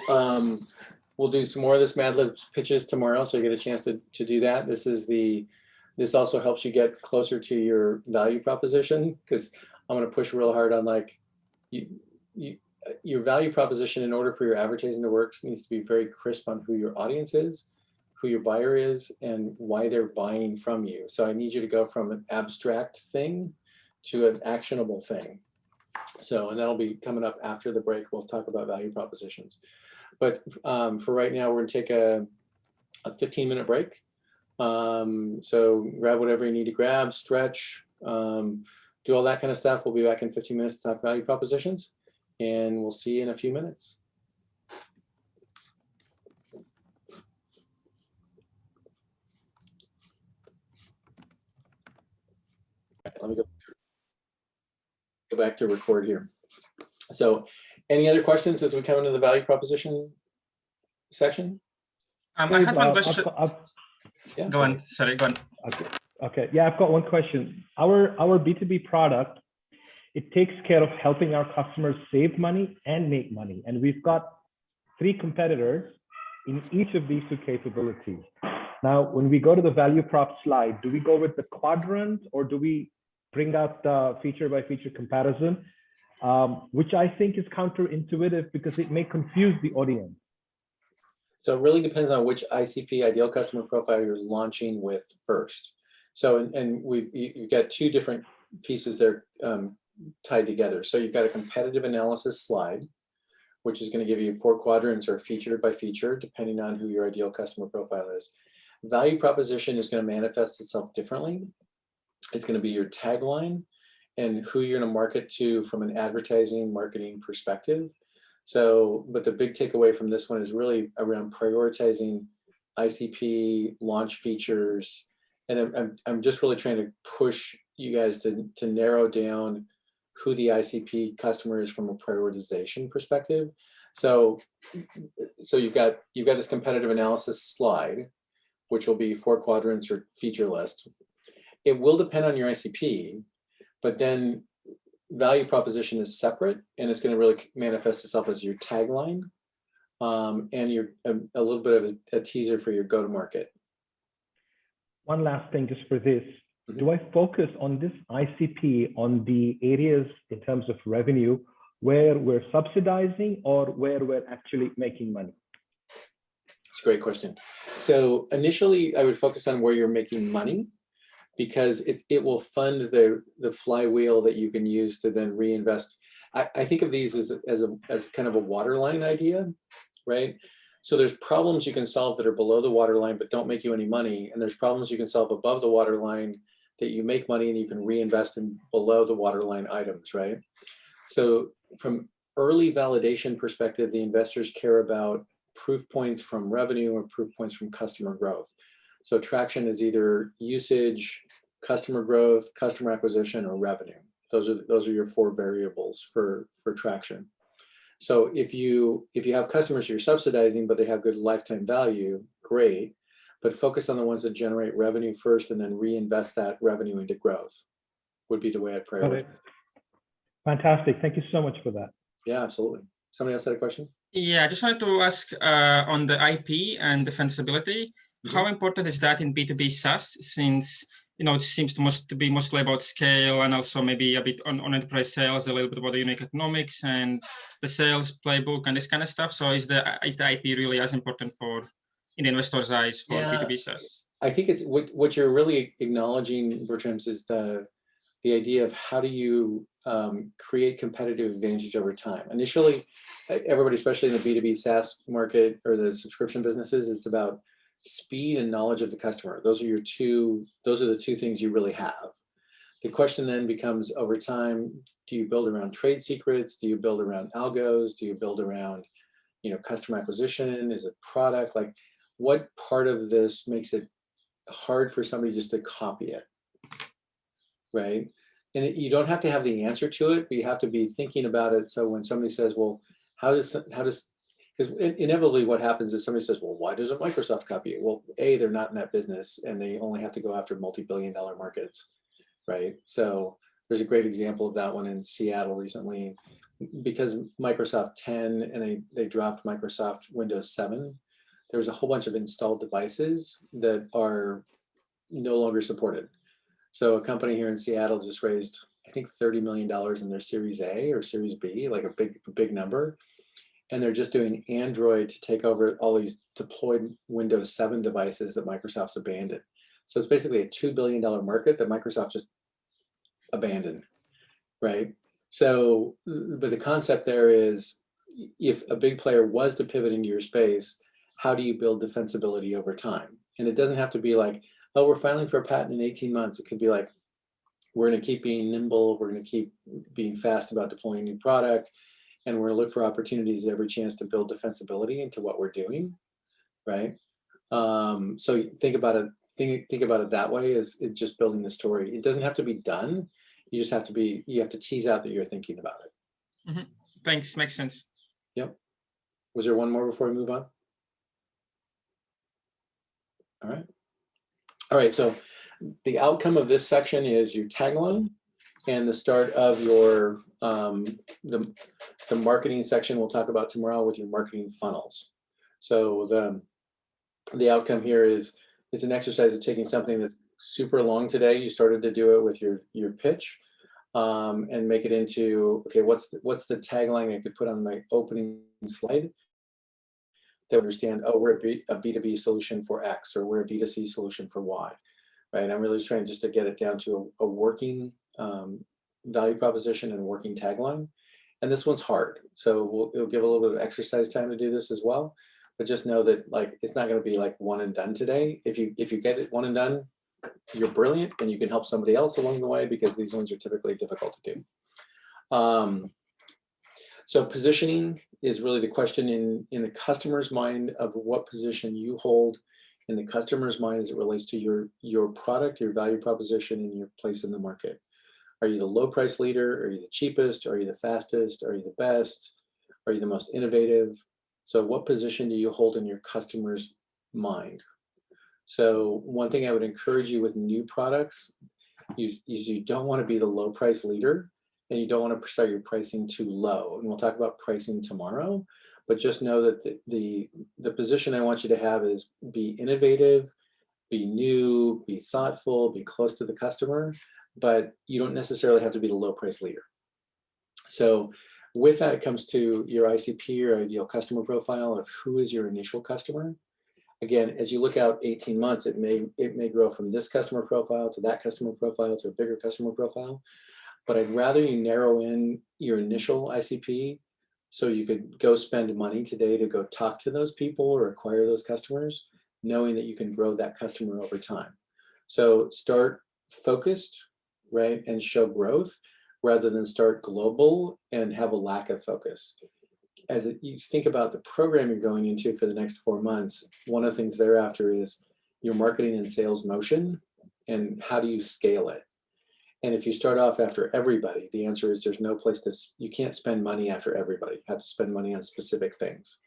we'll do some more of this Mad Libs pitches tomorrow, so you get a chance to do that. This also helps you get closer to your value proposition, because I'm going to push real hard on like your value proposition. In order for your advertising to work, needs to be very crisp on who your audience is, who your buyer is, and why they're buying from you. So I need you to go from an abstract thing to an actionable thing. So, and that'll be coming up after the break. We'll talk about value propositions. But for right now, we're gonna take a 15-minute break. So grab whatever you need to grab, stretch, do all that kind of stuff. We'll be back in 15 minutes to talk value propositions, and we'll see you in a few minutes. Let me go back to record here. So any other questions as we come into the value proposition section? I had one question. Yeah. Go on. Sorry, go on. Okay. Yeah, I've got one question. Our B2B product, it takes care of helping our customers save money and make money. And we've got 3 competitors in each of these 2 capabilities. Now, when we go to the value prop slide, do we go with the quadrant, or do we bring out the feature by feature comparison, which I think is counterintuitive because it may confuse the audience? So it really depends on which ICP, ideal customer profile, you're launching with first. So, and you've got 2 different pieces there tied together. So you've got a competitive analysis slide, which is going to give you 4 quadrants or feature by feature, depending on who your ideal customer profile is. Value proposition is going to manifest itself differently. It's going to be your tagline and who you're going to market to from an advertising marketing perspective. So, but the big takeaway from this one is really around prioritizing ICP launch features. And I'm just really trying to push you guys to narrow down who the ICP customer is from a prioritization perspective. So you've got this competitive analysis slide, which will be 4 quadrants or feature list. It will depend on your ICP, but then value proposition is separate, and it's going to really manifest itself as your tagline and a little bit of a teaser for your go-to-market. One last thing just for this. Do I focus on this ICP on the areas in terms of revenue where we're subsidizing or where we're actually making money? It's a great question. So initially, I would focus on where you're making money, because it will fund the flywheel that you can use to then reinvest. I think of these as kind of a waterline idea, right? So there's problems you can solve that are below the waterline but don't make you any money, and there's problems you can solve above the waterline that you make money and you can reinvest in below the waterline items, right? So from early validation perspective, the investors care about proof points from revenue or proof points from customer growth. So traction is either usage, customer growth, customer acquisition, or revenue. Those are your 4 variables for traction. So if you have customers you're subsidizing, but they have good lifetime value, great. But focus on the ones that generate revenue first, and then reinvest that revenue into growth would be the way I'd prioritize. Fantastic. Thank you so much for that. Yeah, absolutely. Somebody else had a question? Yeah, I just wanted to ask on the IP and defensibility. How important is that in B2B SaaS, since it seems to be mostly about scale and also maybe a bit on enterprise sales, a little bit about the unit economics and the sales playbook and this kind of stuff. So is the IP really as important in the investor's eyes for B2B SaaS? I think it's what you're really acknowledging, Bertram, is the idea of how do you create competitive advantage over time. Initially, everybody, especially in the B2B SaaS market or the subscription businesses, it's about speed and knowledge of the customer. Those are the 2 things you really have. The question then becomes, over time, do you build around trade secrets? Do you build around algos? Do you build around, customer acquisition? Is it product? Like, what part of this makes it hard for somebody just to copy it, right? And you don't have to have the answer to it, but you have to be thinking about it. So when somebody says, well, how does, because inevitably what happens is somebody says, well, why doesn't Microsoft copy it? Well, A, they're not in that business, and they only have to go after multi-billion-dollar markets, right? So there's a great example of that one in Seattle recently, because Microsoft 10 and they dropped Microsoft Windows 7. there's a whole bunch of installed devices that are no longer supported. So a company here in Seattle just raised, I think, $30 million in their Series A or Series B, like a big number. And they're just doing Android to take over all these deployed Windows 7 devices that Microsoft's abandoned. So it's basically a $2 billion market that Microsoft just abandoned, right? So, but the concept there is, if a big player was to pivot into your space, how do you build defensibility over time? And it doesn't have to be like, oh, we're filing for a patent in 18 months. It could be like, we're going to keep being nimble. We're going to keep being fast about deploying new product. And we're going to look for opportunities every chance to build defensibility into what we're doing, right? So think about it. Think about it that way, as it just building the story. It doesn't have to be done. You just have to be. You have to tease out that you're thinking about it. Mm-hmm. Thanks. Makes sense. Yep. Was there one more before we move on? All right. All right. So the outcome of this section is your tagline and the start of your the marketing section we'll talk about tomorrow with your marketing funnels. So the outcome here is it's an exercise of taking something that's super long today. You started to do it with your pitch, and make it into, okay, what's the tagline I could put on my opening slide that understand, oh, we're a B2B solution for X, or we're a B2C solution for Y, right? I'm really just trying just to get it down to a working value proposition and a working tagline. And this one's hard, so it'll give a little bit of exercise time to do this as well. But just know that, like, it's not going to be like one and done today. If you get it one and done, you're brilliant, and you can help somebody else along the way, because these ones are typically difficult to do. So positioning is really the question in the customer's mind of what position you hold in the customer's mind as it relates to your product, your value proposition, and your place in the market. Are you the low price leader? Are you the cheapest? Are you the fastest? Are you the best? Are you the most innovative? So what position do you hold in your customer's mind? So one thing I would encourage you with new products is you don't want to be the low price leader, and you don't want to start your pricing too low. And we'll talk about pricing tomorrow, but just know that the position I want you to have is be innovative, be new, be thoughtful, be close to the customer, but you don't necessarily have to be the low price leader. So with that, it comes to your ICP, or ideal customer profile, of who is your initial customer. Again, as you look out 18 months, it may grow from this customer profile to that customer profile to a bigger customer profile. But I'd rather you narrow in your initial ICP, so you could go spend money today to go talk to those people or acquire those customers, knowing that you can grow that customer over time. So start focused, right, and show growth, rather than start global and have a lack of focus. As you think about the program you're going into for the next 4 months, one of the things thereafter is your marketing and sales motion, and how do you scale it? And if you start off after everybody, the answer is there's no place you can't spend money after everybody. You have to spend money on specific things.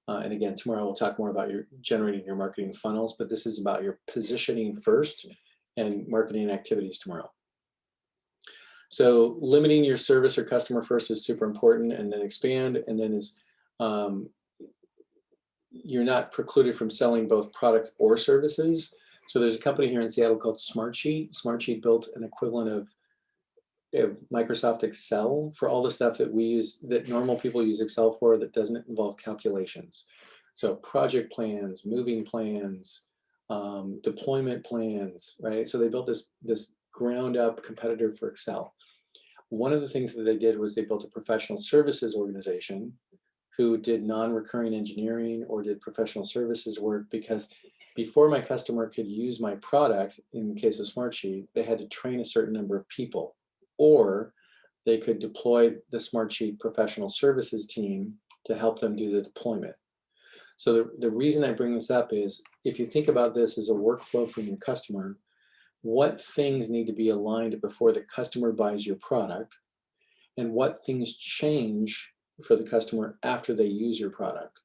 And again, tomorrow we'll talk more about your generating your marketing funnels, but this is about your positioning first and marketing activities tomorrow. So limiting your service or customer first is super important, and then expand, and then is you're not precluded from selling both products or services. So there's a company here in Seattle called Smartsheet. Smartsheet built an equivalent of Microsoft Excel for all the stuff that we use, that normal people use Excel for, that doesn't involve calculations. So project plans, moving plans, deployment plans, right? So they built this ground up competitor for Excel. One of the things that they did was they built a professional services organization who did non-recurring engineering or did professional services work, because before my customer could use my product, in the case of Smartsheet, they had to train a certain number of people, or they could deploy the Smartsheet professional services team to help them do the deployment. So the reason I bring this up is, if you think about this as a workflow from your customer, what things need to be aligned before the customer buys your product, and what things change for the customer after they use your product.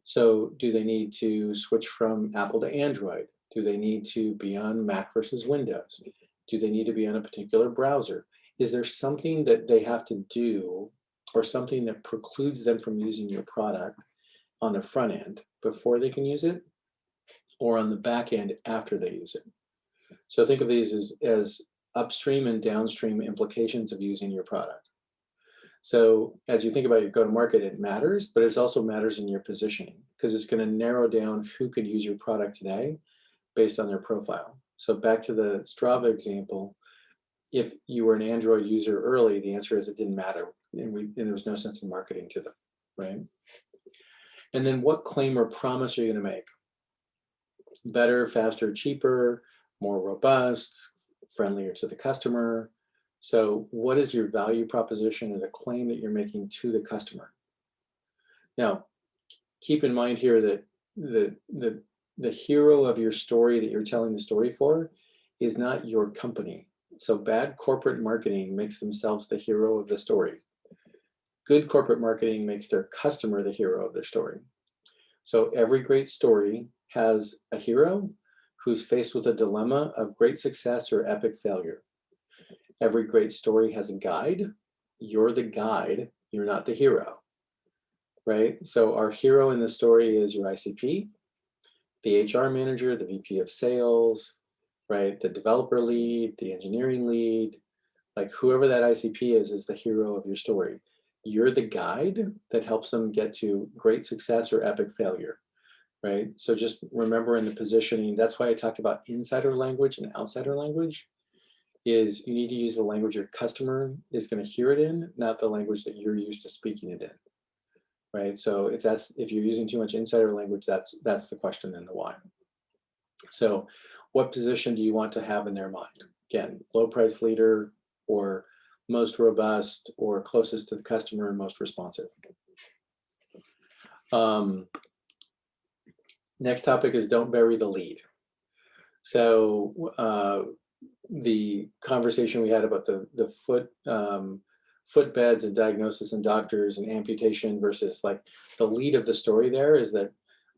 So do they need to switch from Apple to Android? Do they need to be on Mac versus Windows? Do they need to be on a particular browser? Is there something that they have to do, or something that precludes them from using your product? on the front end before they can use it, or on the back end after they use it. So think of these as upstream and downstream implications of using your product. So as you think about your go-to-market, it matters, but it also matters in your positioning, because it's going to narrow down who could use your product today based on their profile. So back to the Strava example, if you were an Android user early, the answer is it didn't matter, and there was no sense in marketing to them, right? And then what claim or promise are you going to make? Better, faster, cheaper, more robust, friendlier to the customer. So what is your value proposition or the claim that you're making to the customer? Now, keep in mind here that the hero of your story that you're telling the story for is not your company. So bad corporate marketing makes themselves the hero of the story. Good corporate marketing makes their customer the hero of their story. So every great story has a hero who's faced with a dilemma of great success or epic failure. Every great story has a guide. You're the guide, you're not the hero, right? So our hero in the story is your ICP, the HR manager, the VP of sales, right? The developer lead, the engineering lead, like whoever that ICP is the hero of your story. You're the guide that helps them get to great success or epic failure, right? So just remember in the positioning, that's why I talked about insider language and outsider language, is you need to use the language your customer is going to hear it in, not the language that you're used to speaking it in, right? So if you're using too much insider language, that's the question and the why. So what position do you want to have in their mind? Again, low price leader, or most robust, or closest to the customer and most responsive. Next topic is don't bury the lead. So the conversation we had about the footbeds and diagnosis and doctors and amputation versus like the lead of the story there is that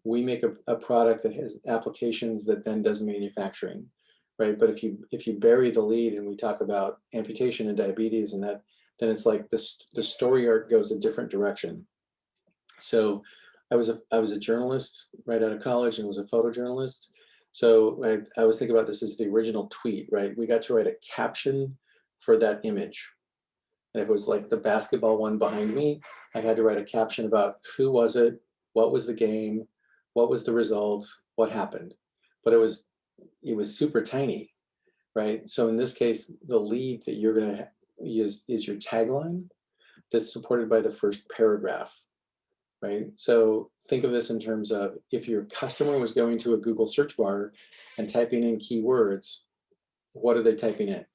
we make a product that has applications that then does manufacturing, right? But if you bury the lead and we talk about amputation and diabetes and that, then it's like the story arc goes a different direction. So I was a journalist right out of college and was a photojournalist. So I was thinking about this as the original tweet, right? We got to write a caption for that image. And if it was like the basketball one behind me, I had to write a caption about who was it, what was the game, what was the result, what happened. But it was super tiny, right? So in this case, the lead that you're going to use is your tagline that's supported by the first paragraph, right? So think of this in terms of if your customer was going to a Google search bar and typing in keywords, what are they typing in?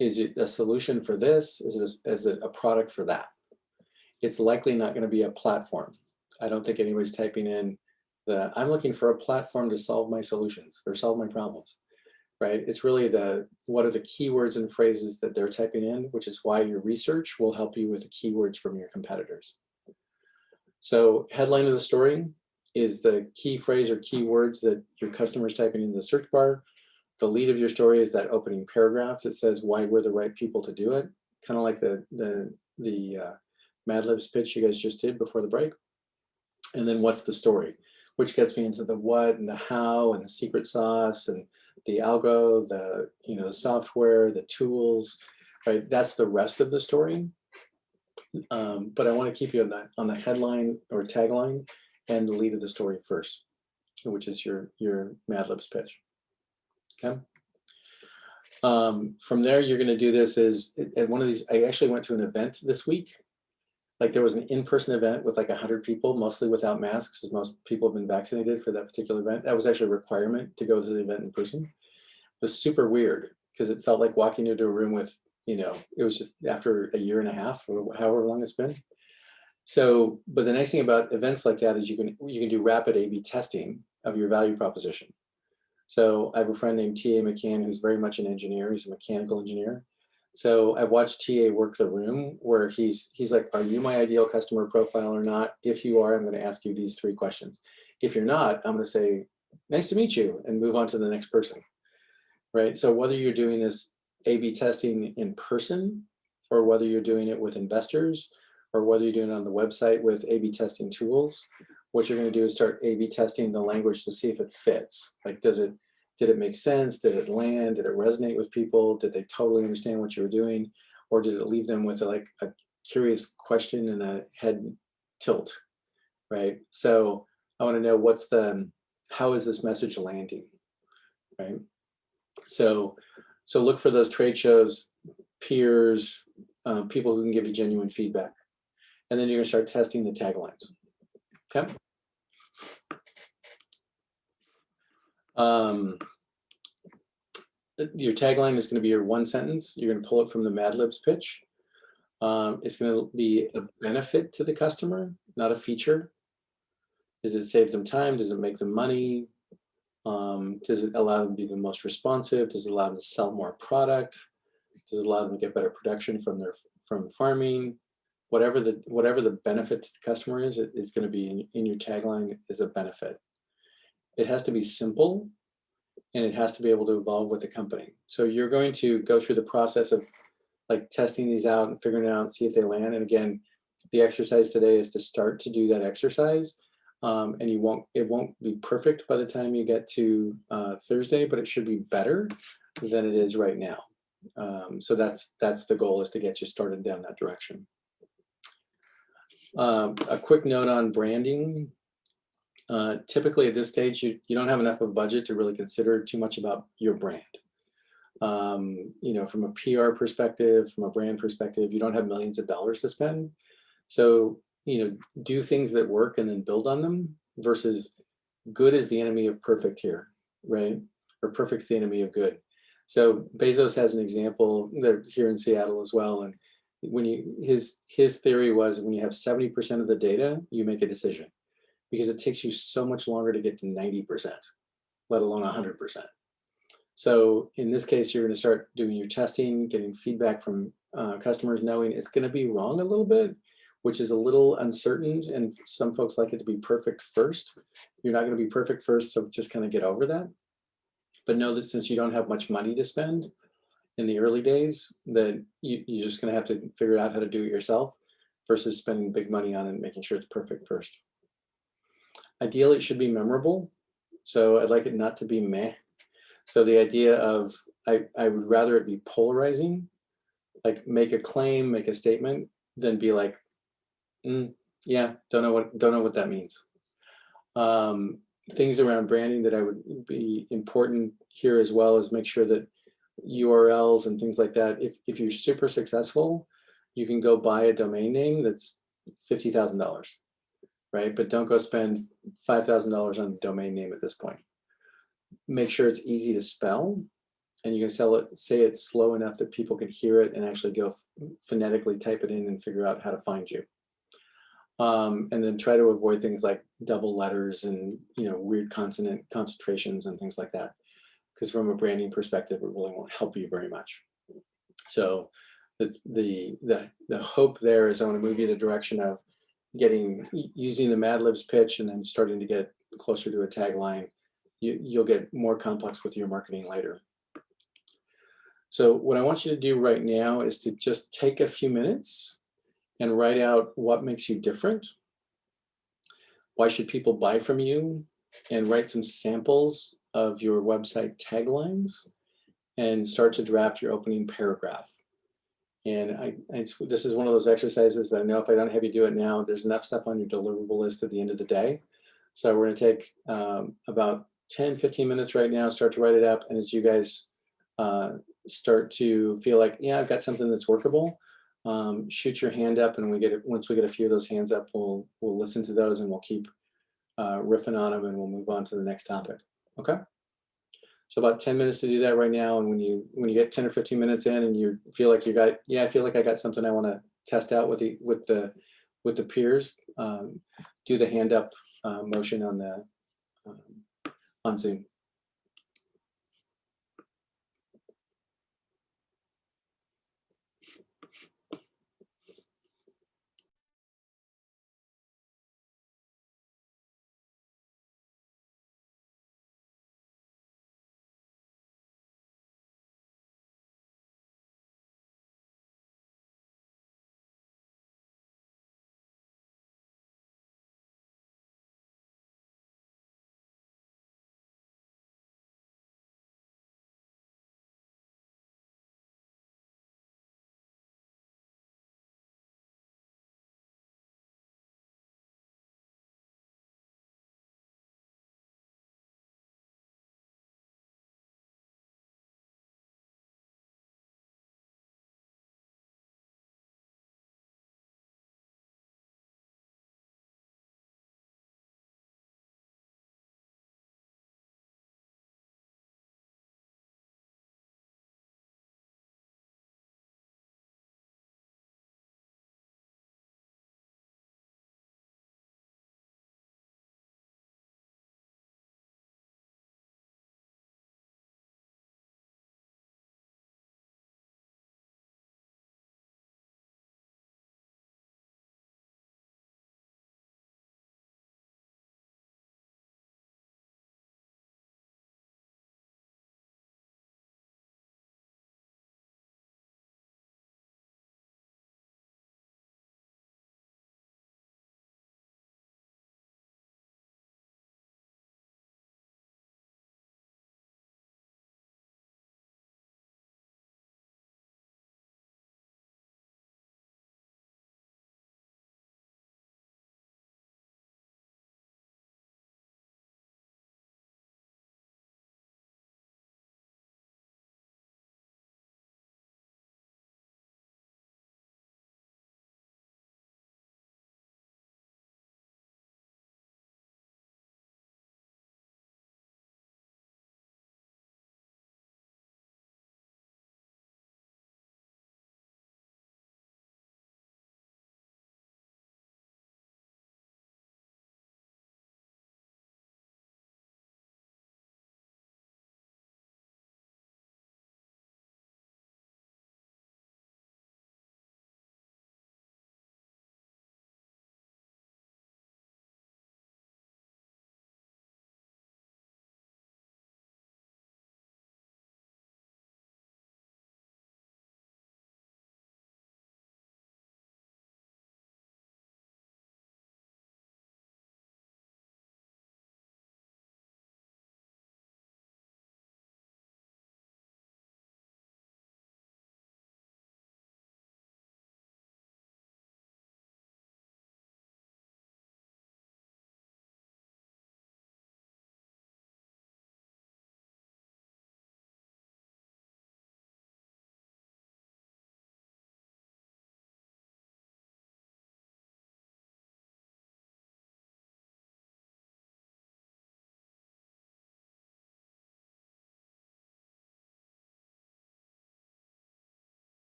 Is it a solution for this? Is it a product for that? It's likely not going to be a platform. I don't think anybody's typing in I'm looking for a platform to solve my solutions or solve my problems, right? It's really what are the keywords and phrases that they're typing in, which is why your research will help you with the keywords from your competitors. So headline of the story is the key phrase or keywords that your customer's typing into the search bar. The lead of your story is that opening paragraph that says why we're the right people to do it, kind of like the Mad Libs pitch you guys just did before the break. And then what's the story, which gets me into the what and the how and the secret sauce and the algo, the software, the tools, right? That's the rest of the story. But I want to keep you on the headline or tagline and the lead of the story first, which is your Mad Libs pitch. Okay. From there, you're going to do this at one of these. I actually went to an event this week. Like there was an in-person event with like 100 people, mostly without masks, as most people have been vaccinated for that particular event. That was actually a requirement to go to the event in person. It was super weird because it felt like walking into a room with, it was just after a year and a half or however long it's been. So, but the nice thing about events like that is you can do rapid A/B testing of your value proposition. So I have a friend named T.A. McCann who's very much an engineer. He's a mechanical engineer. So I've watched TA work the room where he's like, are you my ideal customer profile or not? If you are, I'm going to ask you these 3 questions. If you're not, I'm going to say, nice to meet you, and move on to the next person, right? So whether you're doing this A/B testing in person or whether you're doing it with investors or whether you're doing it on the website with A/B testing tools, what you're going to do is start A/B testing the language to see if it fits. Like, did it make sense? Did it land? Did it resonate with people? Did they totally understand what you were doing? Or did it leave them with a curious question and a head tilt, right? So I want to know how is this message landing, right? So look for those trade shows, peers, people who can give you genuine feedback. And then you're going to start testing the taglines. Okay. Your tagline is going to be your one sentence. You're going to pull it from the Mad Libs pitch. It's going to be a benefit to the customer, not a feature. Does it save them time? Does it make them money? Does it allow them to be the most responsive? Does it allow them to sell more product? Does it allow them to get better production from farming? Whatever the benefit to the customer is going to be in your tagline is a benefit. It has to be simple, and it has to be able to evolve with the company. So you're going to go through the process of like testing these out and figuring it out, see if they land. And again, the exercise today is to start to do that exercise. And it won't be perfect by the time you get to Thursday, but it should be better than it is right now. So that's the goal, is to get you started down that direction. A quick note on branding. Typically at this stage, you don't have enough of a budget to really consider too much about your brand. From a PR perspective, from a brand perspective, you don't have millions of dollars to spend. So, do things that work and then build on them, versus good is the enemy of perfect here, right? Or perfect's the enemy of good. So Bezos has an example. They're here in Seattle as well. And his theory was, when you have 70% of the data, you make a decision, because it takes you so much longer to get to 90%, let alone 100%. So in this case, you're going to start doing your testing, getting feedback from customers, knowing it's going to be wrong a little bit, which is a little uncertain. And some folks like it to be perfect first. You're not going to be perfect first, so just kind of get over that. But know that since you don't have much money to spend in the early days, that you're just going to have to figure out how to do it yourself, versus spending big money on it and making sure it's perfect first. Ideally, it should be memorable. So I'd like it not to be meh. So the idea of, I would rather it be polarizing, like make a claim, make a statement, than be like, yeah, don't know what that means. Things around branding that I would be important here as well is make sure that URLs and things like that, if you're super successful, you can go buy a domain name that's $50,000, right? But don't go spend $5,000 on a domain name at this point. Make sure it's easy to spell, and you can say it slow enough that people can hear it and actually go phonetically type it in and figure out how to find you. And then try to avoid things like double letters and weird consonant concentrations and things like that, because from a branding perspective, it really won't help you very much. So the hope there is I want to move you in the direction of using the Mad Libs pitch and then starting to get closer to a tagline. You'll get more complex with your marketing later. So what I want you to do right now is to just take a few minutes and write out what makes you different. Why should people buy from you? And write some samples of your website taglines and start to draft your opening paragraph. And this is one of those exercises that I know if I don't have you do it now, there's enough stuff on your deliverable list at the end of the day. So we're going to take about 10, 15 minutes right now, start to write it up. And as you guys start to feel like, yeah, I've got something that's workable, shoot your hand up, and once we get a few of those hands up, we'll listen to those and we'll keep riffing on them, and we'll move on to the next topic. Okay. So about 10 minutes to do that right now. And when you get 10 or 15 minutes in and you feel like I feel like I got something I want to test out with the peers, do the hand up motion on Zoom.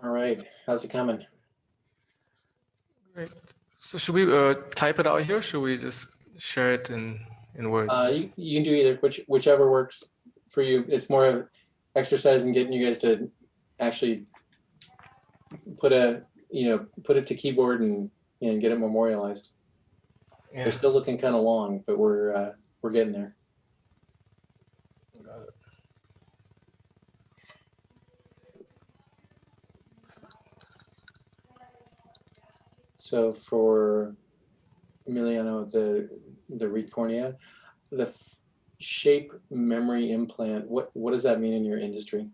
All right, how's it coming? Great. So should we type it out here? Or should we just share it in words? You can do either, whichever works for you. It's more of exercise in getting you guys to actually put it to keyboard and get it memorialized. Yeah. They're still looking kind of long, but we're getting there. Got it. So for Emiliano, the reed cornea, the shape memory implant, what does that mean in your industry?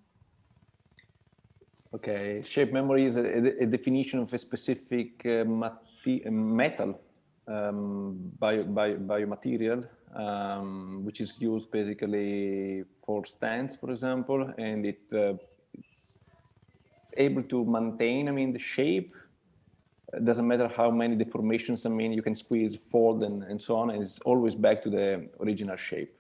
Okay, shape memory is a definition of a specific metal biomaterial, which is used basically for stands, for example, and it's able to maintain, the shape. It doesn't matter how many deformations, you can squeeze, fold, and so on, and it's always back to the original shape.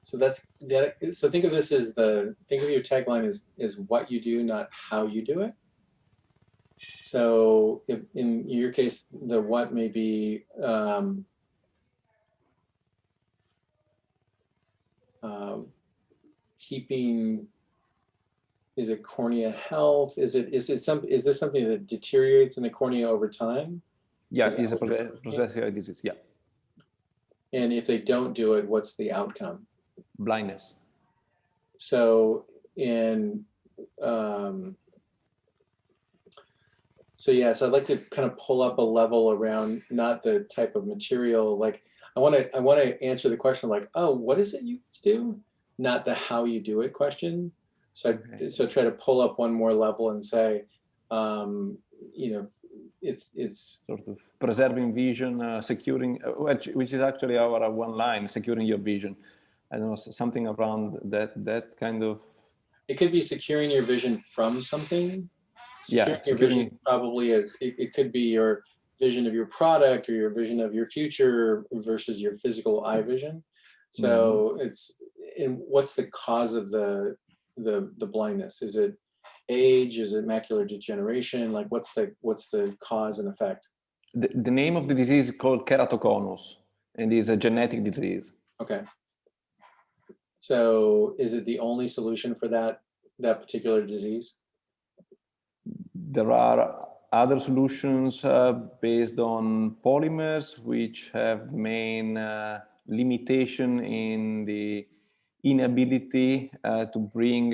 So so think of this as think of your tagline is what you do, not how you do it. So if in your case, the what may be keeping, is it cornea health? Is this something that deteriorates in the cornea over time? Yeah, it's a progressive disease, yeah. And if they don't do it, what's the outcome? Blindness. So so I'd like to kind of pull up a level around not the type of material. Like I want to answer the question like, oh, what is it you do? Not the how you do it question. So try to pull up one more level and say, it's sort of preserving vision, securing, which is actually our one line, securing your vision. I don't know, something around that kind of. It could be securing your vision from something. Securing your vision probably it could be your vision of your product or your vision of your future versus your physical eye vision. So what's the cause of the blindness? Is it age? Is it macular degeneration? Like what's the cause and effect? The name of the disease is called keratoconus, and is a genetic disease. Okay. So is it the only solution for that particular disease? There are other solutions based on polymers, which have main limitation in the inability to bring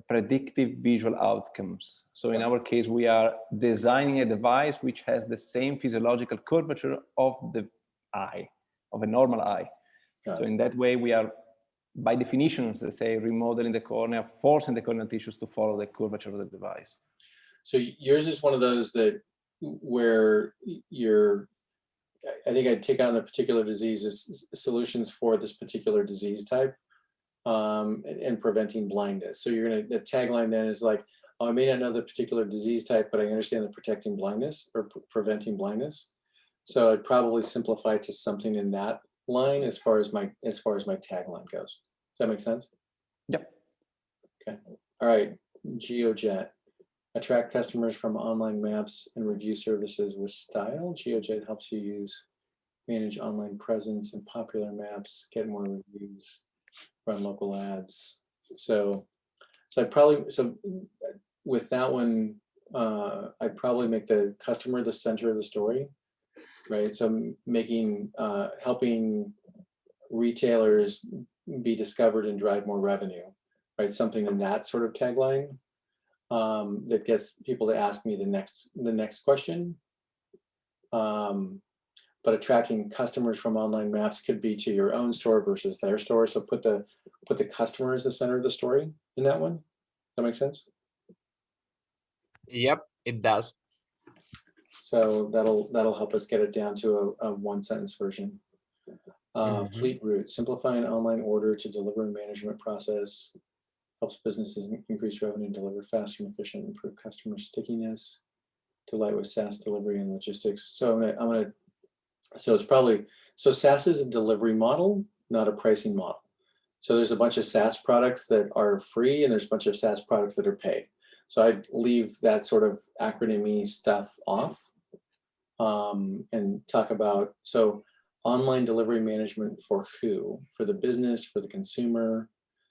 predictive visual outcomes. So in our case, we are designing a device which has the same physiological curvature of the eye, of a normal eye. So in that way, we are, by definition, let's say, remodeling the cornea, forcing the corneal tissues to follow the curvature of the device. So yours is one of those where I think I'd take on the particular diseases, solutions for this particular disease type, and preventing blindness. So the tagline then is like, oh, I may not know the particular disease type, but I understand the protecting blindness or preventing blindness. So I'd probably simplify to something in that line as far as my tagline goes. Does that make sense? Yep. Okay. All right. GeoJet. Attract customers from online maps and review services with style. GeoJet helps you manage online presence and popular maps, get more reviews, run local ads. So with that one, I'd probably make the customer the center of the story, right? So helping retailers be discovered and drive more revenue, right? Something in that sort of tagline. That gets people to ask me the next question. But attracting customers from online maps could be to your own store versus their store. So put the customer as the center of the story in that one. That makes sense? Yep, it does. So that'll help us get it down to a one sentence version. Fleet route, simplify an online order to deliver and management process. Helps businesses increase revenue, deliver faster and efficient, improve customer stickiness, delight with SaaS delivery and logistics. So SaaS is a delivery model, not a pricing model. So there's a bunch of SaaS products that are free and there's a bunch of SaaS products that are paid. So I'd leave that sort of acronym-y stuff off and talk about, so online delivery management for who? For the business, for the consumer.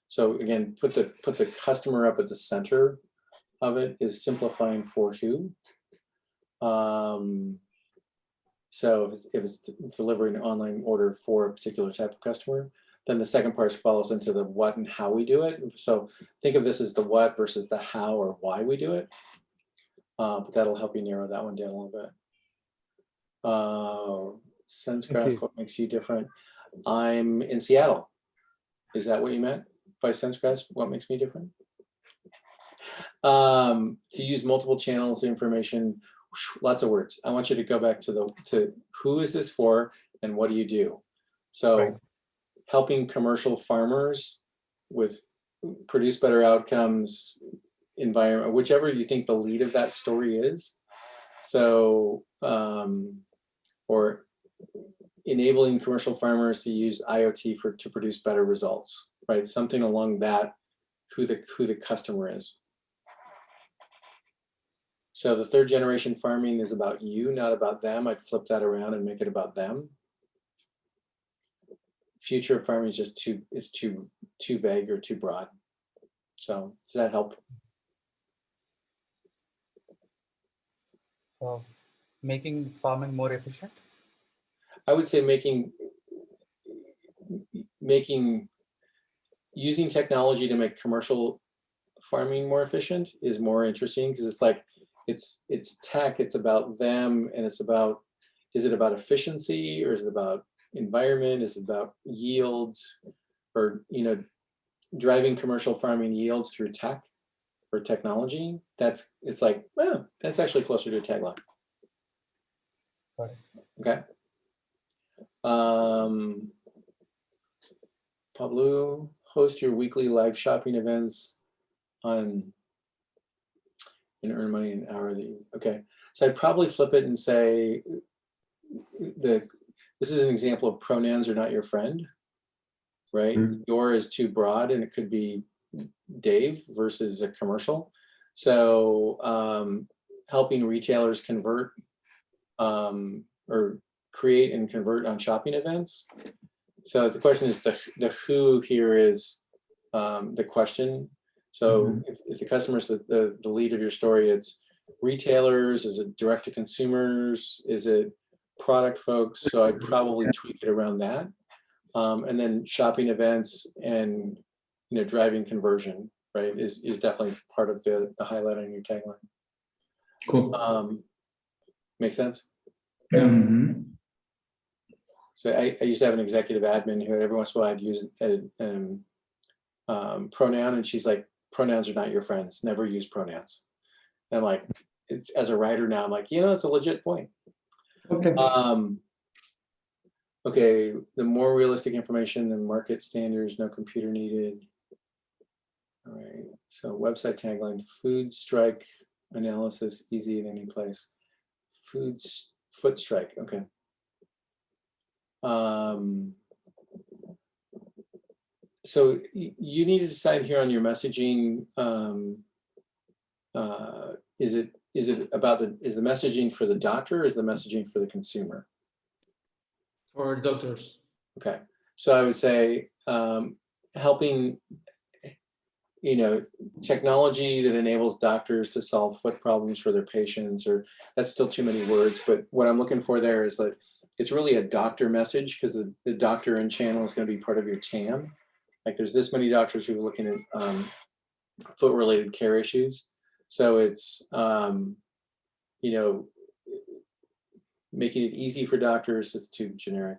So again, put the customer up at the center of it, is simplifying for who. So if it's delivering an online order for a particular type of customer, then the second part falls into the what and how we do it. So think of this as the what versus the how or why we do it. But that'll help you narrow that one down a little bit. SenseGraph, what makes you different? I'm in Seattle. Is that what you meant by SenseGraph? What makes me different? To use multiple channels of information, lots of words. I want you to go back to who is this for and what do you do? So helping commercial farmers with produce better outcomes, environment, whichever you think the lead of that story is. So, or enabling commercial farmers to use IoT to produce better results, right? Something along that, who the customer is. So the third generation farming is about you, not about them. I'd flip that around and make it about them. Future of farming is just too vague or too broad. So does that help? Making farming more efficient? I would say using technology to make commercial farming more efficient is more interesting, because it's like it's tech, it's about them, and it's about, is it about efficiency or is it about environment? Is it about yields, or driving commercial farming yields through tech or technology? It's like, well, that's actually closer to a tagline. Okay. Pablo, host your weekly live shopping events and earn money an hour. Okay, so I'd probably flip it and say this is an example of pronouns are not your friend, right? Your is too broad, and it could be Dave versus a commercial. So helping retailers convert or create and convert on shopping events. So the question is, the who here is the question. So if the customer is the lead of your story, it's retailers, is it direct to consumers, is it product folks? So I'd probably tweak it around that. And then shopping events and driving conversion, right, is definitely part of the highlight on your tagline. Cool. Make sense? Mm-hmm. So I used to have an executive admin who every once in a while I'd use a pronoun, and she's like, pronouns are not your friends. Never use pronouns. And I'm like, as a writer now, I'm like, it's a legit point. Okay. Okay, the more realistic information, the market standards, no computer needed. All right, so website tagline, food strike analysis, easy in any place. Foot strike, okay. So you need to decide here on your messaging. Is the messaging for the doctor, or is the messaging for the consumer? For doctors. Okay, so I would say helping, technology that enables doctors to solve foot problems for their patients, or that's still too many words. But what I'm looking for there is that it's really a doctor message, because the doctor in channel is going to be part of your TAM. Like there's this many doctors who are looking at foot related care issues. So it's, making it easy for doctors is too generic.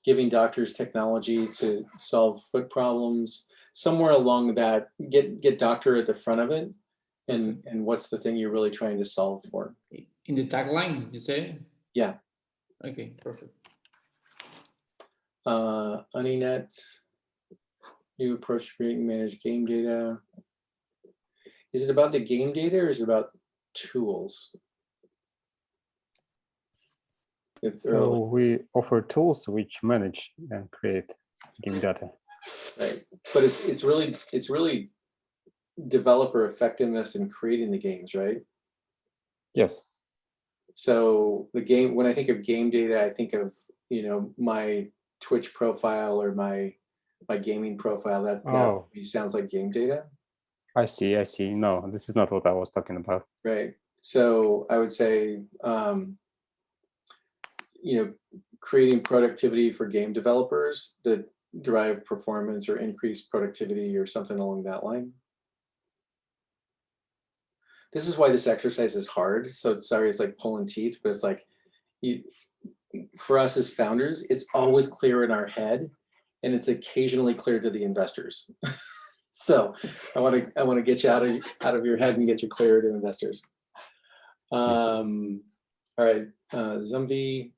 Giving doctors technology to solve foot problems, somewhere along that, get doctor at the front of it. And what's the thing you're really trying to solve for? In the tagline, you say? Yeah. Okay, perfect. Uninet, new approach to creating and manage game data. Is it about the game data, or is it about tools? So we offer tools which manage and create game data. Right. But it's really developer effectiveness in creating the games, right? Yes. So the game, when I think of game data, I think of, my Twitch profile or my gaming profile. That Oh, sounds like game data. I see. No, this is not what I was talking about. Right. So I would say, creating productivity for game developers that drive performance or increase productivity or something along that line. This is why this exercise is hard. So sorry, it's like pulling teeth, but it's like, for us as founders, it's always clear in our head, and it's occasionally clear to the investors. So I want to get you out of your head and get you clear to investors. All right, Zumbi,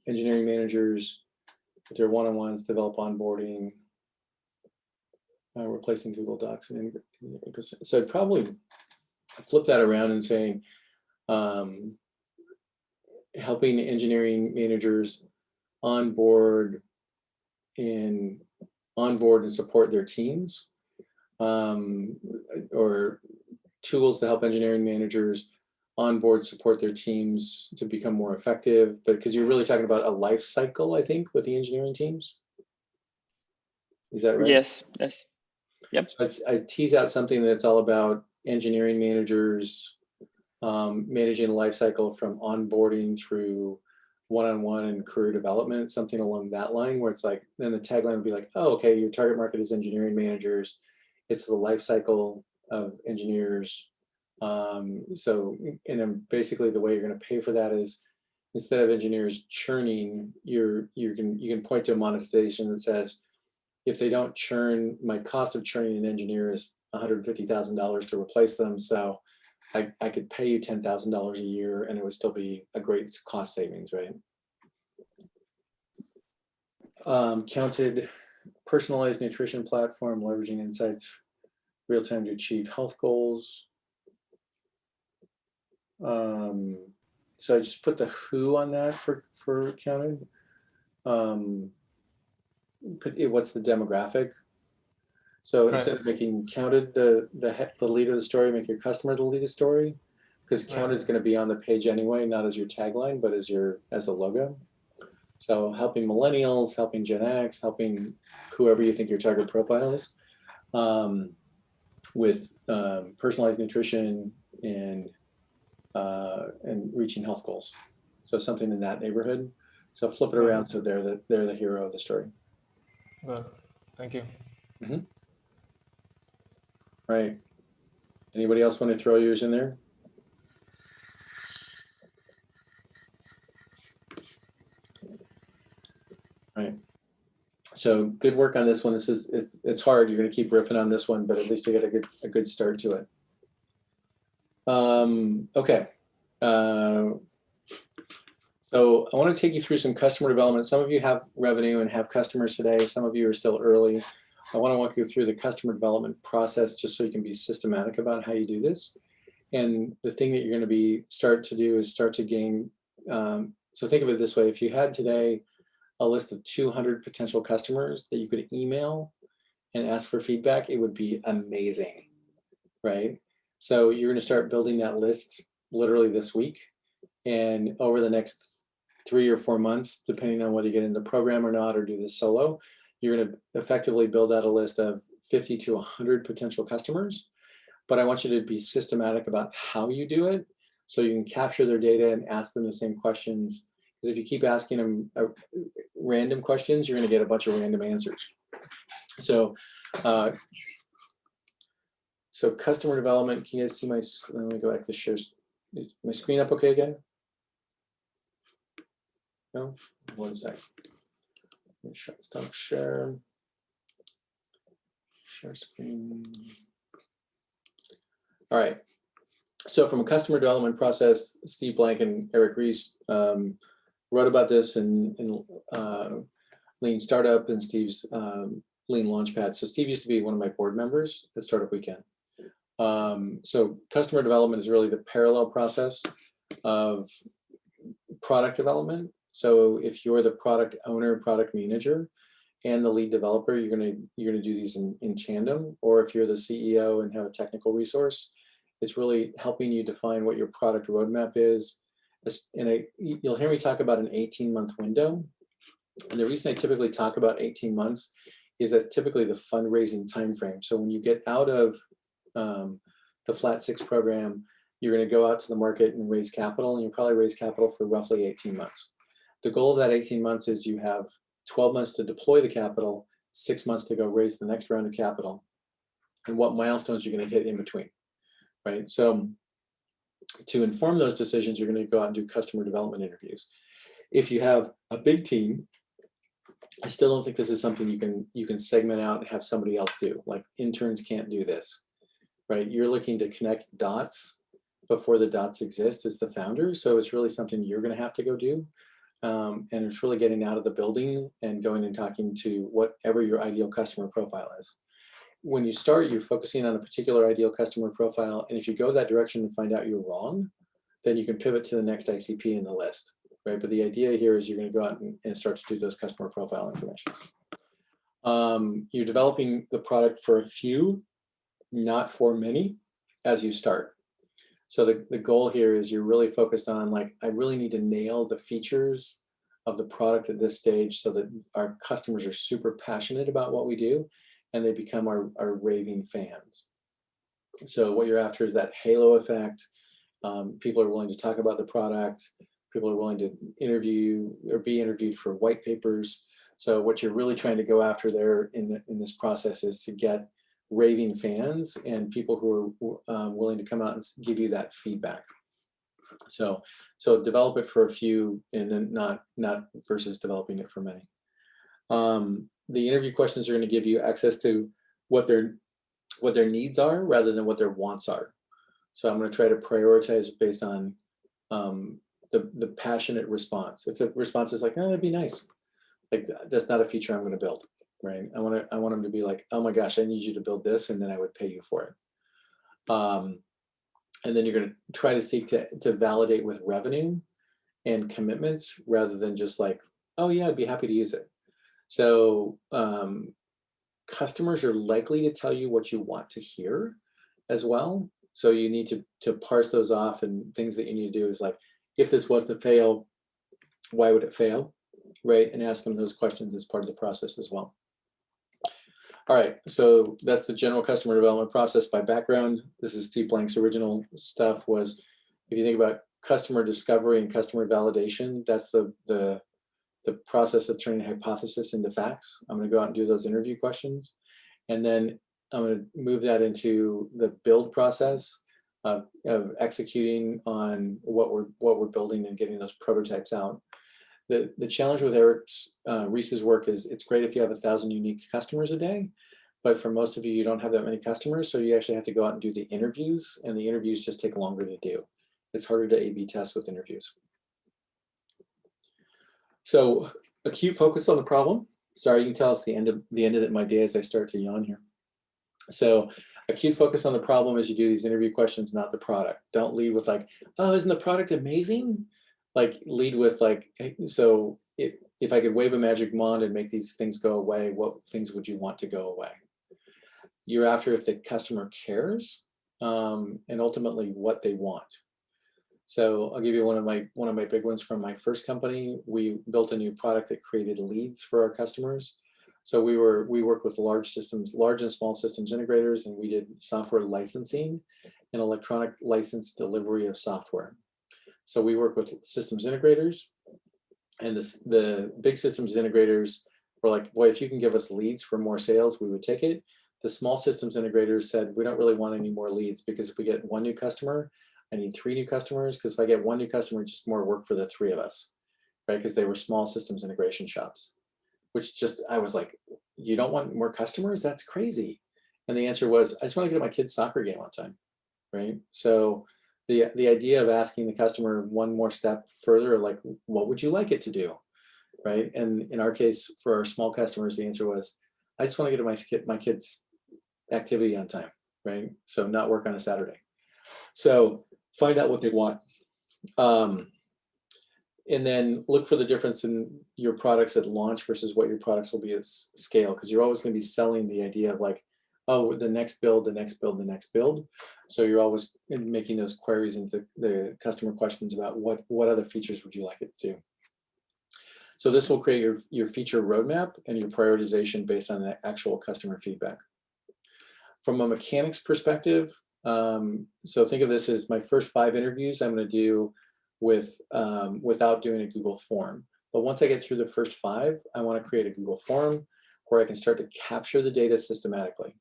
engineering managers, with their one-on-ones, develop onboarding, replacing Google Docs and so I'd probably flip that around and saying, helping engineering managers onboard and support their teams, or tools to help engineering managers onboard, support their teams to become more effective. But because you're really talking about a life cycle, I think, with the engineering teams. Is that right? Yes. Yep. So I tease out something that's all about engineering managers managing the life cycle from onboarding through one-on-one and career development, something along that line, where it's like, then the tagline would be like, oh, okay, your target market is engineering managers. It's the life cycle of engineers. So, and then basically the way you're going to pay for that is, instead of engineers churning, you can point to a monetization that says, if they don't churn, my cost of churning an engineer is $150,000 to replace them. So I could pay you $10,000 a year and it would still be a great cost savings, right? Counted personalized nutrition platform, leveraging insights real time to achieve health goals. So I just put the who on that for counted. What's the demographic? So instead of making counted the lead of the story, make your customer the lead of the story, because counted is going to be on the page anyway, not as your tagline, but as a logo. So helping millennials, helping Gen X, helping whoever you think your target profile is, with personalized nutrition and reaching health goals. So something in that neighborhood. So flip it around so they're the hero of the story. Good. Thank you. Mm-hmm. Right. Anybody else want to throw yours in there? Right. So good work on this one. It's hard. You're going to keep riffing on this one, but at least you get a good start to it. Okay. So I want to take you through some customer development. Some of you have revenue and have customers today. Some of you are still early. I want to walk you through the customer development process just so you can be systematic about how you do this. And the thing that you're going to start to do is start to gain. So think of it this way. If you had today a list of 200 potential customers that you could email and ask for feedback, it would be amazing, right? So you're going to start building that list literally this week. And over the next 3 or 4 months, depending on whether you get into the program or not, or do this solo, you're going to effectively build out a list of 50 to 100 potential customers. But I want you to be systematic about how you do it, so you can capture their data and ask them the same questions. Because if you keep asking them random questions, you're going to get a bunch of random answers. So, customer development. Can you guys see my? Let me go back to share. Is my screen up okay again? No. 1 sec. Stop share. Share screen. All right. So from a customer development process, Steve Blank and Eric Rees wrote about this in Lean Startup and Steve's Lean Launchpad. So Steve used to be one of my board members at Startup Weekend. So customer development is really the parallel process of product development. So if you're the product owner, product manager, and the lead developer, you're gonna do these in tandem. Or if you're the CEO and have a technical resource, it's really helping you define what your product roadmap is. You'll hear me talk about an 18-month window. And the reason I typically talk about 18 months is that's typically the fundraising timeframe. So when you get out of the Flat6 program, you're going to go out to the market and raise capital, and you'll probably raise capital for roughly 18 months. The goal of that 18 months is you have 12 months to deploy the capital, 6 months to go raise the next round of capital, and what milestones you're going to hit in between, right? So to inform those decisions, you're going to go out and do customer development interviews. If you have a big team, I still don't think this is something you can segment out and have somebody else do. Like interns can't do this, right? You're looking to connect dots before the dots exist as the founder. So it's really something you're going to have to go do. And it's really getting out of the building and going and talking to whatever your ideal customer profile is. When you start, you're focusing on a particular ideal customer profile. And if you go that direction and find out you're wrong, then you can pivot to the next ICP in the list, right? But the idea here is you're going to go out and start to do those customer profile information. You're developing the product for a few, not for many, as you start. So the goal here is you're really focused on, like, I really need to nail the features of the product at this stage so that our customers are super passionate about what we do and they become our raving fans. So what you're after is that halo effect. People are willing to talk about the product. People are willing to interview or be interviewed for white papers. So what you're really trying to go after there in this process is to get raving fans and people who are willing to come out and give you that feedback. So develop it for a few, and then not versus developing it for many. The interview questions are going to give you access to what their needs are rather than what their wants are. So I'm going to try to prioritize based on the passionate response. If the response is like, oh, that'd be nice, like that's not a feature I'm going to build, right? I want them to be like, oh my gosh, I need you to build this, and then I would pay you for it. And then you're going to try to seek to validate with revenue and commitments rather than just like, oh yeah, I'd be happy to use it. So customers are likely to tell you what you want to hear as well. So you need to parse those off, and things that you need to do is like, if this was to fail, why would it fail, right? And ask them those questions as part of the process as well. All right, so that's the general customer development process by background. This is Steve Blank's original stuff. Was, if you think about customer discovery and customer validation, that's the process of turning hypothesis into facts. I'm going to go out and do those interview questions, and then I'm going to move that into the build process of executing on what we're building and getting those prototypes out. The challenge with Reese's work is it's great if you have 1,000 unique customers a day, but for most of you, you don't have that many customers, so you actually have to go out and do the interviews, and the interviews just take longer to do. It's harder to A/B test with interviews. So acute focus on the problem. Sorry, you can tell it's the end of my day as I start to yawn here. So acute focus on the problem as you do these interview questions, not the product. Don't lead with like, oh, isn't the product amazing? Like, lead with like, hey, so if I could wave a magic wand and make these things go away, what things would you want to go away? You're after if the customer cares, and ultimately what they want. So I'll give you one of my big ones from my first company. We built a new product that created leads for our customers. So we worked with large and small systems integrators, and we did software licensing and electronic license delivery of software. So we work with systems integrators, and the big systems integrators were like, boy, if you can give us leads for more sales, we would take it. The small systems integrators said, we don't really want any more leads, because if we get one new customer, I need 3 new customers, because if I get one new customer, it's just more work for the 3 of us, right? Because they were small systems integration shops, which just, I was like, you don't want more customers? That's crazy. And the answer was, I just want to get my kid's soccer game on time, right? So the idea of asking the customer one more step further, like, what would you like it to do, right? And in our case, for our small customers, the answer was, I just want to get my kid's activity on time, right? So not work on a Saturday. So find out what they want. And then look for the difference in your products at launch versus what your products will be at scale, because you're always going to be selling the idea of like, oh, the next build, the next build, the next build. So you're always making those queries into the customer questions about what other features would you like it to do. So this will create your feature roadmap and your prioritization based on the actual customer feedback. From a mechanics perspective, so think of this as my first 5 interviews I'm going to do with without doing a Google form. But once I get through the first 5, I want to create a Google form where I can start to capture the data systematically.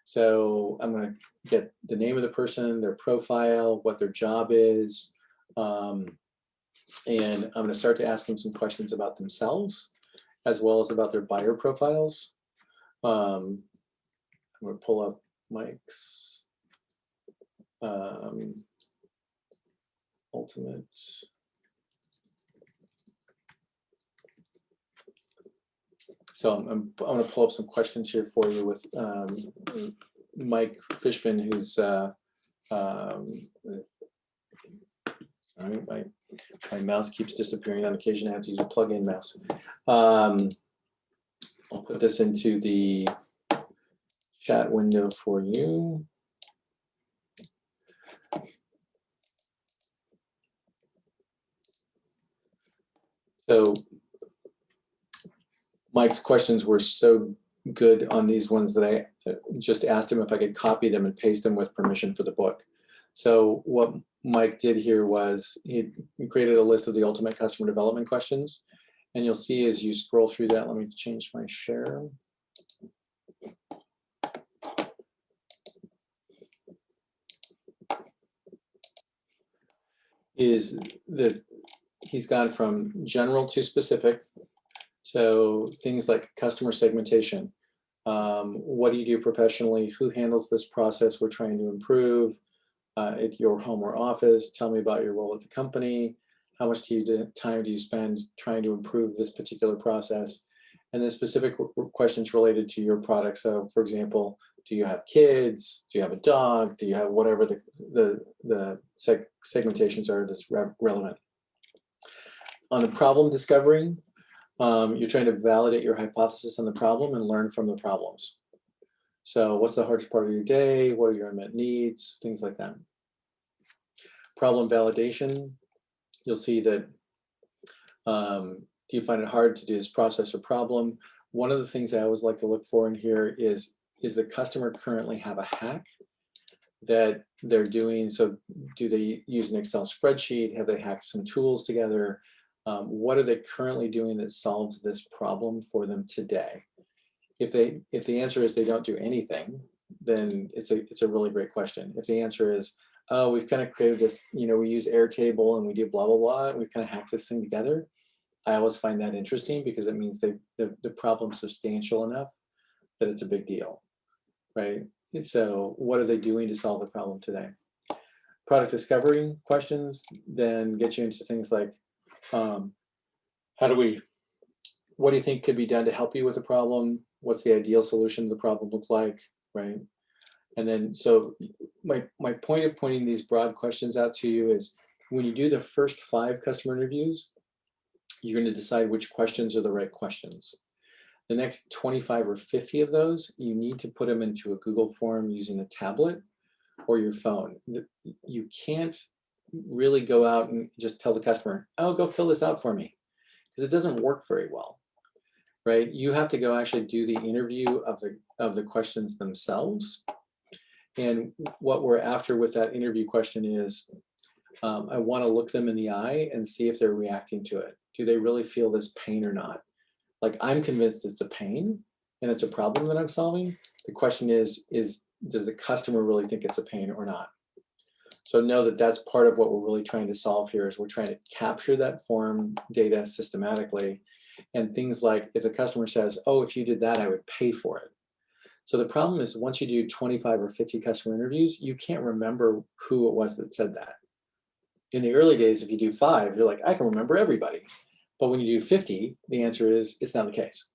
So I'm going to get the name of the person, their profile, what their job is, and I'm going to start to ask them some questions about themselves, as well as about their buyer profiles. I'm going to pull up Mike's ultimate. So I'm going to pull up some questions here for you with Mike Fishman, who's sorry, my mouse keeps disappearing on occasion. I have to use a plug-in mouse. I'll put this into the chat window for you. So Mike's questions were so good on these ones that I just asked him if I could copy them and paste them with permission for the book. So what Mike did here was he created a list of the ultimate customer development questions. And you'll see as you scroll through that, let me change my share. Is that he's gone from general to specific. So things like customer segmentation. What do you do professionally? Who handles this process we're trying to improve at your home or office? Tell me about your role at the company. How much time do you spend trying to improve this particular process? And then specific questions related to your product. So for example, do you have kids? Do you have a dog? Do you have whatever the segmentations are that's relevant? On the problem discovery, you're trying to validate your hypothesis on the problem and learn from the problems. So what's the hardest part of your day? What are your unmet needs? Things like that. Problem validation, you'll see that do you find it hard to do this process or problem? One of the things I always like to look for in here is the customer currently have a hack that they're doing? So do they use an Excel spreadsheet? Have they hacked some tools together? What are they currently doing that solves this problem for them today? If the answer is they don't do anything, then it's a really great question. If the answer is, oh, we've kind of created this, we use Airtable and we do blah, blah, blah, and we've kind of hacked this thing together, I always find that interesting because it means the problem's substantial enough that it's a big deal, right? So what are they doing to solve the problem today? Product discovery questions then get you into things like, what do you think could be done to help you with the problem? What's the ideal solution to the problem look like, right? And then, so my point of pointing these broad questions out to you is when you do the first 5 customer interviews, you're going to decide which questions are the right questions. The next 25 or 50 of those, you need to put them into a Google form using a tablet or your phone. You can't really go out and just tell the customer, oh, go fill this out for me, because it doesn't work very well, right? You have to go actually do the interview of the questions themselves. And what we're after with that interview question is, I want to look them in the eye and see if they're reacting to it. Do they really feel this pain or not? Like, I'm convinced it's a pain and it's a problem that I'm solving. The question is does the customer really think it's a pain or not? So know that that's part of what we're really trying to solve here is we're trying to capture that form data systematically. And things like if the customer says, oh, if you did that, I would pay for it. So the problem is once you do 25 or 50 customer interviews, you can't remember who it was that said that. In the early days, if you do 5, you're like, I can remember everybody. But when you do 50, the answer is it's not the case.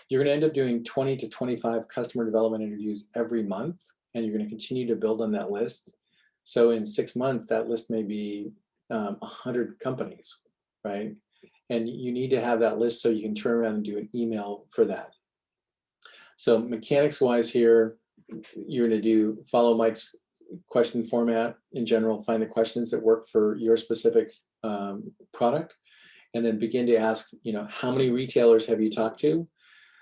You're going to end up doing 20 to 25 customer development interviews every month, and you're going to continue to build on that list. So in 6 months, that list may be 100 companies, right? And you need to have that list so you can turn around and do an email for that. So mechanics wise here, you're going to follow Mike's question format in general, find the questions that work for your specific product, and then begin to ask, how many retailers have you talked to?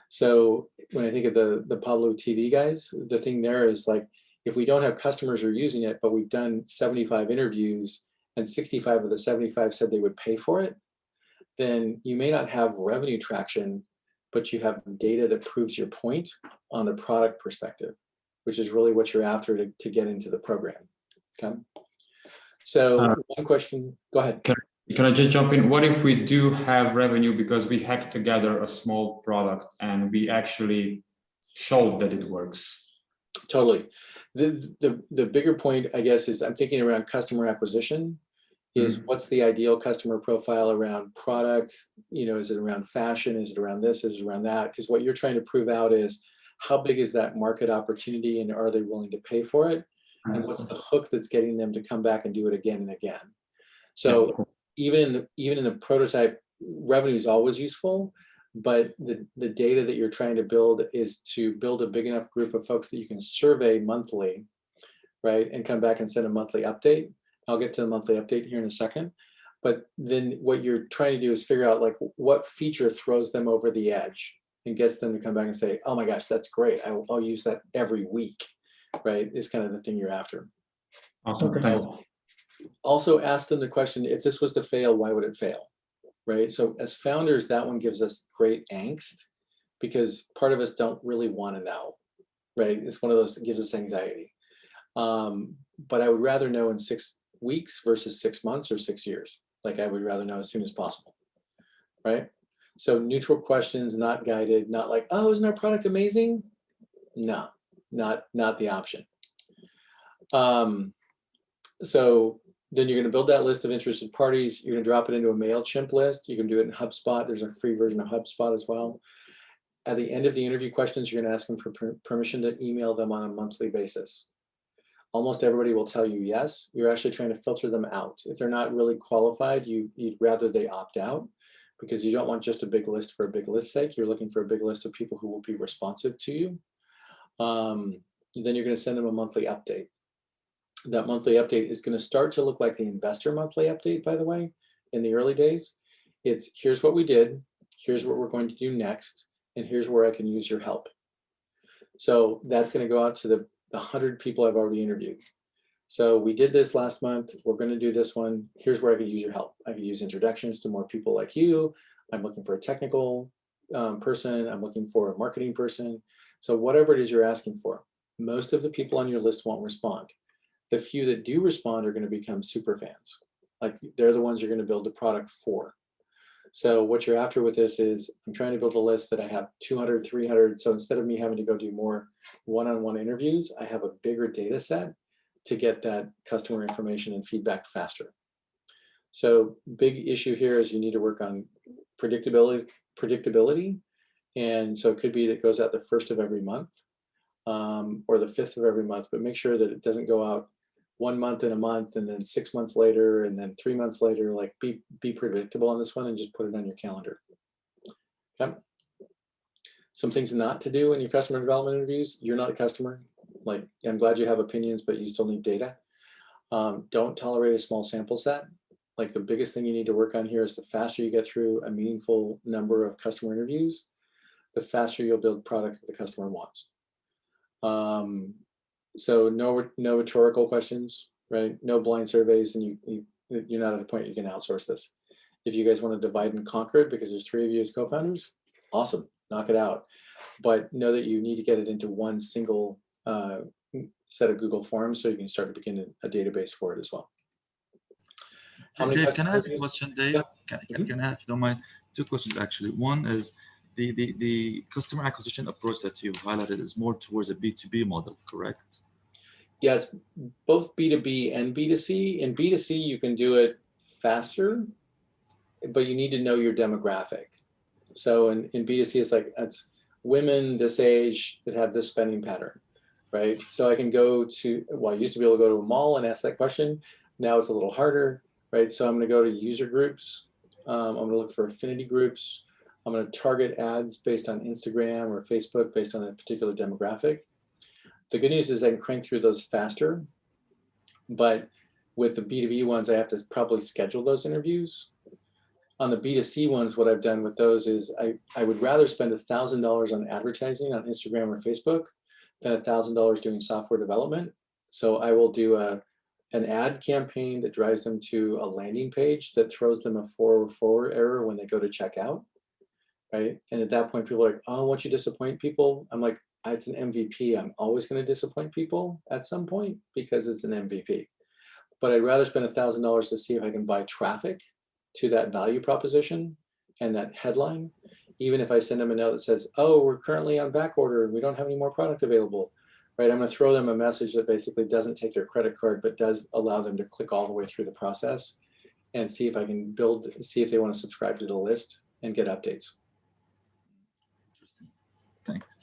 So when I think of the Pablo TV guys, the thing there is like, if we don't have customers who are using it, but we've done 75 interviews and 65 of the 75 said they would pay for it, then you may not have revenue traction, but you have data that proves your point on the product perspective, which is really what you're after to get into the program. Okay. So one question, go ahead. Can I just jump in? What if we do have revenue because we hacked together a small product and we actually showed that it works? Totally. The bigger point, I guess, is I'm thinking around customer acquisition. Is what's the ideal customer profile around product? Is it around fashion? Is it around this? Is it around that? Because what you're trying to prove out is how big is that market opportunity and are they willing to pay for it? And what's the hook that's getting them to come back and do it again and again? So even in the prototype, revenue is always useful, but the data that you're trying to build is to build a big enough group of folks that you can survey monthly, right? And come back and send a monthly update. I'll get to the monthly update here in a second. But then what you're trying to do is figure out like what feature throws them over the edge and gets them to come back and say, oh my gosh, that's great. I'll use that every week, right? Is kind of the thing you're after. Awesome. Okay. Also ask them the question, if this was to fail, why would it fail, right? So as founders, that one gives us great angst because part of us don't really want to know, right? It's one of those that gives us anxiety. But I would rather know in 6 weeks versus 6 months or 6 years. Like I would rather know as soon as possible, right? So neutral questions, not guided, not like, oh, isn't our product amazing? No, not the option. So then you're going to build that list of interested parties. You're going to drop it into a MailChimp list. You can do it in HubSpot. There's a free version of HubSpot as well. At the end of the interview questions, you're going to ask them for permission to email them on a monthly basis. Almost everybody will tell you yes. You're actually trying to filter them out. If they're not really qualified, you'd rather they opt out because you don't want just a big list for a big list's sake. You're looking for a big list of people who will be responsive to you. Then you're going to send them a monthly update. That monthly update is going to start to look like the investor monthly update, by the way, in the early days. It's here's what we did, here's what we're going to do next, and here's where I can use your help. So that's going to go out to the 100 people I've already interviewed. So we did this last month. We're going to do this one. Here's where I could use your help. I could use introductions to more people like you. I'm looking for a technical person. I'm looking for a marketing person. So whatever it is you're asking for, most of the people on your list won't respond. The few that do respond are going to become super fans. Like they're the ones you're going to build the product for. So what you're after with this is I'm trying to build a list that I have 200, 300. So instead of me having to go do more one-on-one interviews, I have a bigger data set to get that customer information and feedback faster. So big issue here is you need to work on predictability. And so it could be that it goes out the 1st of every month or the 5th of every month, but make sure that it doesn't go out 1 month in a month and then 6 months later and then 3 months later. Like be predictable on this one and just put it on your calendar. Okay. Some things not to do in your customer development interviews. You're not a customer. Like I'm glad you have opinions, but you still need data. Don't tolerate a small sample set. Like the biggest thing you need to work on here is the faster you get through a meaningful number of customer interviews, the faster you'll build product that the customer wants. So no rhetorical questions, right? No blind surveys, and you're not at a point you can outsource this. If you guys want to divide and conquer it because there's 3 of you as co-founders, awesome, knock it out. But know that you need to get it into one single set of Google Forms so you can start to begin a database for it as well. Dave, can I ask a question, Dave? Yeah. Can I, if you don't mind, 2 questions actually. One is the customer acquisition approach that you've highlighted is more towards a B2B model, correct? Yes, both B2B and B2C. In B2C, you can do it faster, but you need to know your demographic. So in B2C, it's like it's women this age that have this spending pattern, right? So I can go to, well, I used to be able to go to a mall and ask that question. Now it's a little harder, right? So I'm going to go to user groups I'm going to look for affinity groups. I'm going to target ads based on Instagram or Facebook based on a particular demographic. The good news is I can crank through those faster, but with the B2B ones, I have to probably schedule those interviews. On the B2C ones, what I've done with those is I would rather spend $1,000 on advertising on Instagram or Facebook than $1,000 doing software development. So I will do an ad campaign that drives them to a landing page that throws them a forward error when they go to checkout, right? And at that point, people are like, oh, won't you disappoint people? I'm like, it's an MVP. I'm always going to disappoint people at some point because it's an MVP. But I'd rather spend $1,000 to see if I can buy traffic to that value proposition and that headline, even if I send them a note that says, oh, we're currently on back order and we don't have any more product available, right? I'm going to throw them a message that basically doesn't take their credit card, but does allow them to click all the way through the process and see if I can see if they want to subscribe to the list and get updates. Interesting. Thanks.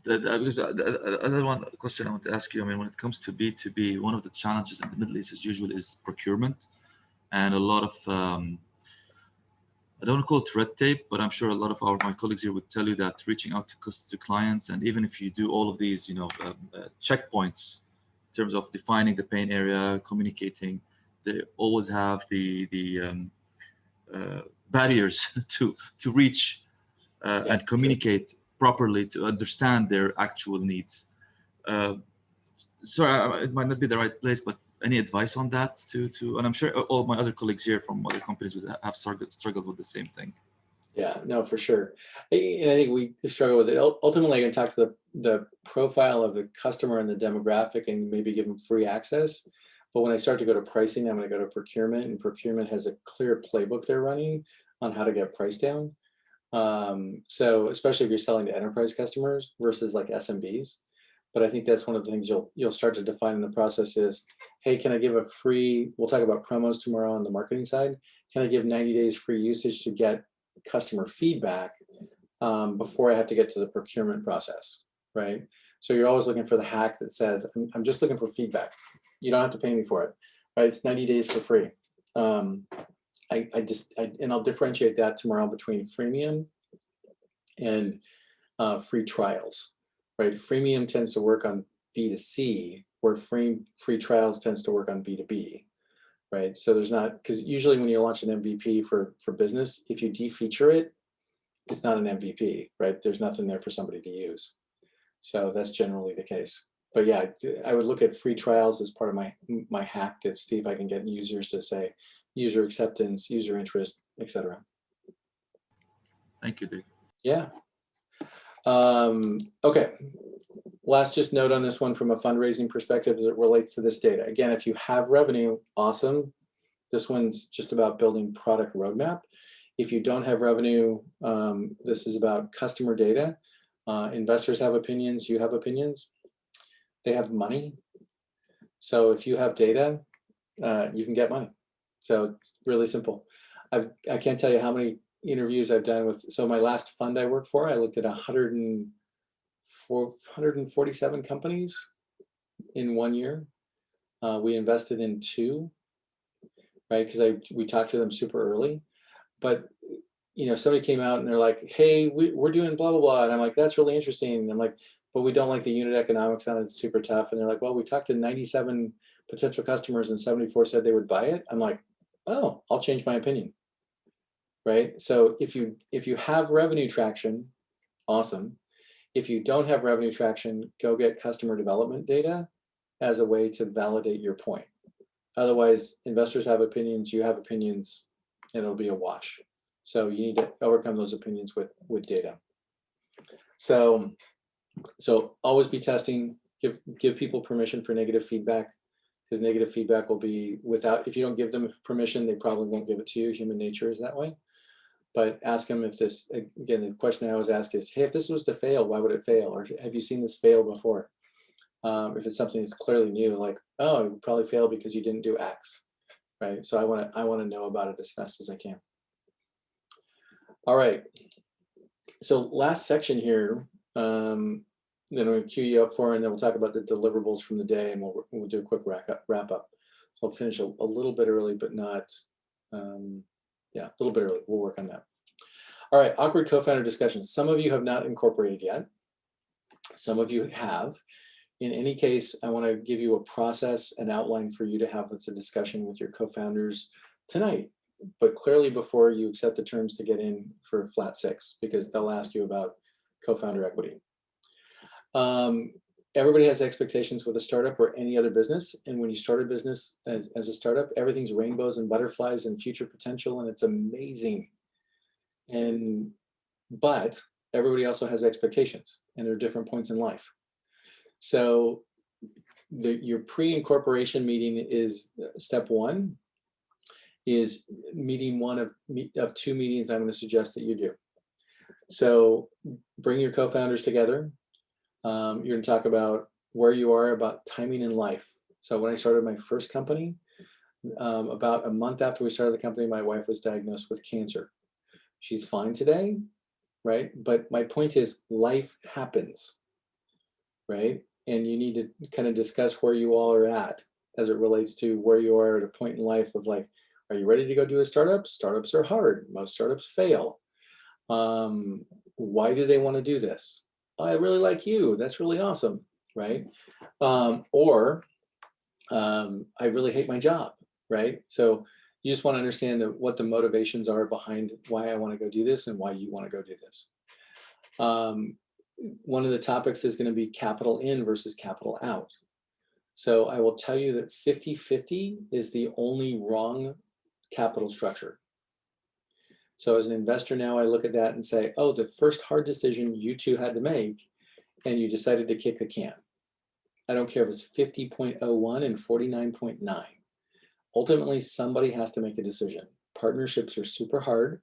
Another one question I want to ask you, I mean, when it comes to B2B, one of the challenges in the Middle East is procurement, and a lot of, I don't want to call it red tape, but I'm sure a lot of my colleagues here would tell you that reaching out to clients, and even if you do all of these, checkpoints in terms of defining the pain area, communicating, they always have the barriers to reach and communicate properly to understand their actual needs. Sorry, it might not be the right place, but any advice on that and I'm sure all my other colleagues here from other companies would have struggled with the same thing. Yeah, no, for sure. And I think we struggle with it. Ultimately, I can talk to the profile of the customer and the demographic and maybe give them free access. But when I start to go to pricing, I'm going to go to procurement, and procurement has a clear playbook they're running on how to get price down. So especially if you're selling to enterprise customers versus like SMBs. But I think that's one of the things you'll start to define in the process is, hey, can I give a free, we'll talk about promos tomorrow on the marketing side. Can I give 90 days free usage to get customer feedback before I have to get to the procurement process, right? So you're always looking for the hack that says, I'm just looking for feedback. You don't have to pay me for it, right? It's 90 days for free. And I'll differentiate that tomorrow between freemium and free trials. Right, freemium tends to work on B2C, where free trials tends to work on B2B, right? So there's not, because usually when you launch an MVP for business, if you defeature it, it's not an MVP, right? There's nothing there for somebody to use. So that's generally the case. But yeah, I would look at free trials as part of my hack to see if I can get users to say user acceptance, user interest, etc. Thank you, Dave. Yeah. Okay, last just note on this one from a fundraising perspective as it relates to this data. Again, if you have revenue, awesome. This one's just about building product roadmap. If you don't have revenue, this is about customer data. Investors have opinions, you have opinions. They have money. So if you have data, you can get money. So it's really simple. I can't tell you how many interviews I've done with, so my last fund I worked for, I looked at 147 companies in 1 year. We invested in 2, right? Because we talked to them super early. But somebody came out and they're like, hey, we're doing blah, blah, blah. And I'm like, that's really interesting. And I'm like, but we don't like the unit economics on it. It's super tough. And they're like, well, we talked to 97 potential customers and 74 said they would buy it. I'm like, oh, I'll change my opinion. Right? So if you have revenue traction, awesome. If you don't have revenue traction, go get customer development data as a way to validate your point. Otherwise, investors have opinions, you have opinions, and it'll be a wash. So you need to overcome those opinions with data. So always be testing, give people permission for negative feedback, because negative feedback will be if you don't give them permission, they probably won't give it to you. Human nature is that way. But ask them if this, again, the question I always ask is, hey, if this was to fail, why would it fail? Or have you seen this fail before? If it's something that's clearly new, like, oh, it would probably fail because you didn't do X, right? So I want to know about it as fast as I can. All right. So last section here, then we'll queue you up for, and then we'll talk about the deliverables from the day, and we'll do a quick wrap up. So I'll finish a little bit early, but not Yeah, a little bit early. We'll work on that. All right, awkward co-founder discussions. Some of you have not incorporated yet. Some of you have. In any case, I want to give you a process, an outline for you to have a discussion with your co-founders tonight, but clearly before you accept the terms to get in for Flat6, because they'll ask you about co-founder equity. Everybody has expectations with a startup or any other business. And when you start a business as a startup, everything's rainbows and butterflies and future potential, and it's amazing. But everybody also has expectations, and there are different points in life. So your pre-incorporation meeting is step one, is meeting one of two meetings I'm going to suggest that you do. So bring your co-founders together. You're going to talk about where you are about timing in life. So when I started my first company, about a month after we started the company, my wife was diagnosed with cancer. She's fine today, right? But my point is life happens, right? And you need to kind of discuss where you all are at as it relates to where you are at a point in life of like, are you ready to go do a startup? Startups are hard. Most startups fail. Why do they want to do this? I really like you. That's really awesome, right? Or I really hate my job, right? So you just want to understand what the motivations are behind why I want to go do this and why you want to go do this. One of the topics is going to be capital in versus capital out. So I will tell you that 50-50 is the only wrong capital structure. So as an investor now, I look at that and say, oh, the first hard decision you two had to make, and you decided to kick the can. I don't care if it's 50.01 and 49.9. Ultimately, somebody has to make a decision. Partnerships are super hard.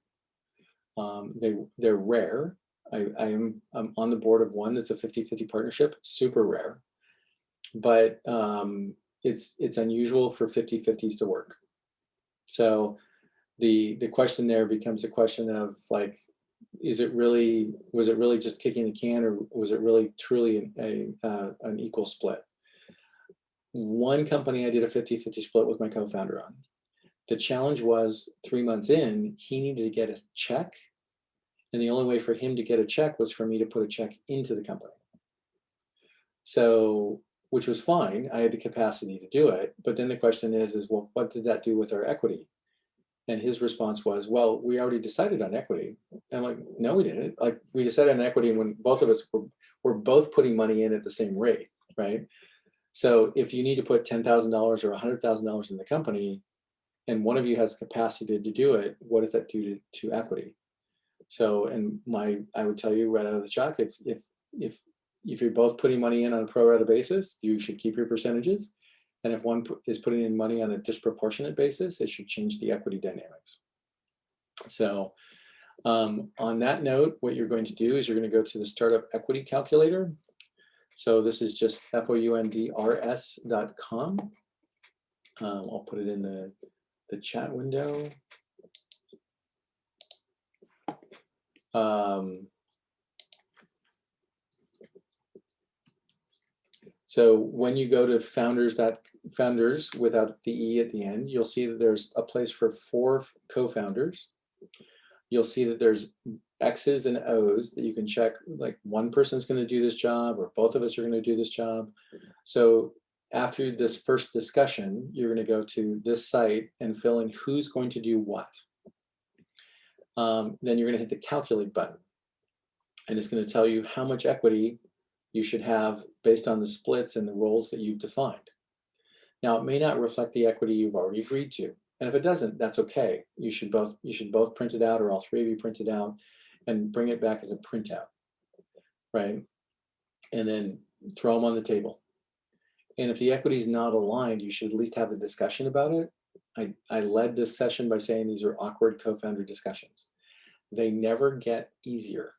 They're rare. I'm on the board of one that's a 50-50 partnership, super rare. But it's unusual for 50-50s to work. So the question there becomes a question of like, was it really just kicking the can, or was it really truly an equal split? One company I did a 50-50 split with my co-founder on. The challenge was 3 months in, he needed to get a check. And the only way for him to get a check was for me to put a check into the company. So, which was fine. I had the capacity to do it. But then the question is well, what did that do with our equity? And his response was, well, we already decided on equity. And I'm like, no, we didn't. Like, we decided on equity when both of us were both putting money in at the same rate, right? So if you need to put $10,000 or $100,000 in the company, and one of you has the capacity to do it, what does that do to equity? So, and I would tell you right out of the shock, if you're both putting money in on a pro rata basis, you should keep your percentages. And if one is putting in money on a disproportionate basis, it should change the equity dynamics. So on that note, what you're going to do is you're going to go to the startup equity calculator. So this is just foundrs.com. I'll put it in the chat window. So when you go to founders without the E at the end, you'll see that there's a place for 4 co-founders. You'll see that there's X's and O's that you can check, like one person's going to do this job or both of us are going to do this job. So after this first discussion, you're going to go to this site and fill in who's going to do what. Then you're going to hit the calculate button. And it's going to tell you how much equity you should have based on the splits and the roles that you've defined. Now, it may not reflect the equity you've already agreed to. And if it doesn't, that's okay. You should both print it out, or all 3 of you print it out and bring it back as a printout, right? And then throw them on the table. And if the equity is not aligned, you should at least have a discussion about it. I led this session by saying these are awkward co-founder discussions. They never get easier.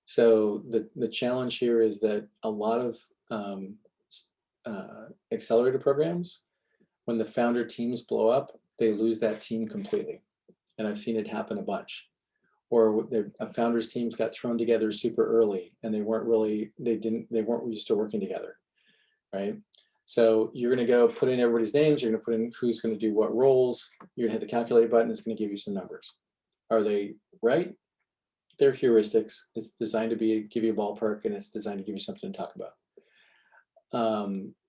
So the challenge here is that a lot of accelerator programs, when the founder teams blow up, they lose that team completely. And I've seen it happen a bunch. Or a founder's teams got thrown together super early and they weren't used to working together, right? So you're going to go put in everybody's names. You're going to put in who's going to do what roles. You're going to hit the calculate button. It's going to give you some numbers. Are they right? They're heuristics. It's designed to give you a ballpark, and it's designed to give you something to talk about.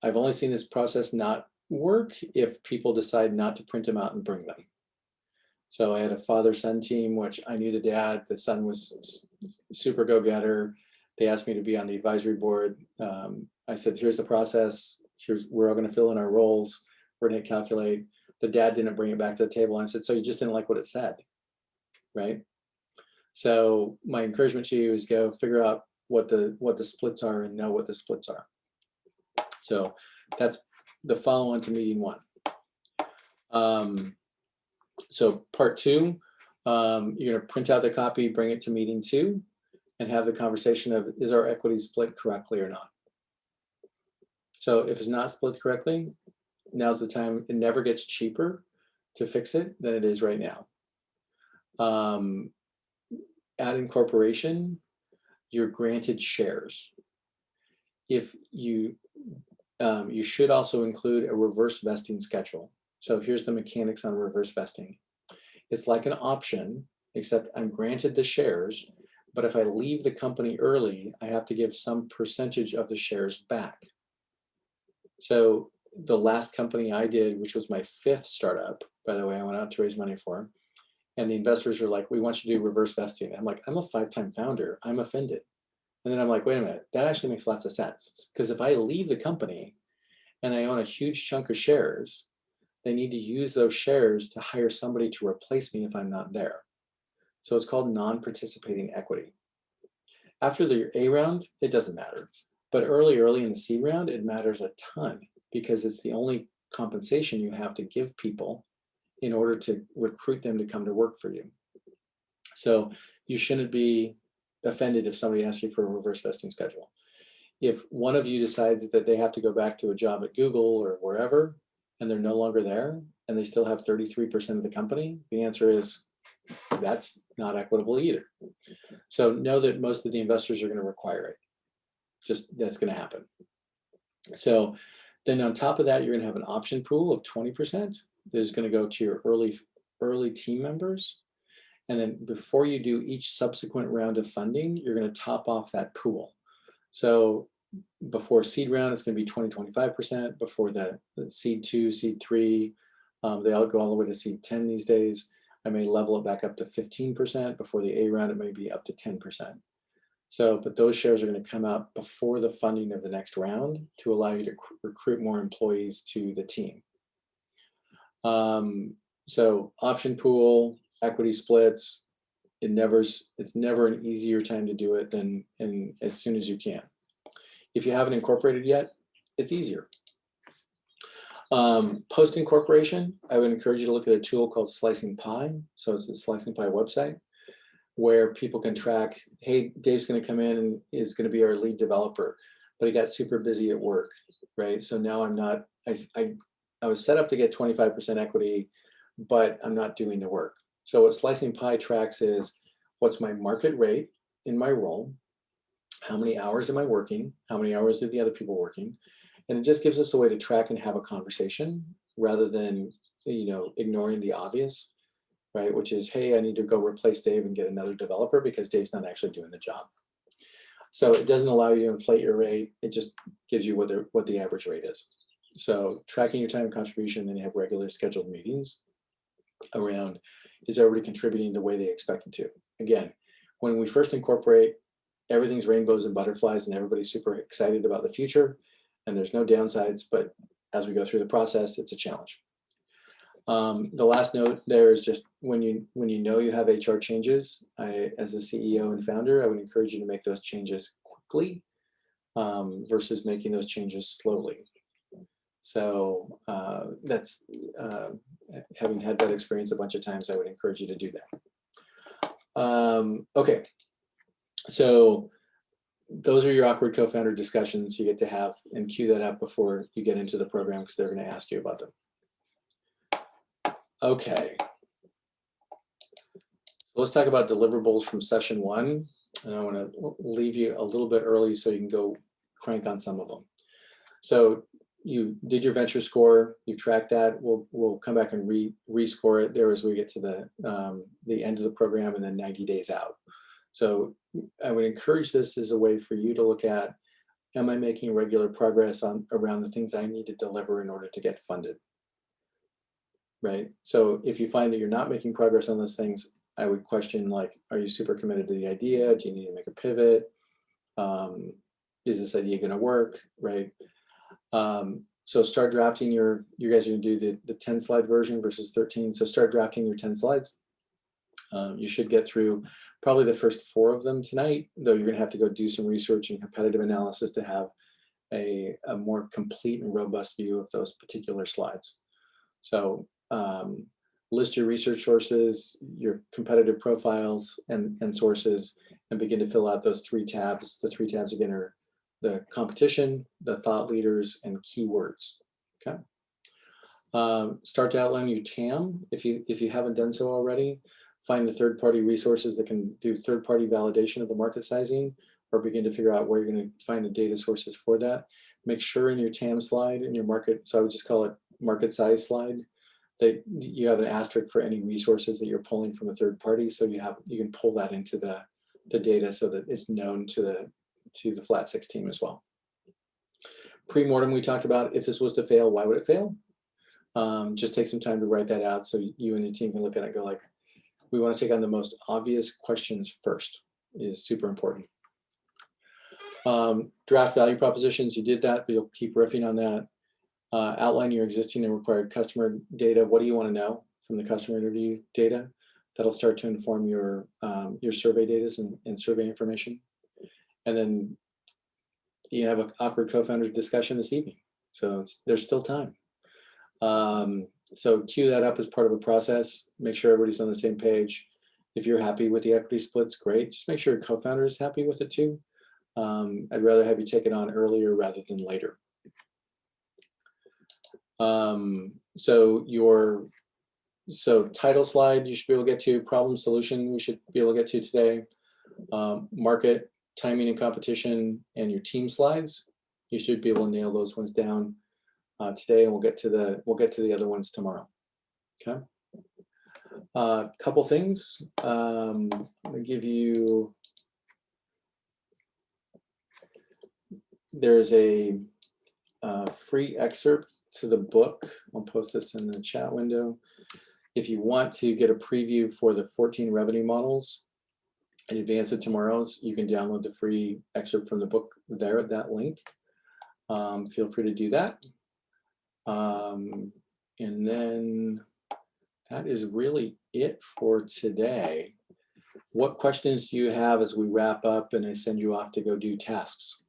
I've only seen this process not work if people decide not to print them out and bring them. So I had a father-son team, which I knew the dad. The son was super go-getter. They asked me to be on the advisory board. I said, here's the process. We're all going to fill in our roles. We're going to calculate. The dad didn't bring it back to the table. I said, so you just didn't like what it said, right? So my encouragement to you is go figure out what the splits are and know what the splits are. So that's the follow-on to meeting 1. So part 2, you're going to print out the copy, bring it to meeting 2, and have the conversation of, is our equity split correctly or not? So if it's not split correctly, now's the time. It never gets cheaper to fix it than it is right now. At incorporation, you're granted shares. If you should also include a reverse vesting schedule. So here's the mechanics on reverse vesting. It's like an option, except I'm granted the shares, but if I leave the company early, I have to give some percentage of the shares back. So the last company I did, which was my 5th startup, by the way, I went out to raise money for, and the investors were like, we want you to do reverse vesting. I'm like, I'm a 5-time founder. I'm offended. And then I'm like, wait a minute, that actually makes lots of sense. Because if I leave the company and I own a huge chunk of shares, they need to use those shares to hire somebody to replace me if I'm not there. So it's called non-participating equity. After the A round, it doesn't matter. But early in the C round, it matters a ton because it's the only compensation you have to give people in order to recruit them to come to work for you. So you shouldn't be offended if somebody asks you for a reverse vesting schedule. If one of you decides that they have to go back to a job at Google or wherever, and they're no longer there, and they still have 33% of the company, the answer is that's not equitable either. So know that most of the investors are going to require it. Just that's going to happen. So then on top of that, you're going to have an option pool of 20%. There's going to go to your early team members. And then before you do each subsequent round of funding, you're going to top off that pool. So before seed round, it's going to be 20-25%. Before the seed 2, seed 3, they all go all the way to seed 10 these days. I may level it back up to 15%. Before the A round, it may be up to 10%. So, but those shares are going to come out before the funding of the next round to allow you to recruit more employees to the team. So option pool, equity splits, it's never an easier time to do it than as soon as you can. If you haven't incorporated yet, it's easier. Post incorporation, I would encourage you to look at a tool called Slicing Pie. So it's the Slicing Pie website where people can track, hey, Dave's going to come in and is going to be our lead developer, but he got super busy at work, right? So now I'm not, I was set up to get 25% equity, but I'm not doing the work. So what Slicing Pie tracks is what's my market rate in my role, how many hours am I working, how many hours are the other people working, and it just gives us a way to track and have a conversation rather than, ignoring the obvious, right? Which is, hey, I need to go replace Dave and get another developer because Dave's not actually doing the job. So it doesn't allow you to inflate your rate. It just gives you what the average rate is. So tracking your time and contribution, then you have regular scheduled meetings around, is everybody contributing the way they expected to? Again, when we first incorporate, everything's rainbows and butterflies and everybody's super excited about the future and there's no downsides, but as we go through the process, it's a challenge. The last note there is just when you know you have HR changes, as the CEO and founder, I would encourage you to make those changes quickly versus making those changes slowly. So that's having had that experience a bunch of times, I would encourage you to do that. Okay, so those are your awkward co-founder discussions you get to have, and cue that up before you get into the program because they're going to ask you about them. Okay, so let's talk about deliverables from session 1, and I want to leave you a little bit early so you can go crank on some of them. So you did your venture score, you tracked that, we'll come back and rescore it there as we get to the end of the program and then 90 days out. So I would encourage this as a way for you to look at, am I making regular progress around the things I need to deliver in order to get funded? Right. So if you find that you're not making progress on those things, I would question, like, are you super committed to the idea? Do you need to make a pivot? Is this idea going to work? Right. So start drafting you guys are going to do the 10 slide version versus 13. So start drafting your 10 slides. You should get through probably the first 4 of them tonight, though you're going to have to go do some research and competitive analysis to have a more complete and robust view of those particular slides. So list your research sources, your competitive profiles and sources, and begin to fill out those 3 tabs. The 3 tabs again are the competition, the thought leaders, and keywords. Okay. Start to outline your TAM if you haven't done so already. Find the third-party resources that can do third-party validation of the market sizing, or begin to figure out where you're going to find the data sources for that. Make sure in your TAM slide, in your market, so I would just call it market size slide, that you have an asterisk for any resources that you're pulling from a third party, so you can pull that into the data so that it's known to the Flat6 team as well. Pre-mortem, we talked about, if this was to fail, why would it fail? Just take some time to write that out so you and the team can look at it and go like, we want to take on the most obvious questions first, is super important. Draft value propositions, you did that, but you'll keep riffing on that. Outline your existing and required customer data. What do you want to know from the customer interview data? That'll start to inform your survey data and survey information. And then you have an awkward co-founder discussion this evening. So there's still time. So queue that up as part of the process. Make sure everybody's on the same page. If you're happy with the equity splits, great. Just make sure your co-founder is happy with it too. I'd rather have you take it on earlier rather than later. So title slide, you should be able to get to. Problem solution, we should be able to get to today. Market, timing and competition, and your team slides. You should be able to nail those ones down today, and we'll get to the other ones tomorrow. Okay. Couple things. I'm gonna give you. There's a free excerpt to the book. I'll post this in the chat window. If you want to get a preview for the 14 revenue models in advance of tomorrow's, you can download the free excerpt from the book there at that link. Feel free to do that. And then that is really it for today. What questions do you have as we wrap up and I send you off to go do tasks?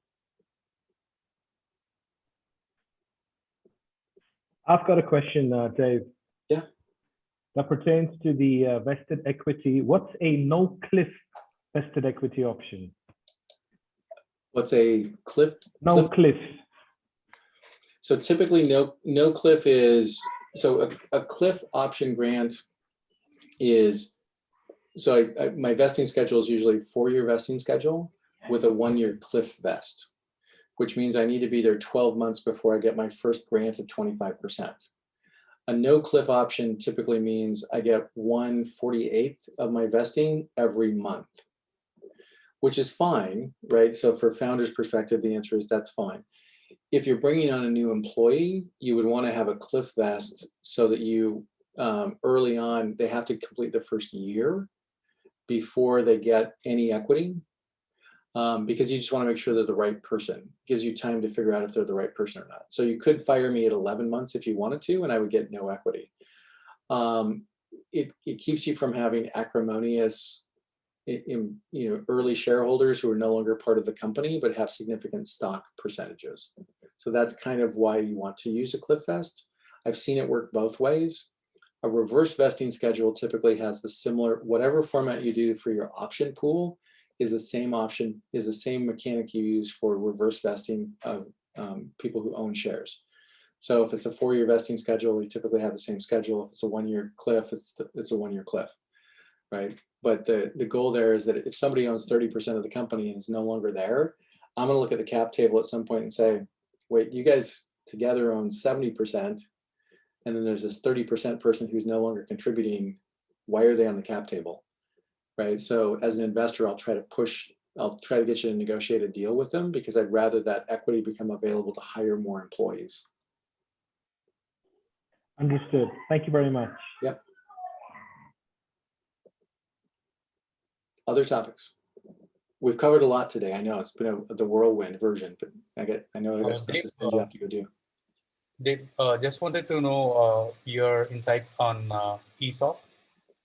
I've got a question, Dave. Yeah. That pertains to the vested equity. What's a no cliff vested equity option? What's a cliff? No cliff. So typically no cliff is, so a cliff option grant is, so my vesting schedule is usually a 4-year vesting schedule with a 1-year cliff vest, which means I need to be there 12 months before I get my first grant of 25%. A no cliff option typically means I get 1/48th of my vesting every month, which is fine, right? So for founders' perspective, the answer is that's fine. If you're bringing on a new employee, you would want to have a cliff vest so that you, early on, they have to complete the first year before they get any equity, because you just want to make sure they're the right person. It gives you time to figure out if they're the right person or not. So you could fire me at 11 months if you wanted to, and I would get no equity. It keeps you from having acrimonious early shareholders who are no longer part of the company but have significant stock percentages. So that's kind of why you want to use a cliff vest. I've seen it work both ways. A reverse vesting schedule typically has the similar, whatever format you do for your option pool is the same option, is the same mechanic you use for reverse vesting of people who own shares. So if it's a 4-year vesting schedule, you typically have the same schedule. If it's a 1-year cliff, it's a 1-year cliff, right? But the goal there is that if somebody owns 30% of the company and is no longer there, I'm going to look at the cap table at some point and say, wait, you guys together own 70%, and then there's this 30% person who's no longer contributing. Why are they on the cap table, right? So as an investor, I'll try to get you to negotiate a deal with them because I'd rather that equity become available to hire more employees. Understood. Thank you very much. Yep. Other topics? We've covered a lot today. I know it's been the whirlwind version, but I know I got stuff to send you have to go do. Dave, just wanted to know your insights on ESOP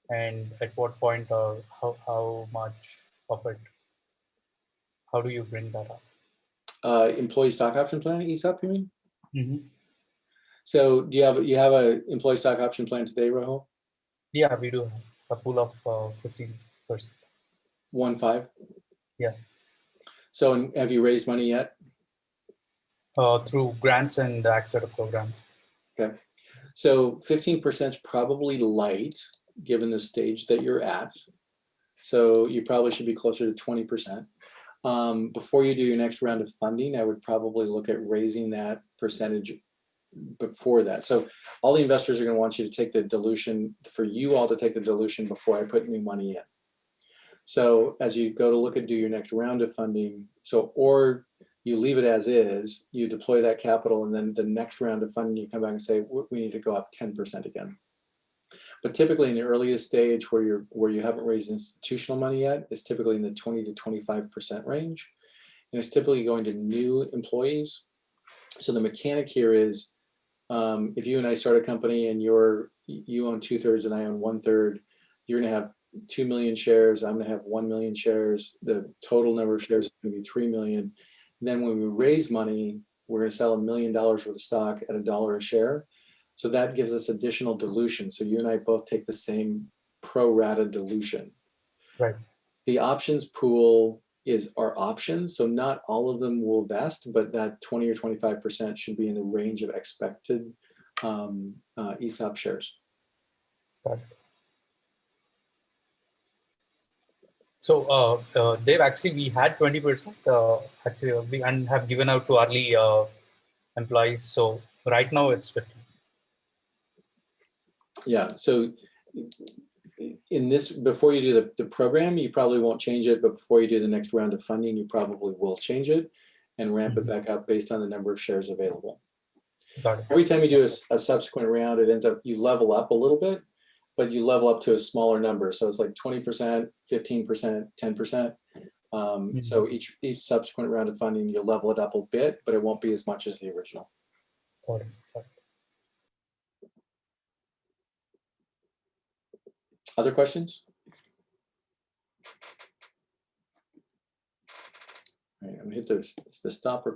and at what point or how much of it, how do you bring that up? Employee stock option plan, ESOP, you mean? Mm-hmm. So do you have a employee stock option plan today, Rahul? Yeah, we do have a pool of 15%. 1.5? Yeah. So have you raised money yet? Through grants and the accelerator program. Okay. So 15% is probably light given the stage that you're at. So you probably should be closer to 20%. Before you do your next round of funding, I would probably look at raising that percentage before that. So all the investors are going to want you to take the dilution, for you all to take the dilution before I put new money in. So as you go to look at do your next round of funding, or you leave it as is, you deploy that capital, and then the next round of funding, you come back and say, we need to go up 10% again. But typically in the earliest stage where you haven't raised institutional money yet, it's typically in the 20 to 25% range. And it's typically going to new employees. So the mechanic here is, if you and I start a company and you own 2/3 and I own 1/3, you're going to have 2 million shares. I'm going to have 1 million shares. The total number of shares is going to be 3 million. And then when we raise money, we're going to sell $1 million worth of stock at $1 a share. So that gives us additional dilution. So you and I both take the same pro rata dilution. Right. The options pool is our options. So not all of them will vest, but that 20 or 25% should be in the range of expected ESOP shares. Right. So Dave, actually we had 20% actually and have given out to early employees. So right now it's 50. Yeah, so in this, before you do the program, you probably won't change it, but before you do the next round of funding, you probably will change it and ramp it back up based on the number of shares available. Got it. Every time you do a subsequent round, it ends up, you level up a little bit, but you level up to a smaller number. So it's like 20%, 15%, 10%. So each subsequent round of funding, you'll level it up a bit, but it won't be as much as the original. Got it. Got it. Other questions? All right, I'm gonna hit the stop recording.